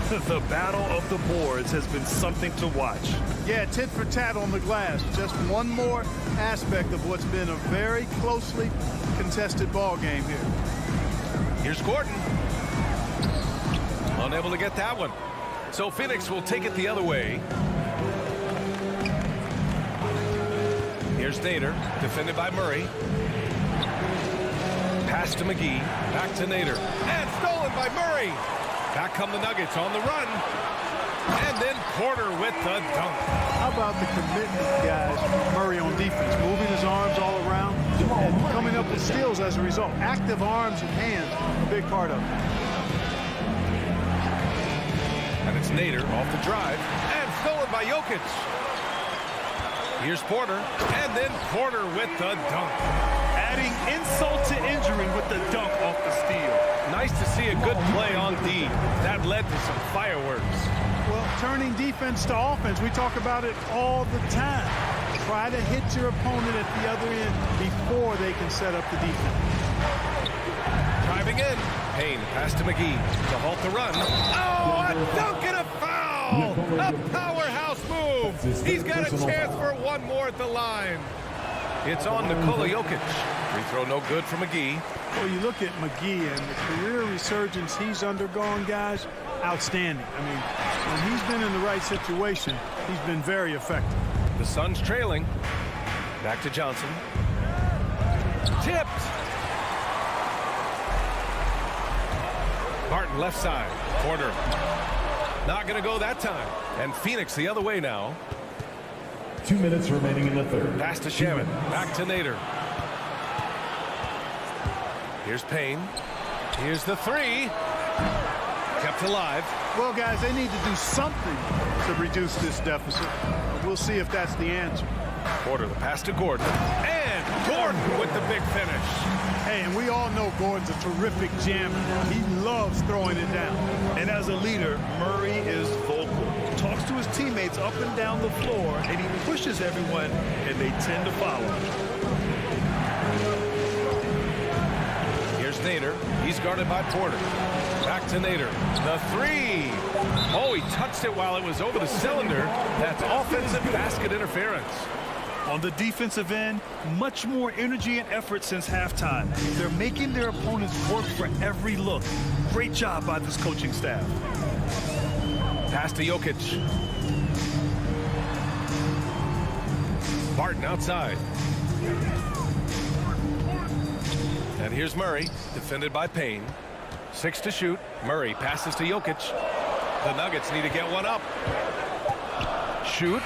The battle of the boards has been something to watch. Yeah, tit for tat on the glass. Just one more aspect of what's been a very closely contested ball game here. Here's Gordon. Unable to get that one. So Phoenix will take it the other way. Here's Nader, defended by Murray. Pass to McGee, back to Nader, and stolen by Murray. Back come the Nuggets on the run, and then Porter with the dunk. How about the commitment, guys, from Murray on defense, moving his arms all around and coming up with steals as a result. Active arms and hands, a big part of it. And it's Nader off the drive, and stolen by Jokic. Here's Porter, and then Porter with the dunk. Adding insult to injury with the dunk off the steal. Nice to see a good play on D. That led to some fireworks. Well, turning defense to offense, we talk about it all the time. Try to hit your opponent at the other end before they can set up the defense. Driving driving in. Payne pass to McGee to halt the run. Oh, a dunk and a foul! A powerhouse move. He's got a chance for one more at the line. It's on Nikola Jokic. Free throw no good for McGee. Well, you look at McGee and the career resurgence he's undergone, guys, outstanding. I mean, when he's been in the right situation, he's been very effective. The Suns trailing. Back to Johnson. Tipped. Barton left side. Corner. Not going to go that time. And Phoenix the other way now. 2 minutes remaining in the third. Pass to Shaman. Back to Nader. Here's Payne. Here's the three. Kept alive. Well, guys, they need to do something to reduce this deficit. We'll see if that's the answer. Porter, the pass to Gordon. And Gordon with the big finish. Hey, and we all know Gordon's a terrific jammer. He loves throwing it down. And as a leader, Murray is vocal. Talks to his teammates up and down the floor, and he pushes everyone, and they tend to follow. Here's Nader. He's guarded by Porter. Back to Nader. The three. Oh, he touched it while it was over the cylinder. That's offensive basket interference. On the defensive end, much more energy and effort since halftime. They're making their opponents work for every look. Great job by this coaching staff. Pass to Jokic. Barton outside. And here's Murray, defended by Payne. 6 to shoot. Murray passes to Jokic. The Nuggets need to get one up. Shoots.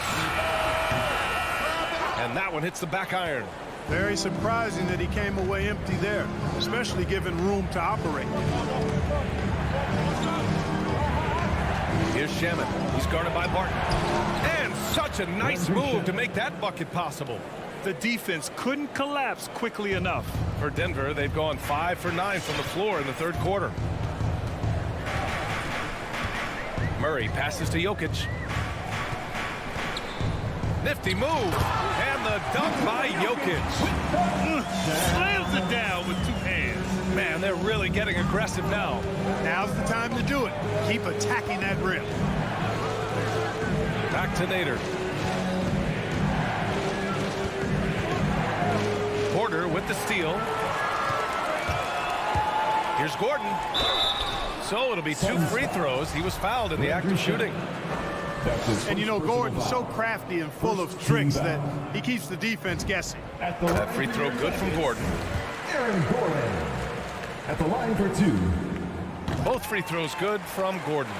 And that one hits the back iron. Very surprising that he came away empty there, especially given room to operate. Here's Shaman. He's guarded by Barton. And such a nice move to make that bucket possible. The defense couldn't collapse quickly enough. For Denver, they've gone 5 for 9 from the floor in the third quarter. Murray passes to Jokic. Nifty move. And the dunk by Jokic. Slams it down with 2 hands. Man, they're really getting aggressive now. Now's the time to do it. Keep attacking that rim. Back to Nader. Porter with the steal. Here's Gordon. So it'll be 2 free throws. He was fouled in the act of shooting. And you know, Gordon's so crafty and full of tricks that he keeps the defense guessing. That free throw good from Gordon. Aaron Gordon at the line for 2. Both free throws good from Gordon.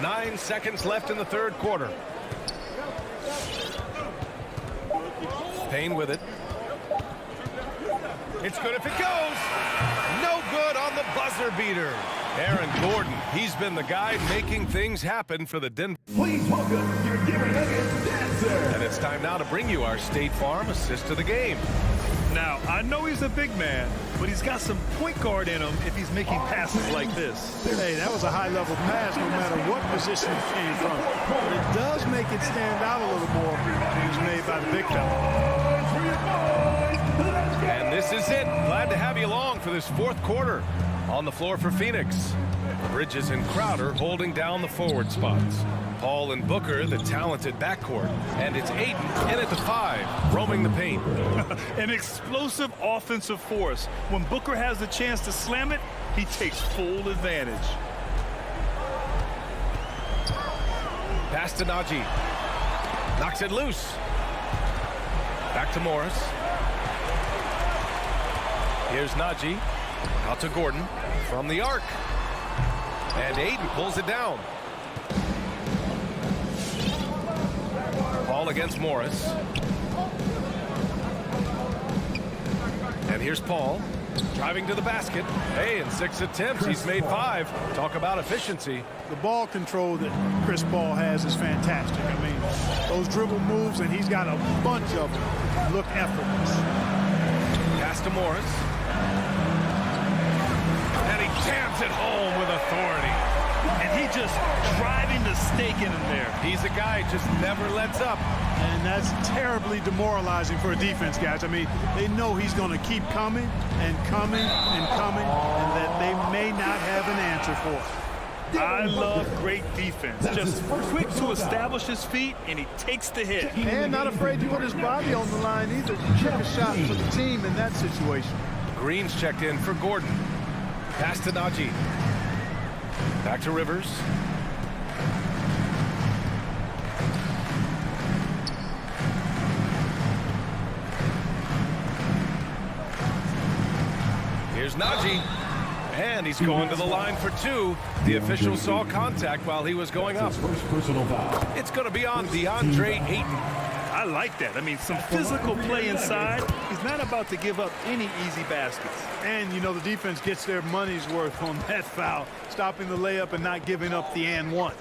9 seconds left in the third quarter. Payne with it. It's good if it goes. No good on the buzzer beater. Aaron Gordon, he's been the guy making things happen for the Denver. Please welcome your Denver Nuggets dancer. And it's time now to bring you our State Farm assist of the game. Now, I know he's a big man, but he's got some point guard in him if he's making passes like this. Hey, that was a high-level pass no matter what position it came from. But it does make it stand out a little more when it was made by the big fella. And this is it. Glad to have you along for this fourth quarter. On the floor for Phoenix. Bridges and Crowder holding down the forward spots. Paul and Booker, the talented backcourt. And it's Ayton in at the 5, roaming the paint. An explosive offensive force. When Booker has the chance to slam it, he takes full advantage. Pass to Najee. Knocks it loose. Back to Morris. Here's Najee. Out to Gordon from the arc. And Ayton pulls it down. Ball against Morris. And here's Paul. Driving to the basket. Hey, in 6 attempts, he's made 5. Talk about efficiency. The ball control that Chris Paul has is fantastic. I mean, those dribble moves, and he's got a bunch of them, look effortless. Pass to Morris. And he jams it home with authority. And he just driving the stake in him there. He's a guy who just never lets up. And that's terribly demoralizing for a defense, guys. I mean, they know he's going to keep coming and coming and coming, and that they may not have an answer for it. I love great defense. Just quick to establish his feet, and he takes the hit. And not afraid to put his body on the line either. Took a shot for the team in that situation. Green's checked in for Gordon. Pass to Najee. Back to Rivers. Here's Najee. And he's going to the line for 2. The official saw contact while he was going up. First personal foul. It's going to be on DeAndre Ayton. I like that. I mean, some physical play inside. He's not about to give up any easy baskets. And, you know, the defense gets their money's worth on that foul, stopping the layup and not giving up the and one.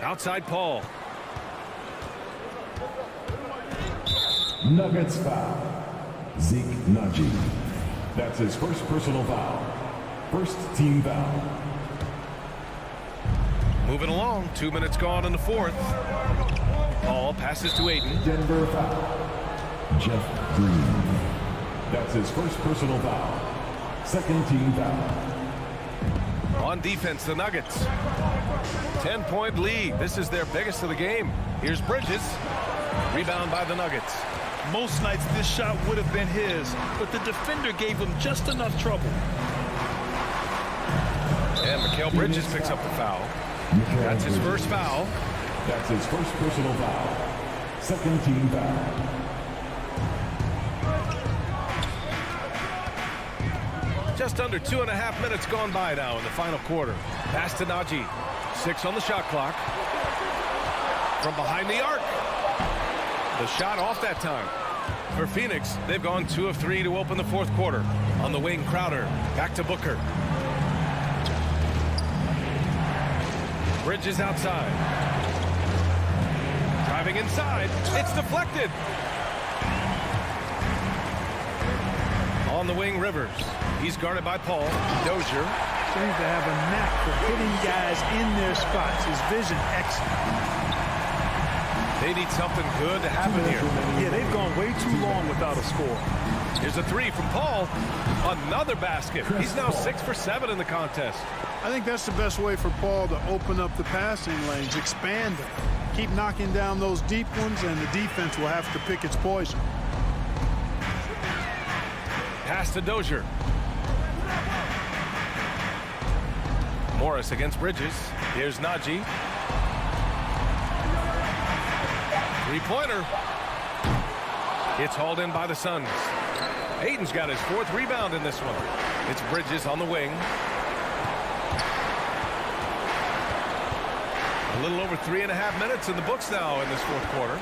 Outside Paul. Nuggets foul. Zeke Najee. That's his first personal foul. First team foul. Moving along. 2 minutes gone in the fourth. Paul passes to Ayton. Denver foul. Jeff Green. That's his first personal foul. Second team foul. On defense, the Nuggets. 10-point lead. This is their biggest of the game. Here's Bridges. Rebound by the Nuggets. Most nights this shot would have been his, but the defender gave him just enough trouble. And Mikal Bridges picks up the foul. That's his first foul. That's his first personal foul. Second team foul. Just under 2.5 minutes gone by now in the final quarter. Pass to Najee. 6 on the shot clock. From behind the arc. The shot off that time. For Phoenix, they've gone 2 of 3 to open the fourth quarter. On the wing, Crowder. Back to Booker. Bridges outside. Driving inside. It's deflected. On the wing, Rivers. He's guarded by Paul. Dozier. Seems to have a knack for hitting guys in their spots. His vision excellent. They need something good to happen here. Yeah, they've gone way too long without a score. Here's a 3 from Paul. Another basket. He's now 6 for 7 in the contest. I think that's the best way for Paul to open up the passing lanes, expand them. Keep knocking down those deep ones, and the defense will have to pick its poison. Pass to Dozier. Morris against Bridges. Here's Najee. Three-pointer. It's hauled in by the Suns. Ayton's got his 4th rebound in this one. It's Bridges on the wing. A little over 3.5 minutes in the books now in this fourth quarter.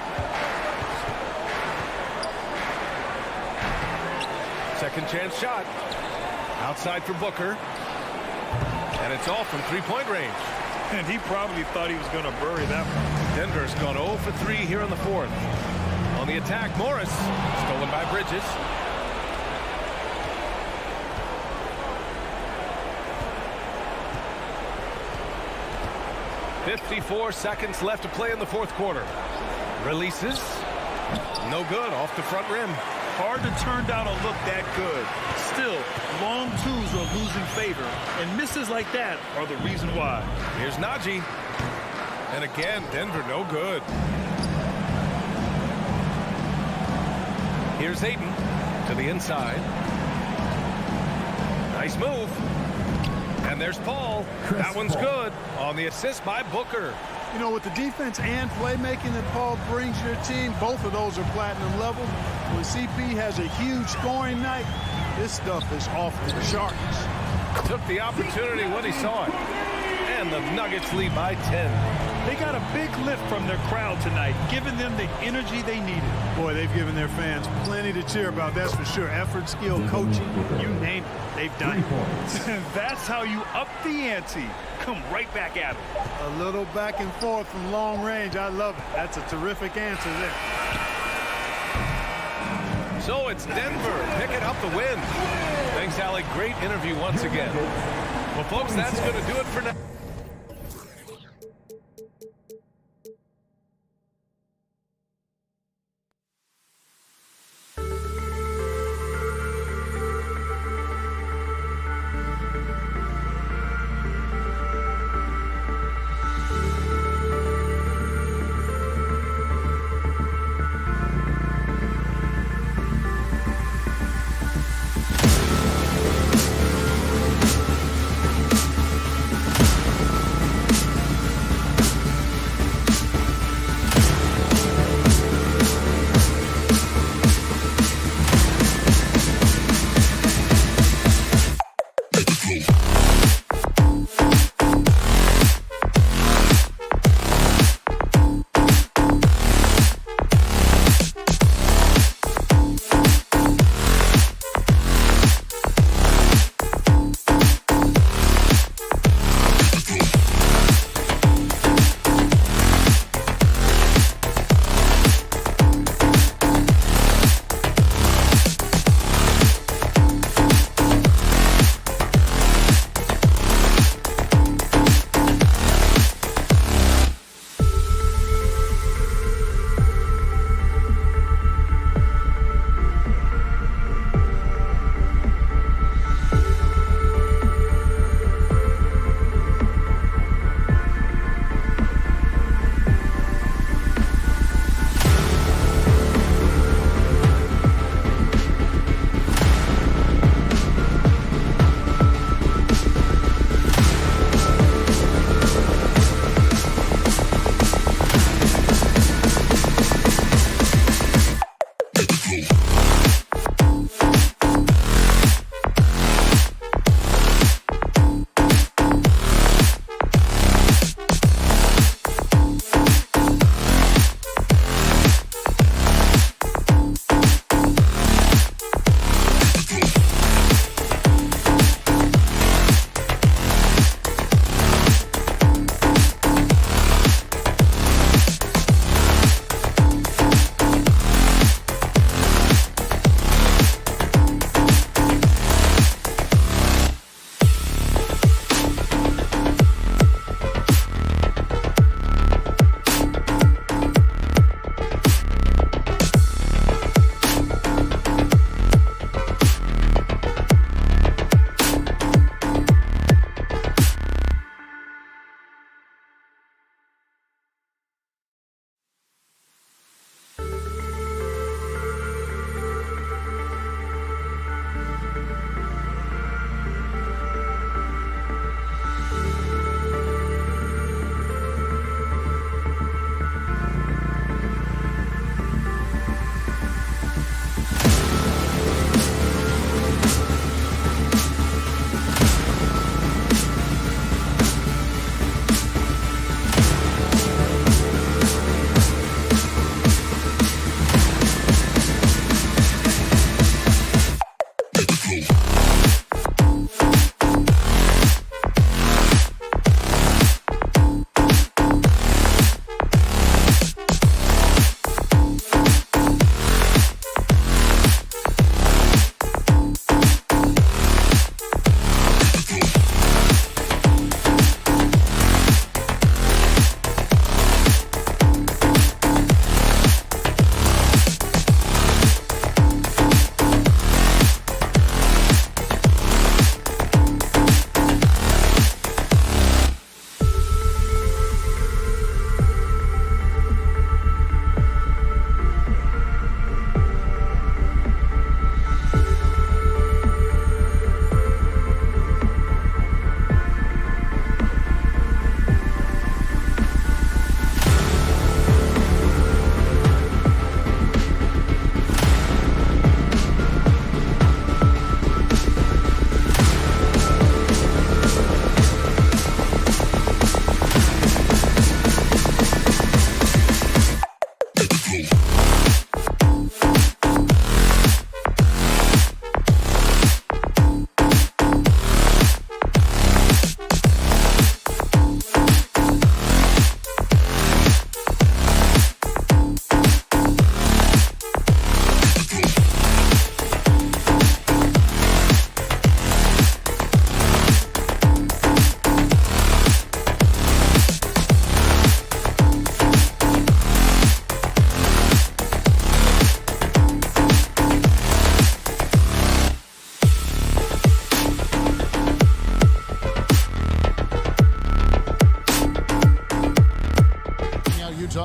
Second chance shot. Outside for Booker. And it's off from 3-point range. And he probably thought he was going to bury that one. Denver's gone 0 for 3 here in the fourth. On the attack, Morris. Stolen by Bridges. .54 seconds left to play in the fourth quarter. Releases. No good. Off the front rim. Hard to turn down a look that good. Still, long twos are losing favor, and misses like that are the reason why. Here's Najee. And again, Denver no good. Here's Ayton to the inside. Nice move. And there's Paul. That one's good on the assist by Booker. You know, with the defense and playmaking that Paul brings to your team, both of those are platinum level. When CP has a huge scoring night, this stuff is off the charts. Took the opportunity when he saw it. And the Nuggets lead by 10. They got a big lift from their crowd tonight, giving them the energy they needed. Boy, they've given their fans plenty to cheer about, that's for sure. Effort, skill, coaching, you name it, they've done it. That's how you up the ante. Come right back at them. A little back and forth from long range. I love it. That's a terrific answer there. So it's Denver picking up the win. Thanks, Allie. Great interview once again. Well, folks, that's going to do it for now.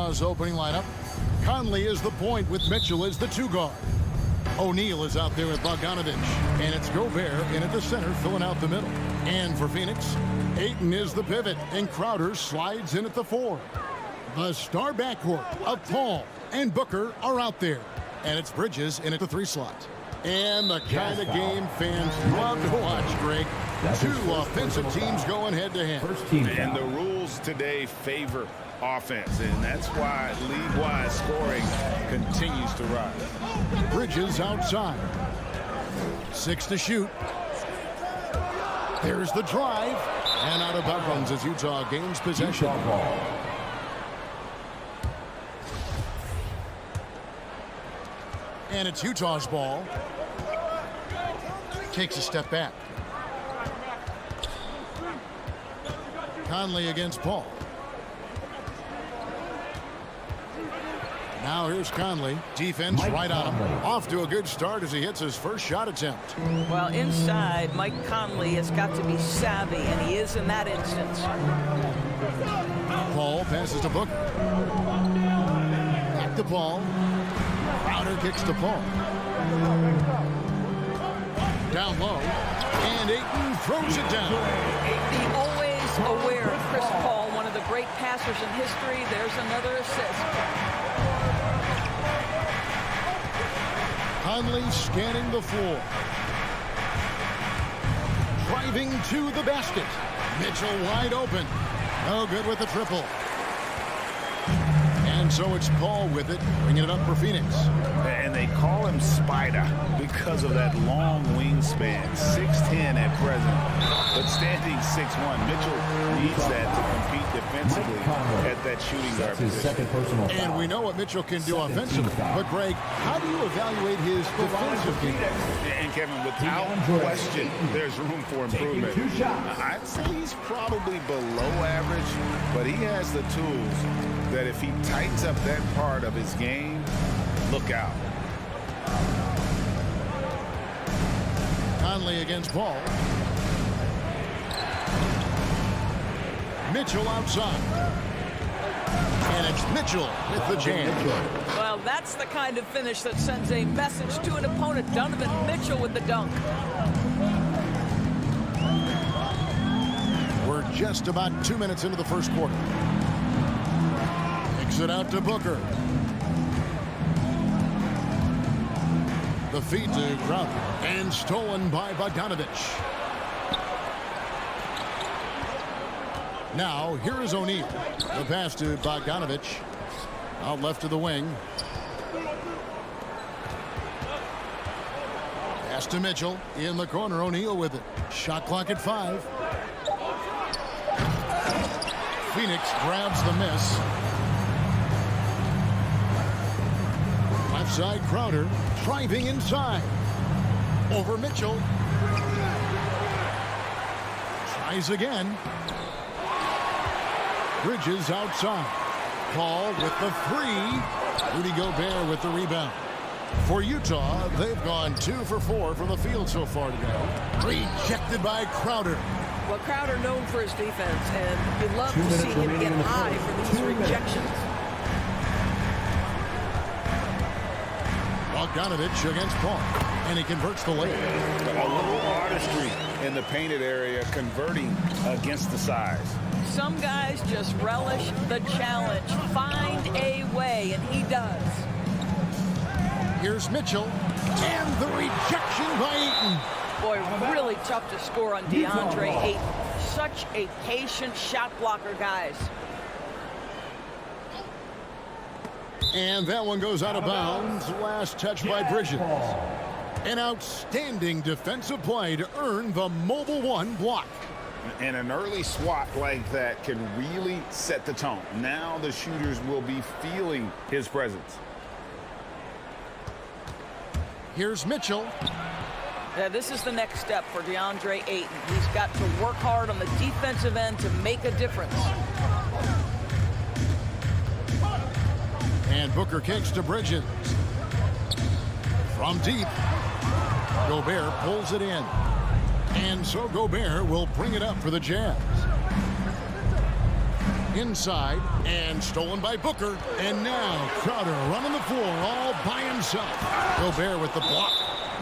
Utah's opening lineup. Conley is the point with Mitchell as the 2 guard. O'Neal is out there with Bogdanovich. And it's Gobert in at the center, filling out the middle. And for Phoenix, Ayton is the pivot, and Crowder slides in at the 4. The star backcourt of Paul and Booker are out there. And it's Bridges in at the 3 slot. And the kind of game fans love to watch, Greg. 2 offensive teams going head-to-head. And the rules today favor offense, and that's why league-wide scoring continues to rise. Bridges outside. 6 to shoot. There's the drive. And out of bounds as Utah gains possession. And it's Utah's ball. Takes a step back. Conley against Paul. Now here's Conley. Defense right on him. Off to a good start as he hits his first shot attempt. Well, inside, Mike Conley has got to be savvy, and he is in that instance. Paul passes to Booker. Back to Paul. Crowder kicks to Paul. Down low. And Ayton throws it down. The always aware Chris Paul, one of the great passers in history. There's another assist. Conley scanning the floor. Driving to the basket. Mitchell wide open. No good with the triple. And so it's Paul with it, bringing it up for Phoenix. And they call him Spider because of that long wingspan, 6'10" at present, but standing 6'1". Mitchell needs that to compete defensively at that shooting guard position. And we know what Mitchell can do offensively. But, Greg, how do you evaluate his defensive game? And, Kevin, without question, there's room for improvement. I'd say he's probably below average, but he has the tools that if he tightens up that part of his game, look out. Conley against Paul. Mitchell outside. And it's Mitchell with the jam. Well, that's the kind of finish that sends a message to an opponent. Donovan Mitchell with the dunk. We're just about 2 minutes into the first quarter. Kicks it out to Booker. The feed to Crowder. And stolen by Bogdanovich. Now, here is O'Neal. The pass to Bogdanovich. Out left to the wing. Pass to Mitchell. In the corner, O'Neal with it. Shot clock at 5. Phoenix grabs the miss. Left side, Crowder. Driving inside. Over Mitchell. Tries again. Bridges outside. Paul with the 3. Rudy Gobert with the rebound. For Utah, they've gone 2 for 4 from the field so far today. Rejected by Crowder. Well, Crowder known for his defense, and you'd love to see him get high for these rejections. Bogdanovich against Paul, and he converts the layup. A little artistry in the painted area, converting against the size. Some guys just relish the challenge. Find a way, and he does. Here's Mitchell, and the rejection by Ayton. Boy, really tough to score on DeAndre Ayton. Such a patient shot blocker, guys. And that one goes out of bounds. Last touch by Bridges. An outstanding defensive play to earn the mobile 1 block. And an early swat like that can really set the tone. Now the shooters will be feeling his presence. Here's Mitchell. Yeah, this is the next step for DeAndre Ayton. He's got to work hard on the defensive end to make a difference. And Booker kicks to Bridges. From deep. Gobert pulls it in. And so Gobert will bring it up for the Jazz. inside and stolen by Booker. And now Crowder running the floor all by himself. Gobert with the block.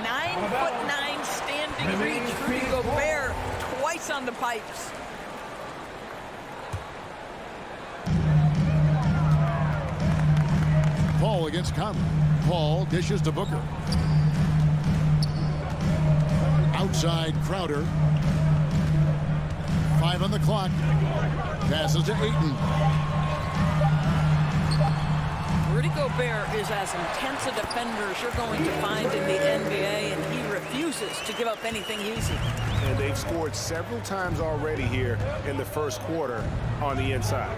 9'9" standing reach. Rudy Gobert twice on the pipes. Paul against Conley. Paul dishes to Booker. Outside Crowder. 5 on the clock. Passes to Ayton. Rudy Gobert is as intense a defender as you're going to find in the NBA, and he refuses to give up anything easy. And they've scored several times already here in the first quarter on the inside.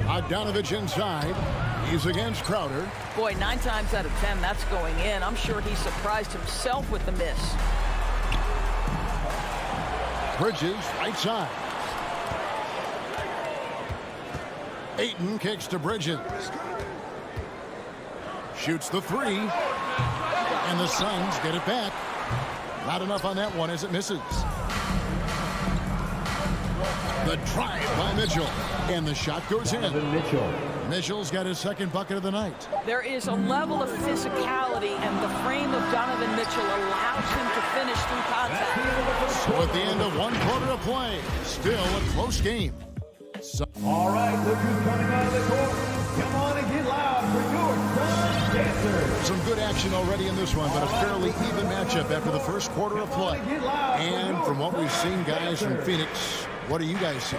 Bogdanovich inside. He's against Crowder. Boy, 9 times out of 10, that's going in. I'm sure he surprised himself with the miss. Bridges, right side. Ayton kicks to Bridges. Shoots the 3. And the Suns get it back. Not enough on that one as it misses. The drive by Mitchell. And the shot goes in. Mitchell's got his second bucket of the night. There is a level of physicality, and the frame of Donovan Mitchell allows him to finish through contact. So at the end of 1 quarter of play, still a close game. All right, look who's coming out of the court. Come on and get loud for your Untitled Chapter. Some good action already in this one, but a fairly even matchup after the first quarter of play. And from what we've seen, guys from Phoenix, what do you guys see?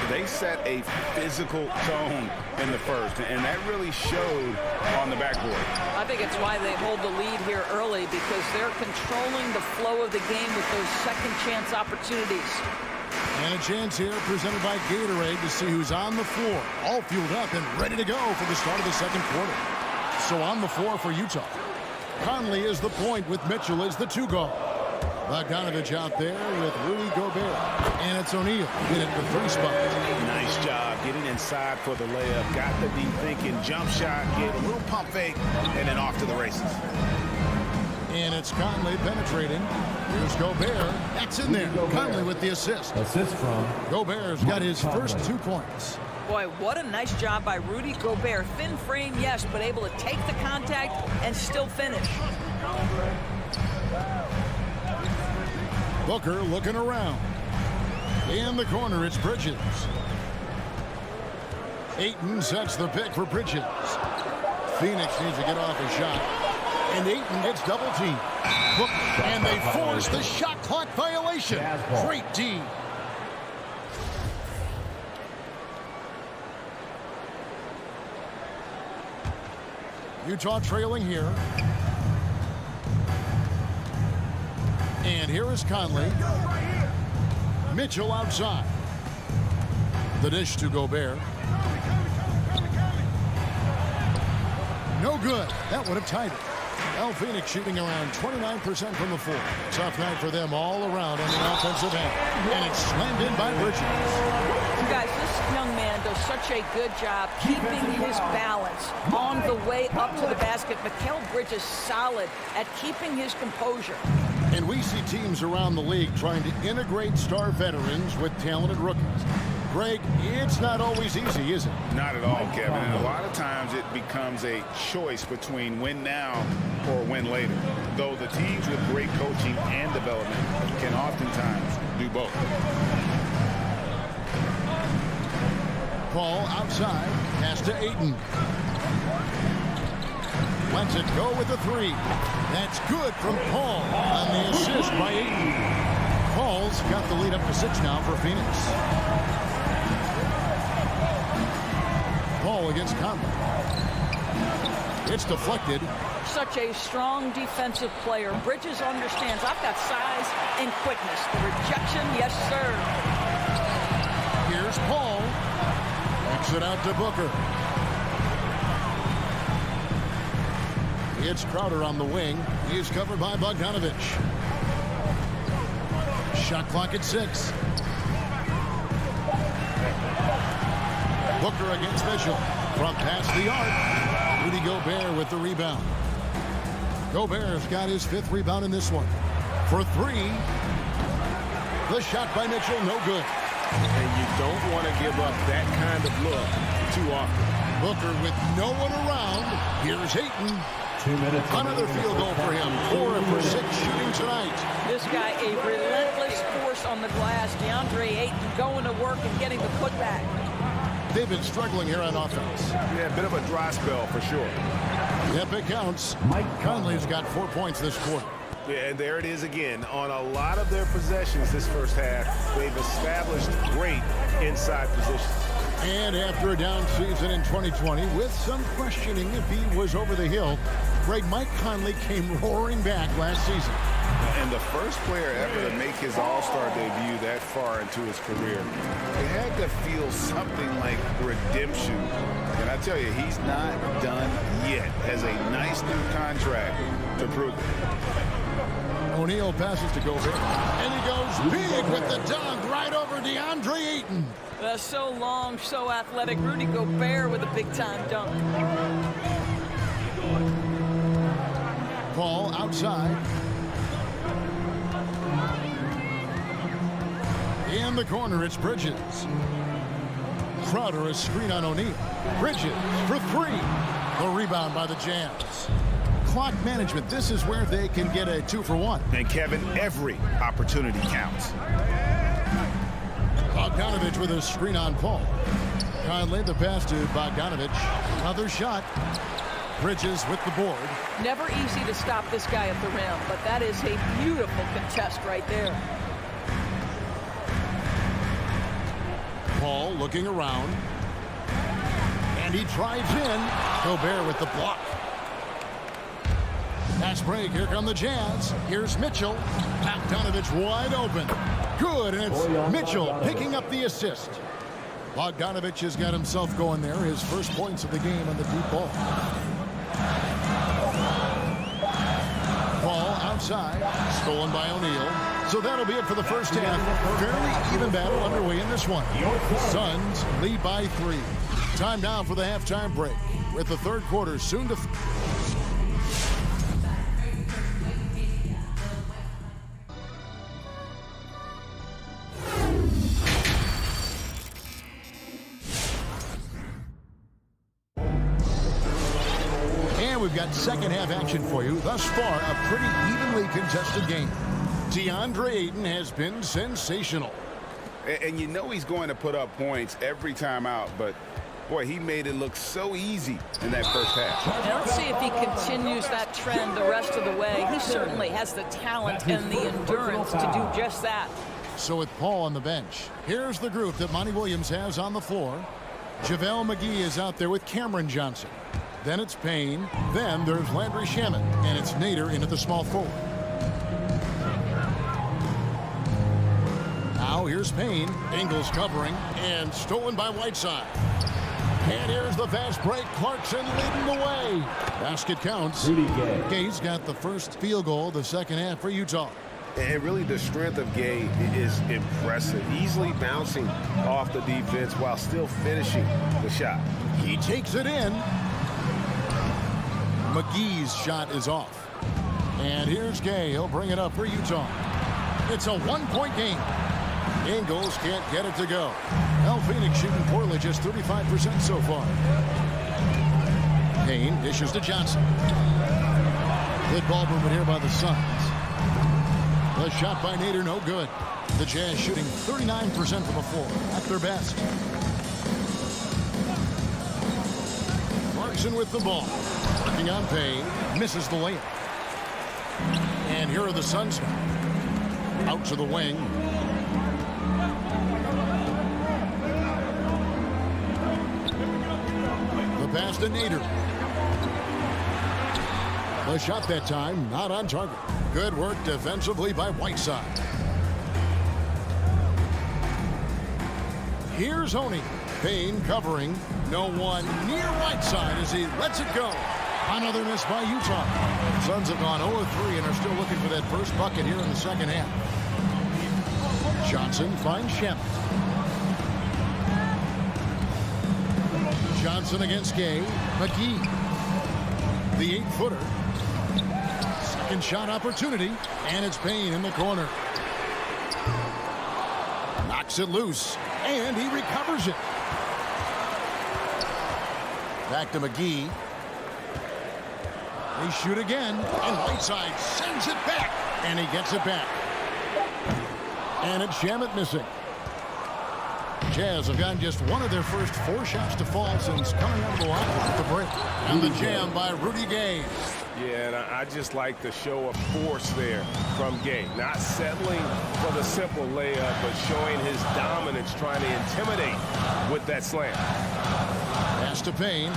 They set a physical tone in the first, and that really showed on the backboard. I think it's why they hold the lead here early, because they're controlling the flow of the game with those second chance opportunities. And a chance here presented by Gatorade to see who's on the floor, all fueled up and ready to go for the start of the second quarter. So on the floor for Utah, Conley is the point with Mitchell as the 2-guard. Bogdanovich out there with Rudy Gobert. And it's O'Neal in at the 3 spot. Nice job getting inside for the layup. Got the deep thinking jump shot, get a little pump fake, and then off to the races. And it's Conley penetrating. Here's Gobert. That's in there. Conley with the assist. Assist from Gobert's got his first 2 points. Boy, what a nice job by Rudy Gobert. Thin frame, yes, but able to take the contact and still finish. Booker looking around. In the corner, it's Bridges. Ayton sets the pick for Bridges. Phoenix needs to get off a shot. And Ayton gets double teamed. And they force the shot clock violation. Great D. Utah trailing here. And here is Conley. Mitchell outside. The dish to Gobert. No good. That would have tied it. Well, Phoenix shooting around 29% from the floor. Tough night for them all around on the offensive end. And it's slammed in by Bridges. You guys, this young man does such a good job keeping his balance on the way up to the basket. Mikal Bridges solid at keeping his composure. And we see teams around the league trying to integrate star veterans with talented rookies. Greg, it's not always easy, is it? Not at all, Kevin. And a lot of times it becomes a choice between win now or win later. Though the teams with great coaching and development can oftentimes do both. Paul outside, pass to Ayton. Lets it go with the 3. That's good from Paul on the assist by Ayton. Paul's got the lead up to 6 now for Phoenix. Paul against Conley. It's deflected. Such a strong defensive player. Bridges understands I've got size and quickness. The rejection, yes, sir. Here's Paul. Kicks it out to Booker. It's Crowder on the wing. He's covered by Bogdanovich. Shot clock at 6. Booker against Mitchell. From past the arc. Rudy Gobert with the rebound. Gobert's got his 5th rebound in this one. For 3. The shot by Mitchell, no good. And you don't want to give up that kind of look too often. Booker with no one around. Here's Ayton. 2 minutes. Another field goal for him. 4 for 6 shooting tonight. This guy, a relentless force on the glass. DeAndre Ayton going to work and getting the putback. They've been struggling here on offense. Yeah, a bit of a dry spell for sure. Yep, it counts. Mike Conley's got 4 points this quarter. Yeah, and there it is again. On a lot of their possessions this first half, they've established great inside positions. And after a down season in 2020, with some questioning if he was over the hill, Greg, Mike Conley came roaring back last season. And the first player ever to make his All-Star debut that far into his career, it had to feel something like redemption. And I tell you, he's not done yet. Has a nice new contract to prove it. O'Neal passes to Gobert, and he goes big with the dunk right over DeAndre Ayton. So long, so athletic. Rudy Gobert with a big-time dunk. Ball outside. In the corner, it's Bridges. Crowder, a screen on O'Neal. Bridges for 3. The rebound by the Jazz. Clock management, this is where they can get a 2 for 1. And Kevin, every opportunity counts. Bogdanovich with a screen on Paul. Conley the pass to Bogdanovich. Another shot. Bridges with the board. Never easy to stop this guy at the rim, but that is a beautiful contest right there. Paul looking around. And he drives in. Gobert with the block. Pass break. Here come the Jazz. Here's Mitchell. Bogdanovich wide open. Good, and it's Mitchell picking up the assist. Bogdanovich has got himself going there. His first points of the game on the deep ball. Ball outside. Stolen by O'Neal. So that'll be it for the first half. Fairly even battle underway in this one. Suns lead by 3. Time now for the halftime break, with the third quarter soon to... We've got second half action for you. Thus far, a pretty evenly contested game. DeAndre Ayton has been sensational. And you know he's going to put up points every time out, but boy, he made it look so easy in that first half. Now let's see if he continues that trend the rest of the way. He certainly has the talent and the endurance to do just that. So with Paul on the bench, here's the group that Monty Williams has on the floor. JaVale McGee is out there with Cameron Johnson. Then it's Payne. Then there's Landry Shamet. And it's Nader into the small forward. Now here's Payne. Ingles covering. And stolen by Whiteside. And here's the fast break. Clarkson leading the way. Basket counts. Gay's got the first field goal of the second half for Utah. And really the strength of Gay is impressive. Easily bouncing off the defense while still finishing the shot. He takes it in. McGee's shot is off. And here's Gay. He'll bring it up for Utah. It's a one-point game. Ingles can't get it to go. Phoenix shooting poorly, just 35% so far. Payne dishes to Johnson. Good ball movement here by the Suns. The shot by Nader, no good. The Jazz shooting 39% from the floor, at their best. Clarkson with the ball. Working on Payne. Misses the layup. And here are the Suns. Out to the wing. The pass to Nader. The shot that time, not on target. Good work defensively by Whiteside. Here's Honey. Payne covering. No one near Whiteside as he lets it go. Another miss by Utah. Suns have gone 0-3 and are still looking for that first bucket here in the second half. Johnson finds Shamet. Johnson against Gay. McGee. The 8-footer. Second shot opportunity. And it's Payne in the corner. Kicks it loose, and he recovers it. Back to McGee. They shoot again, and Whiteside sends it back, and he gets it back. And it's Shamet missing. Jazz have gotten just one of their first 4 shots to fall since coming out of the line at the break. And the jam by Rudy Gay. Yeah, and I just like the show of force there from Gay. Not settling for the simple layup, but showing his dominance, trying to intimidate with that slam. Pass to Payne.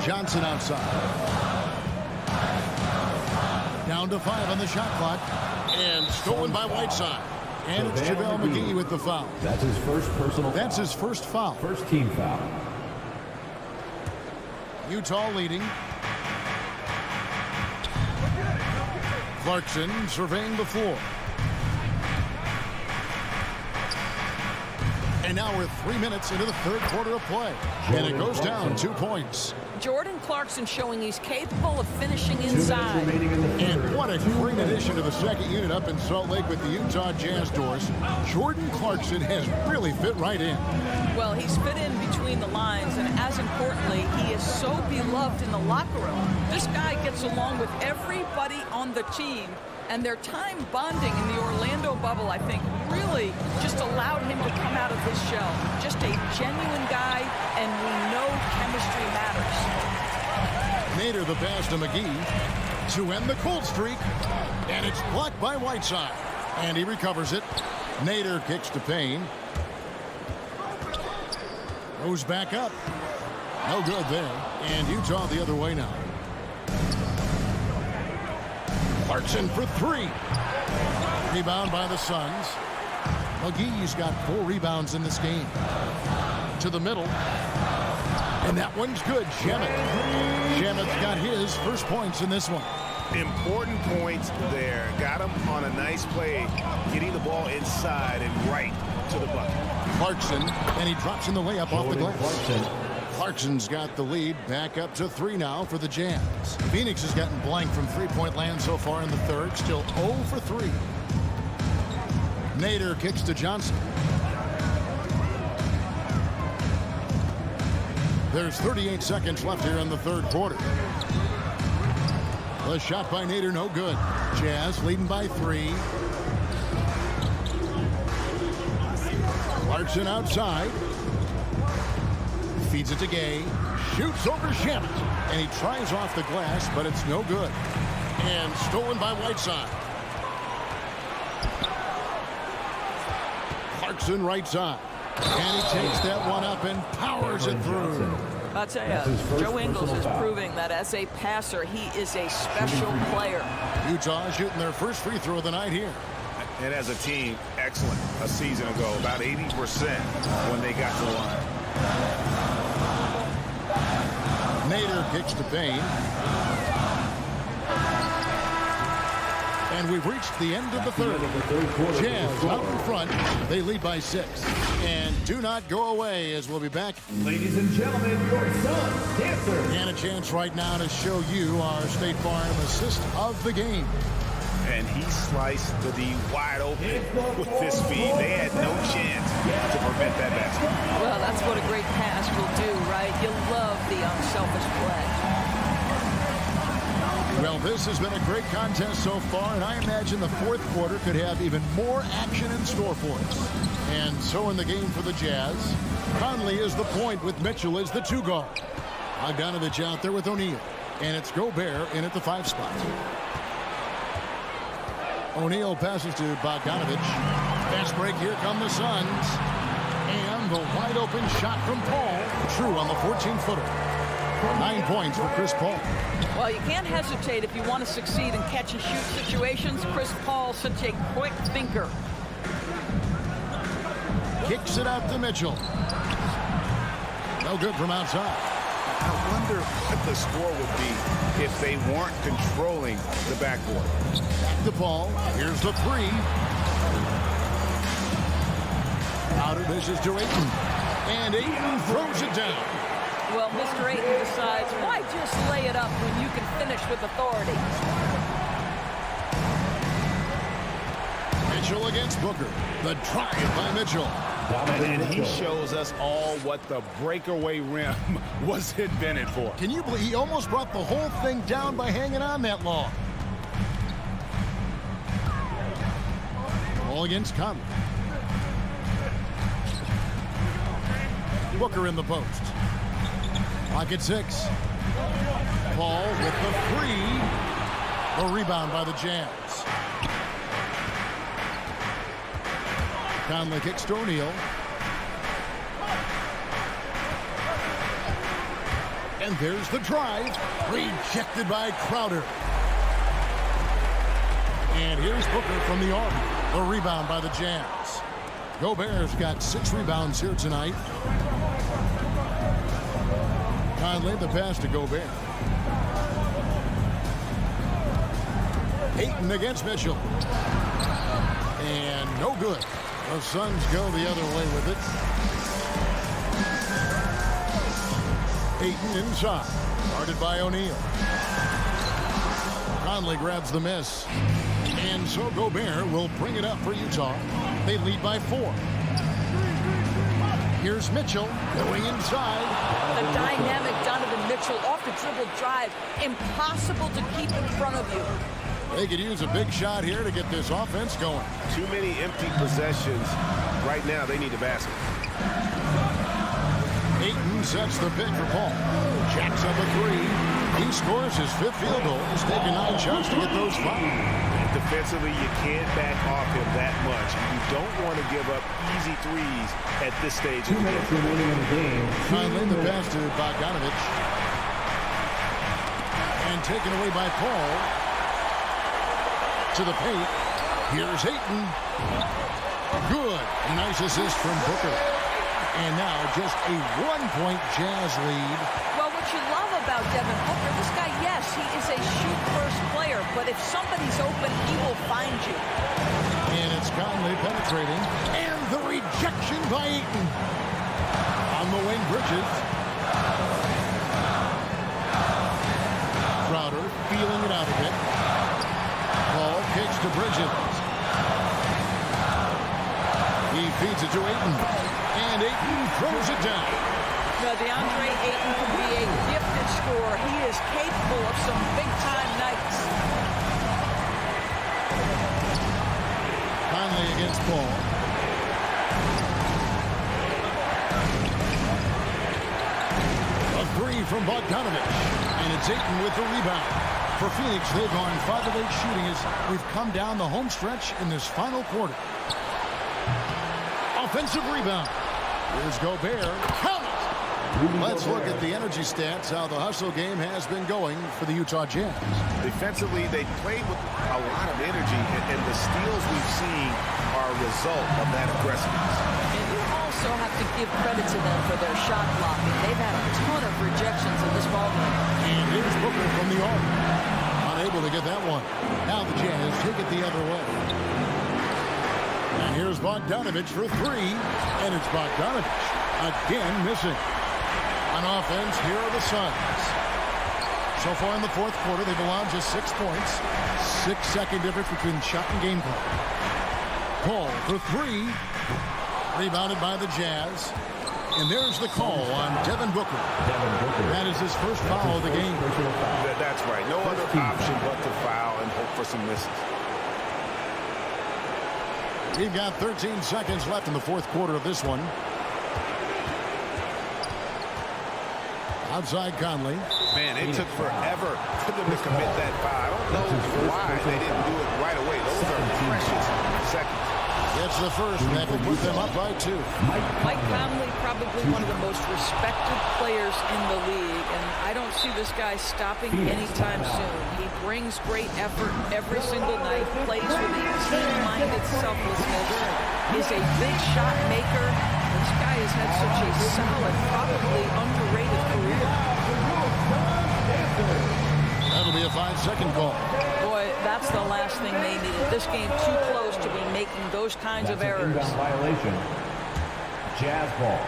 Johnson outside. Down to 5 on the shot clock. And stolen by Whiteside. And it's JaVale McGee with the foul. That's his first personal foul. That's his first foul. First team foul. Utah leading. Clarkson surveying the floor. And now we're 3 minutes into the third quarter of play. And it goes down 2 points. Jordan Clarkson showing he's capable of finishing inside. And what a great addition to the second unit up in Salt Lake with the Utah Jazz doors. Jordan Clarkson has really fit right in. Well, he's fit in between the lines, and as importantly, he is so beloved in the locker room. This guy gets along with everybody on the team, and their time bonding in the Orlando bubble, I think, really just allowed him to come out of his shell. Just a genuine guy, and we know chemistry matters. Nader the pass to McGee to end the cold streak, and it's blocked by Whiteside, and he recovers it. Nader kicks to Payne. Goes back up. No good there, and Utah the other way now. Clarkson for 3. Rebound by the Suns. McGee's got 4 rebounds in this game. To the middle. And that one's good. Shamet's got his first points in this one. Important points there. Got him on a nice play, getting the ball inside and right to the bucket. Clarkson, and he drops in the layup off the glass. Clarkson's got the lead, back up to 3 now for the Jazz. Phoenix has gotten blank from three-point land so far in the third, still 0 for 3. Nader kicks to Johnson. There's 38 seconds left here in the third quarter. The shot by Nader, no good. Jazz leading by 3. Clarkson outside. Feeds it to Gay. Shoots over Shamet. And he tries off the glass, but it's no good. And stolen by Whiteside. Clarkson right side. And he takes that one up and powers it through. I'll tell you, Joe Ingles is proving that as a passer, he is a special player. Utah shooting their first free throw of the night here. And as a team, excellent a season ago. About 80% when they got to the line. Nader kicks to Payne. And we've reached the end of the third. Jazz out in front. They lead by 6. And do not go away as we'll be back. Ladies and gentlemen, your son, Dancer. And a chance right now to show you our State Farm assist of the game. And he sliced the D wide open with this speed. They had no chance to prevent that basket. Well, that's what a great pass will do, right? You love the unselfish play. Well, this has been a great contest so far, and I imagine the fourth quarter could have even more action in store for us. And so in the game for the Jazz, Conley is the point with Mitchell as the 2 guard. Bogdanovich out there with O'Neal, and it's Gobert in at the 5 spot. O'Neal passes to Bogdanovich. Fast break, here come the Suns. And the wide open shot from Paul. True on the 14-footer. 9 points for Chris Paul. Well, you can't hesitate if you want to succeed in catch-and-shoot situations. Chris Paul's such a quick thinker. Kicks it out to Mitchell. No good from outside. I wonder what the score would be if they weren't controlling the backboard. Back to Paul. Here's the 3. Out of this is to Ayton. And Ayton throws it down. Well, Mr. Ayton decides, why just lay it up when you can finish with authority? Mitchell against Booker. The drive by Mitchell. And he shows us all what the breakaway rim was invented for. Can you believe he almost brought the whole thing down by hanging on that long? Ball against Conley. Booker in the post. Pocket 6. Paul with the 3. The rebound by the Jazz. Conley kicks to O'Neal. And there's the drive. Rejected by Crowder. And here's Booker from the arc. The rebound by the Jazz. Gobert's got 6 rebounds here tonight. Conley the pass to Gobert. Ayton against Mitchell. And no good. The Suns go the other way with it. Ayton inside. Guarded by O'Neal. Conley grabs the miss. And so Gobert will bring it up for Utah. They lead by 4. Here's Mitchell going inside. The dynamic Donovan Mitchell off the dribble drive. Impossible to keep in front of you. They could use a big shot here to get this offense going. Too many empty possessions. Right now, they need a basket. Ayton sets the pick for Paul. Jacks up a 3. He scores his 5th field goal. He's taken 9 shots to get those 5. Defensively, you can't back off him that much. You don't want to give up easy threes at this stage of the game. Finally, the pass to Bogdanovich. And taken away by Paul. To the paint. Here's Ayton. Good. Nice assist from Booker. And now just a 1-point Jazz lead. Well, what you love about Devin Booker, this guy, yes, he is a shoot-first player, but if somebody's open, he will find you. And it's Conley penetrating. And the rejection by Ayton. On the wing, Bridges. Crowder feeling it out a bit. Paul kicks to Bridges. He feeds it to Ayton. And Ayton throws it down. Now, DeAndre Ayton can be a gifted scorer. He is capable of some big-time nights. Conley against Paul. A 3 from Bogdanovich. And it's Ayton with the rebound. For Phoenix, they've gone 5 of 8 shooting as we've come down the home stretch in this final quarter. Offensive rebound. Here's Gobert. Count it! Let's look at the energy stats, how the hustle game has been going for the Utah Jazz. Defensively, they played with a lot of energy, and the steals we've seen are a result of that aggressiveness. And you also have to give credit to them for their shot blocking. They've had a ton of rejections in this ballgame. And here's Booker from the arc. Unable to get that one. Now the Jazz take it the other way. And here's Bogdanovich for 3. And it's Bogdanovich again missing. On offense, here are the Suns. So far in the 4th quarter, they've allowed just 6 points. 6-second difference between shot and game clock. Paul for 3. Rebounded by the Jazz. And there's the call on Devin Booker. That is his first foul of the game. That's right. No other option but to foul and hope for some misses. We've got 13 seconds left in the 4th quarter of this one. Outside Conley. Man, it took forever for them to commit that foul. I don't know why they didn't do it right away. Those are precious seconds. It's the first, and that will put them up by 2. Mike Conley, probably one of the most respected players in the league, and I don't see this guy stopping anytime soon. He brings great effort every single night, plays with a team-minded selflessness, is a big shot maker. This guy has had such a solid, probably underrated career. That'll be a 5-second call. Boy, that's the last thing they needed. This game too close to be making those kinds of errors. Violation. Jazz ball.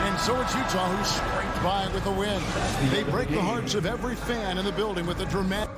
And So it's Utah who scraped by with the win. They break the hearts of every fan in the building with a dramatic...